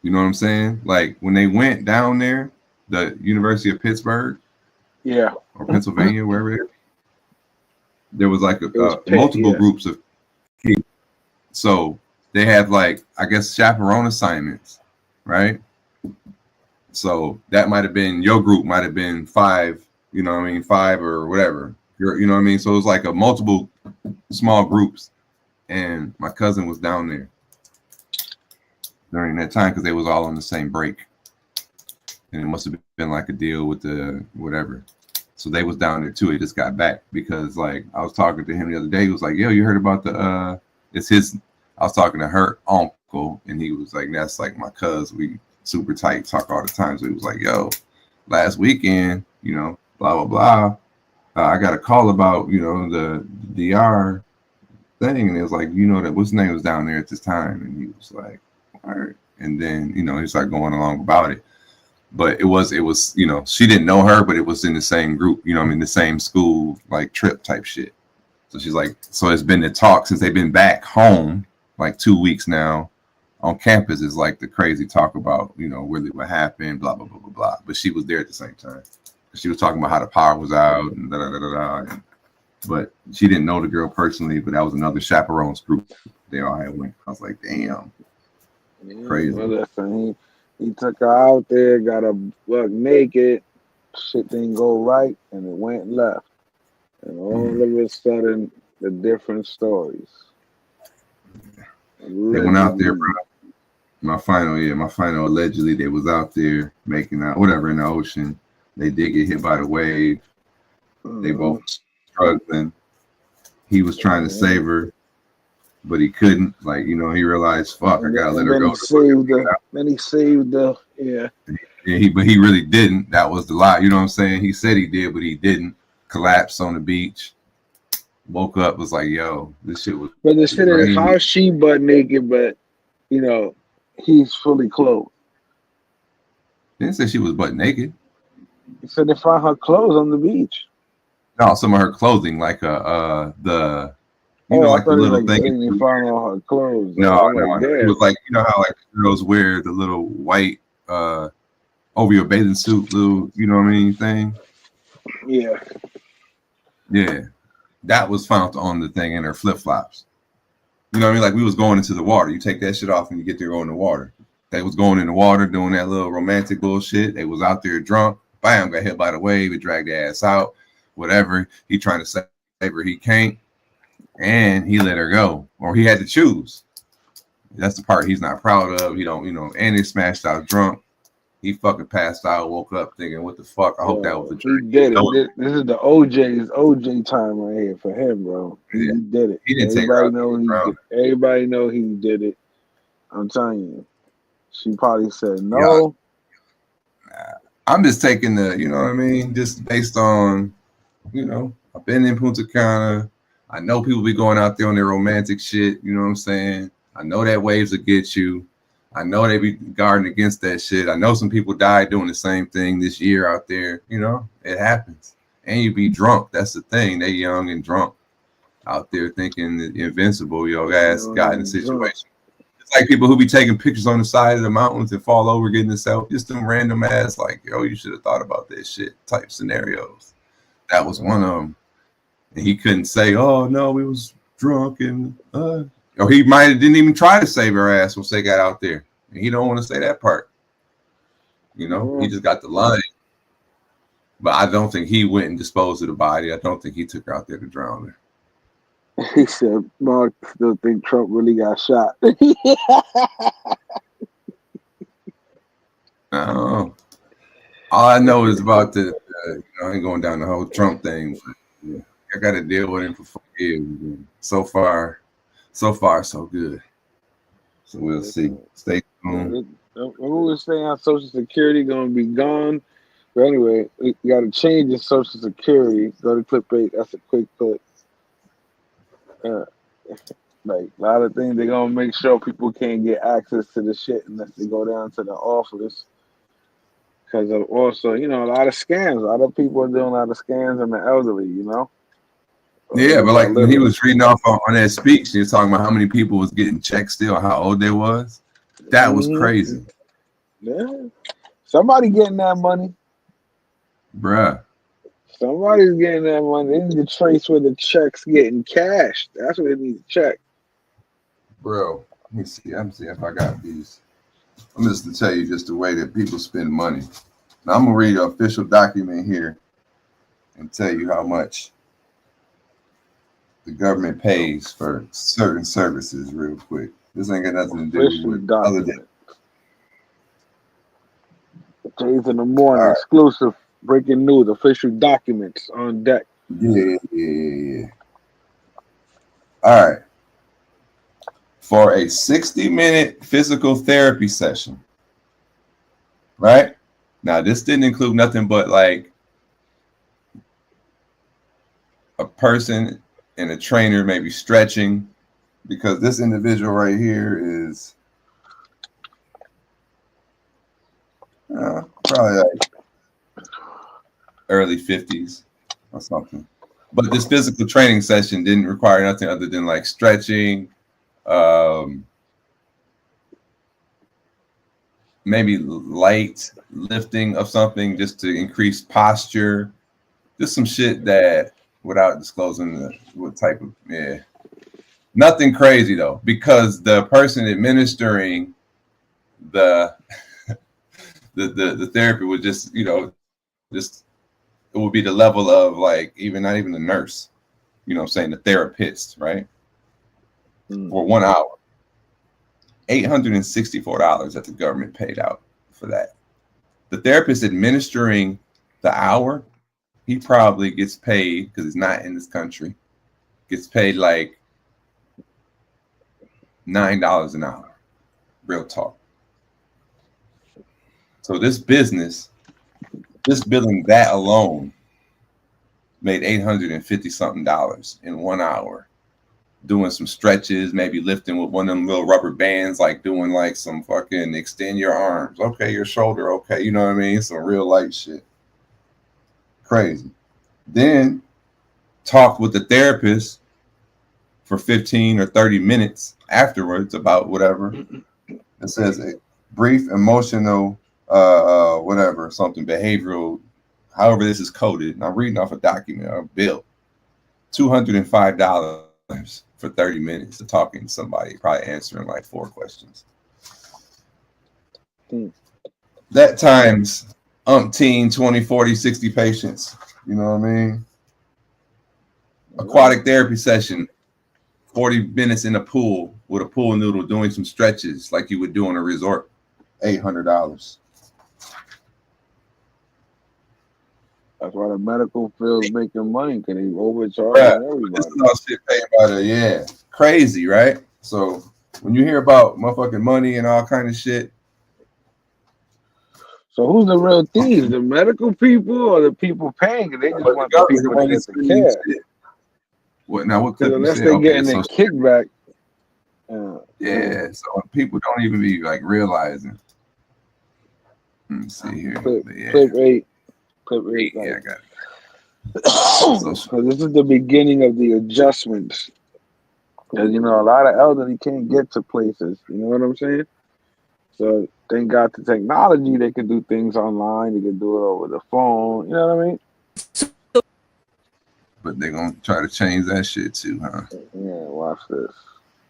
You know what I'm saying? Like when they went down there, the University of Pittsburgh, yeah, or Pennsylvania, wherever it is, there was like multiple groups of kids. So they had like, I guess, chaperone assignments, right? So that might have been, your group might have been 5, you know what I mean, 5 or whatever. You know what I mean? So it was like a multiple small groups. And my cousin was down there during that time because they was all on the same break. And it must have been like a deal with the whatever. So they was down there too. He just got back because like I was talking to him the other day. He was like, yo, you heard about I was talking to her uncle and he was like, that's like my cousin. We super tight, talk all the time. So he was like, yo, last weekend, you know, blah, blah, blah. I got a call about, you know, the DR thing. And it was like, you know, that what's his name was down there at this time. And he was like, all right. And then, you know, he started going along about it. But it was, you know, she didn't know her, but it was in the same group, you know, I mean, the same school, like trip type shit. So she's like, so it's been the talk since they've been back home, like 2 weeks now on campus is like the crazy talk about, you know, really what happened, blah, blah, blah, blah, blah. But she was there at the same time. She was talking about how the power was out and da, da, da, da, da. But she didn't know the girl personally, but that was another chaperones group. They all had went. I was like, damn. Yeah, crazy. Well, listen, he took her out there, got her buck naked. Shit didn't go right, and it went left. And all of a sudden, the different stories. They went out there, bro. My final allegedly they was out there making out whatever in the ocean. They did get hit by the wave. They both struggling. He was trying to save her, but he couldn't. Like, you know, he realized, fuck, I gotta let her go. Then he saved the, yeah. But he really didn't. That was the lie. You know what I'm saying? He said he did, but he didn't. Collapsed on the beach. Woke up, was like, yo, this shit was. But the shit is how she butt naked, but you know, he's fully clothed. Didn't say she was butt naked. He said they found her clothes on the beach. No, some of her clothing, like the You know, I like the thought little they thing. didn't find all her clothes. No, I'm like, it was like, you know how like girls wear the little white over your bathing suit, little, you know what I mean, thing. Yeah. Yeah, that was found on the thing in her flip flops. You know what I mean? Like we was going into the water. You take that shit off and you get there going in the water. They was going in the water doing that little romantic bullshit. They was out there drunk. Bam, got hit by the wave. It dragged their ass out. Whatever. He trying to save her. He can't. And he let her go. Or he had to choose. That's the part he's not proud of. He don't, you know, and he smashed out drunk. He fucking passed out, woke up thinking, what the fuck? I hope that was a dream. He did it. This is the OJ time right here for him, bro. He did it. He didn't take her out. Everybody know he did it. I'm telling you. She probably said no. I'm just taking the, you know what I mean? Just based on, you know, I've been in Punta Cana. I know people be going out there on their romantic shit. You know what I'm saying? I know that waves will get you. I know they be guarding against that shit. I know some people died doing the same thing this year out there. You know, it happens. And you be drunk. That's the thing. They young and drunk out there thinking invincible. Your ass got in a situation. It's like people who be taking pictures on the side of the mountains and fall over getting this out. Just them random ass like, yo, you should have thought about this shit type scenarios. That was one of them. And he couldn't say, oh, no, we was drunk and or he might have didn't even try to save her ass once they got out there. And he don't want to say that part. You know, he just got the line. But I don't think he went and disposed of the body. I don't think he took her out there to drown her. He said, Mark still think Trump really got shot. No. All I know is about the, you know, I ain't going down the whole Trump thing. But, yeah, I got to deal with him for 4 years. So far, so good. So we'll see. Stay tuned. We were saying how Social Security going to be gone. But anyway, we got to change the Social Security. Go to clickbait. That's a quick clip. Like a lot of things, they're going to make sure people can't get access to the shit unless they go down to the office. Because of also, you know, a lot of scams. A lot of people are doing a lot of scams on the elderly, you know? Yeah, but like when he was reading off on that speech, he was talking about how many people was getting checks still, how old they was. That was crazy. Yeah. Somebody getting that money. Bruh. Somebody's getting that money. They need to trace where the checks getting cashed. That's what they need to check. Bro, let me see. I'm seeing if I got these. I'm just to tell you just the way that people spend money. Now I'm gonna read the official document here and tell you how much the government pays for certain services real quick. This ain't got nothing to do with other than Days in the morning, exclusive breaking news, official documents on deck. Yeah. All right. For a 60-minute physical therapy session, right? Now, this didn't include nothing but like a person and a trainer maybe stretching, because this individual right here is probably like early 50s or something. But this physical training session didn't require nothing other than like stretching, maybe light lifting of something just to increase posture, just some shit that without disclosing what type of, nothing crazy though, because the person administering the therapy would just, you know, just it would be the level of like not even the nurse, you know what I'm saying, the therapist, right? For 1 hour. $864 that the government paid out for that. The therapist administering the hour, he probably gets paid, because he's not in this country, gets paid like $9 an hour. Real talk. So this business, this billing that alone made $850 something in 1 hour, doing some stretches, maybe lifting with one of them little rubber bands, like doing like some fucking extend your arms, okay, your shoulder, okay, you know what I mean, some real light shit. Crazy. Then talked with the therapist for 15 or 30 minutes afterwards about whatever. It says a brief emotional, whatever, something behavioral, however this is coded. And I'm reading off a document, a bill. $205 for 30 minutes of talking to somebody, probably answering like 4 questions. That times umpteen 20, 40, 60 patients. You know what I mean? Aquatic therapy session, 40 minutes in a pool with a pool noodle doing some stretches like you would do in a resort, $800. That's why the medical field's making money, because they overcharging everybody. This is all shit paid by the, yeah. Crazy, right? So when you hear about motherfucking money and all kind of shit. So who's the real thieves? The medical people or the people paying? They just want the people to get the care. What now? What clip? Unless they're getting a kickback. Yeah, so people don't even be like realizing. Let me see here. Clip 8. Clip 8. Yeah, I got it. So this is the beginning of the adjustments. Because, you know, a lot of elderly can't get to places. You know what I'm saying? So thank God to technology, they can do things online. They can do it over the phone. You know what I mean? But they're going to try to change that shit too, huh? Yeah, watch this.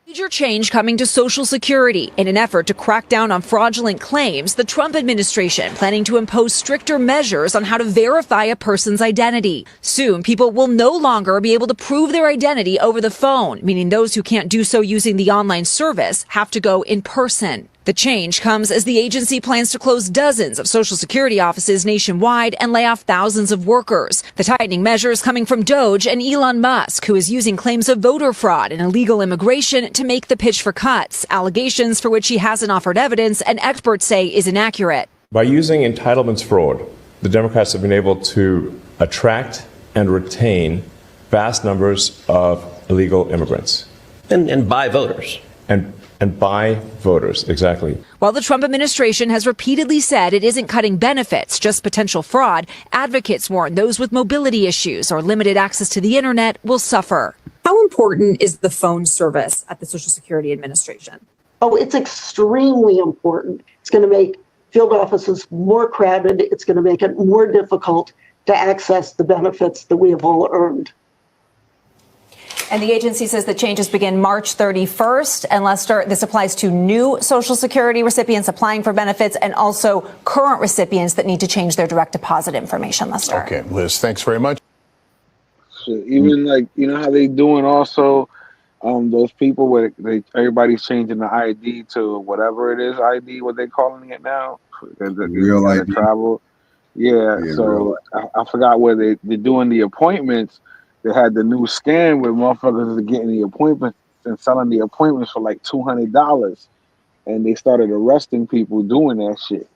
Major change coming to Social Security. In an effort to crack down on fraudulent claims, the Trump administration planning to impose stricter measures on how to verify a person's identity. Soon, people will no longer be able to prove their identity over the phone, meaning those who can't do so using the online service have to go in person. The change comes as the agency plans to close dozens of Social Security offices nationwide and lay off thousands of workers. The tightening measures coming from Doge and Elon Musk, who is using claims of voter fraud and illegal immigration to make the pitch for cuts, allegations for which he hasn't offered evidence and experts say is inaccurate. By using entitlements fraud, the Democrats have been able to attract and retain vast numbers of illegal immigrants. And buy voters. And buy voters, exactly. While the Trump administration has repeatedly said it isn't cutting benefits, just potential fraud, advocates warn those with mobility issues or limited access to the internet will suffer. How important is the phone service at the Social Security Administration? Oh, it's extremely important. It's going to make field offices more crowded. It's going to make it more difficult to access the benefits that we have all earned. And the agency says the changes begin March 31st. And Lester, this applies to new Social Security recipients applying for benefits and also current recipients that need to change their direct deposit information, Lester. Okay, Liz, thanks very much. So even like, you know how they doing also those people where everybody's changing the ID to whatever it is, ID, what they calling it now? Real ID. Travel. Yeah, so I forgot where they're doing the appointments. They had the new scam where motherfuckers are getting the appointments and selling the appointments for like $200. And they started arresting people doing that shit.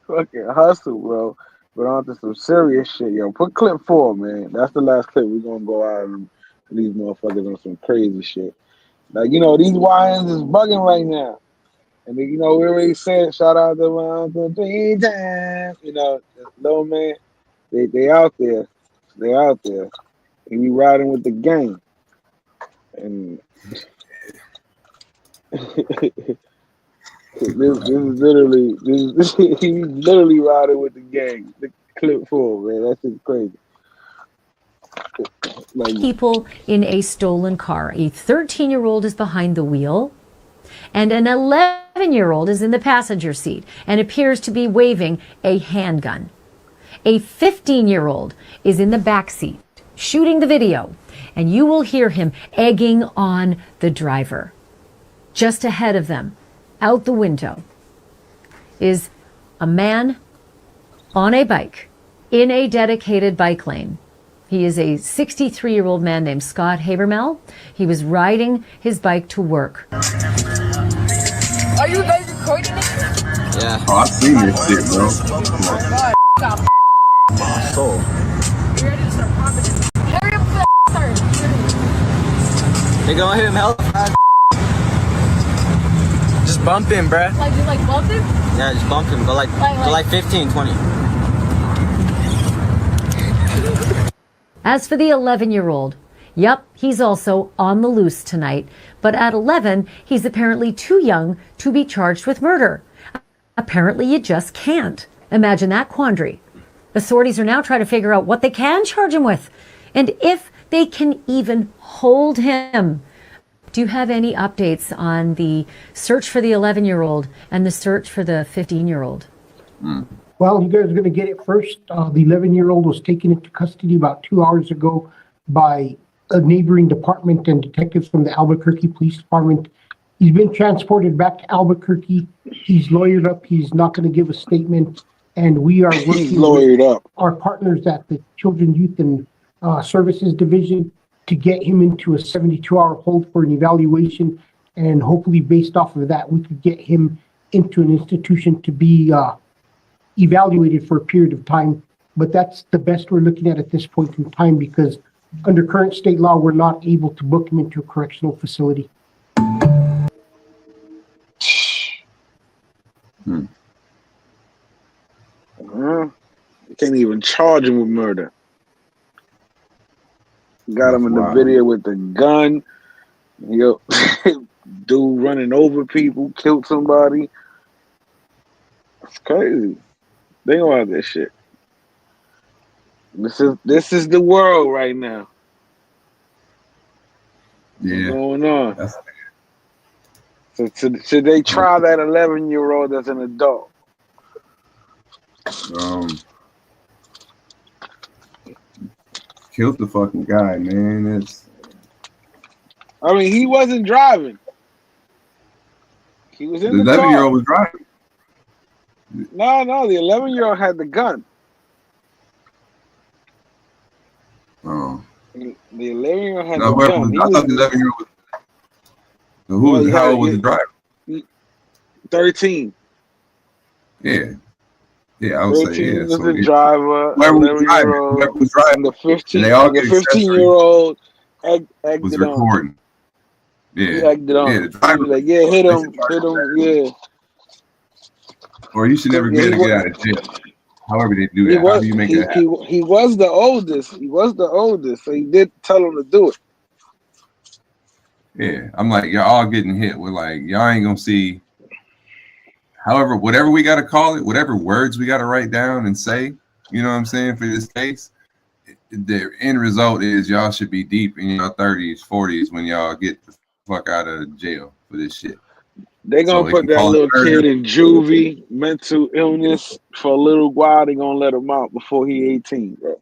Fucking hustle, bro. But on to some serious shit, yo. Put clip 4, man. That's the last clip. We're going to go out and these motherfuckers on some crazy shit. Like, you know, these YNs is bugging right now. And then, you know, we already said, shout out to 1, 2, 3 times. You know, little man, they out there. They out there. He be riding with the gang. And this is literally, he's literally riding with the gang. The clip 4, man. That's just crazy. Like, people in a stolen car. A 13-year-old is behind the wheel, and an 11-year-old is in the passenger seat and appears to be waving a handgun. A 15-year-old is in the back seat shooting the video, and you will hear him egging on the driver. Just ahead of them, out the window, is a man on a bike in a dedicated bike lane. He is a 63-year-old man named Scott Habermel. He was riding his bike to work. Are you guys recording me? Yeah. Oh, I've seen this shit, bro. Soul. You ready to start popping it? Hurry up with the start. They gonna hit him, help. Just bump him, bruh. Like, you bump him? Yeah, just bump him. Go like 15, 20. As for the 11-year-old, yep, he's also on the loose tonight. But at 11, he's apparently too young to be charged with murder. Apparently, you just can't. Imagine that quandary. Authorities are now trying to figure out what they can charge him with and if they can even hold him. Do you have any updates on the search for the 11-year-old and the search for the 15-year-old? Well, you guys are going to get it first. The 11-year-old was taken into custody about 2 hours ago by a neighboring department and detectives from the Albuquerque Police Department. He's been transported back to Albuquerque. He's lawyered up. He's not going to give a statement. And we are working with our partners at the Children, Youth, and Services Division to get him into a 72-hour hold for an evaluation. And hopefully, based off of that, we could get him into an institution to be evaluated for a period of time. But that's the best we're looking at this point in time, because under current state law, we're not able to book him into a correctional facility. You can't even charge him with murder. Got him in the video with the gun. Yo, dude running over people, killed somebody. It's crazy. Think about this shit. This is the world right now. Yeah. What's going on? So should they try that 11-year-old as an adult? Killed the fucking guy, man. I mean, he wasn't driving. He was in the car. 11-year-old was driving. No, the 11-year-old had the gun. Oh. The 11-year-old had No, the gun. I thought the 11-year-old was. So how old was the driver? 13. Yeah. Yeah, I would say, 13 yeah. was So, the driver. whoever was driving, The and they all get 15-year-old egged was it on. recording. Yeah. He egged it on. Yeah, the driver, He was like, yeah, hit him, yeah. Or you should never be able to get out of jail. However they do that. How do you make that happen? He was the oldest. So he did tell him to do it. Yeah, I'm like, y'all all getting hit with like, y'all ain't gonna see. However, whatever we gotta call it, whatever words we gotta write down and say, you know what I'm saying, for this case, the end result is y'all should be deep in your 30s, 40s when y'all get the fuck out of jail for this shit. They're gonna put that little kid in juvie, mental illness for a little while. They're gonna let him out before he 18, bro.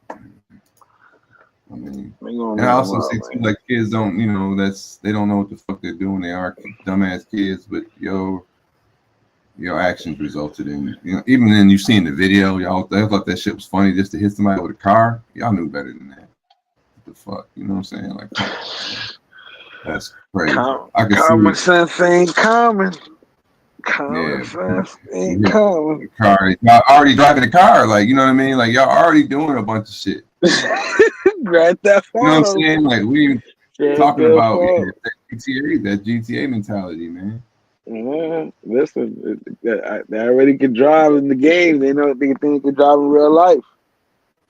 I mean, and I also see too, like kids don't, you know, they don't know what the fuck they're doing. They are dumbass kids, but your actions resulted in, you know, even then you seen the video, y'all thought that shit was funny just to hit somebody with a car. Y'all knew better than that. What the fuck, you know what I'm saying? Like, that's crazy. Common sense ain't common. Common sense ain't common. Y'all already driving a car, like, you know what I mean? Like, y'all already doing a bunch of shit. Grand Theft Auto. You know what I'm saying? Like, we talking about that GTA mentality, man. Listen, they already can drive in the game. They know they think they can drive in real life.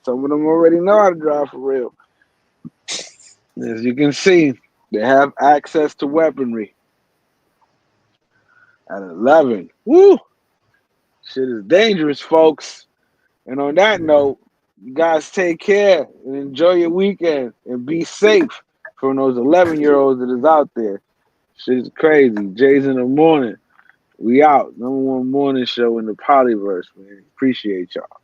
Some of them already know how to drive for real. As you can see, they have access to weaponry. At 11, woo! Shit is dangerous, folks. And on that note, you guys take care and enjoy your weekend and be safe from those 11-year-olds that is out there. Shit is crazy. Jay's in the morning. We out. #1 morning show in the Polyverse, man. Appreciate y'all.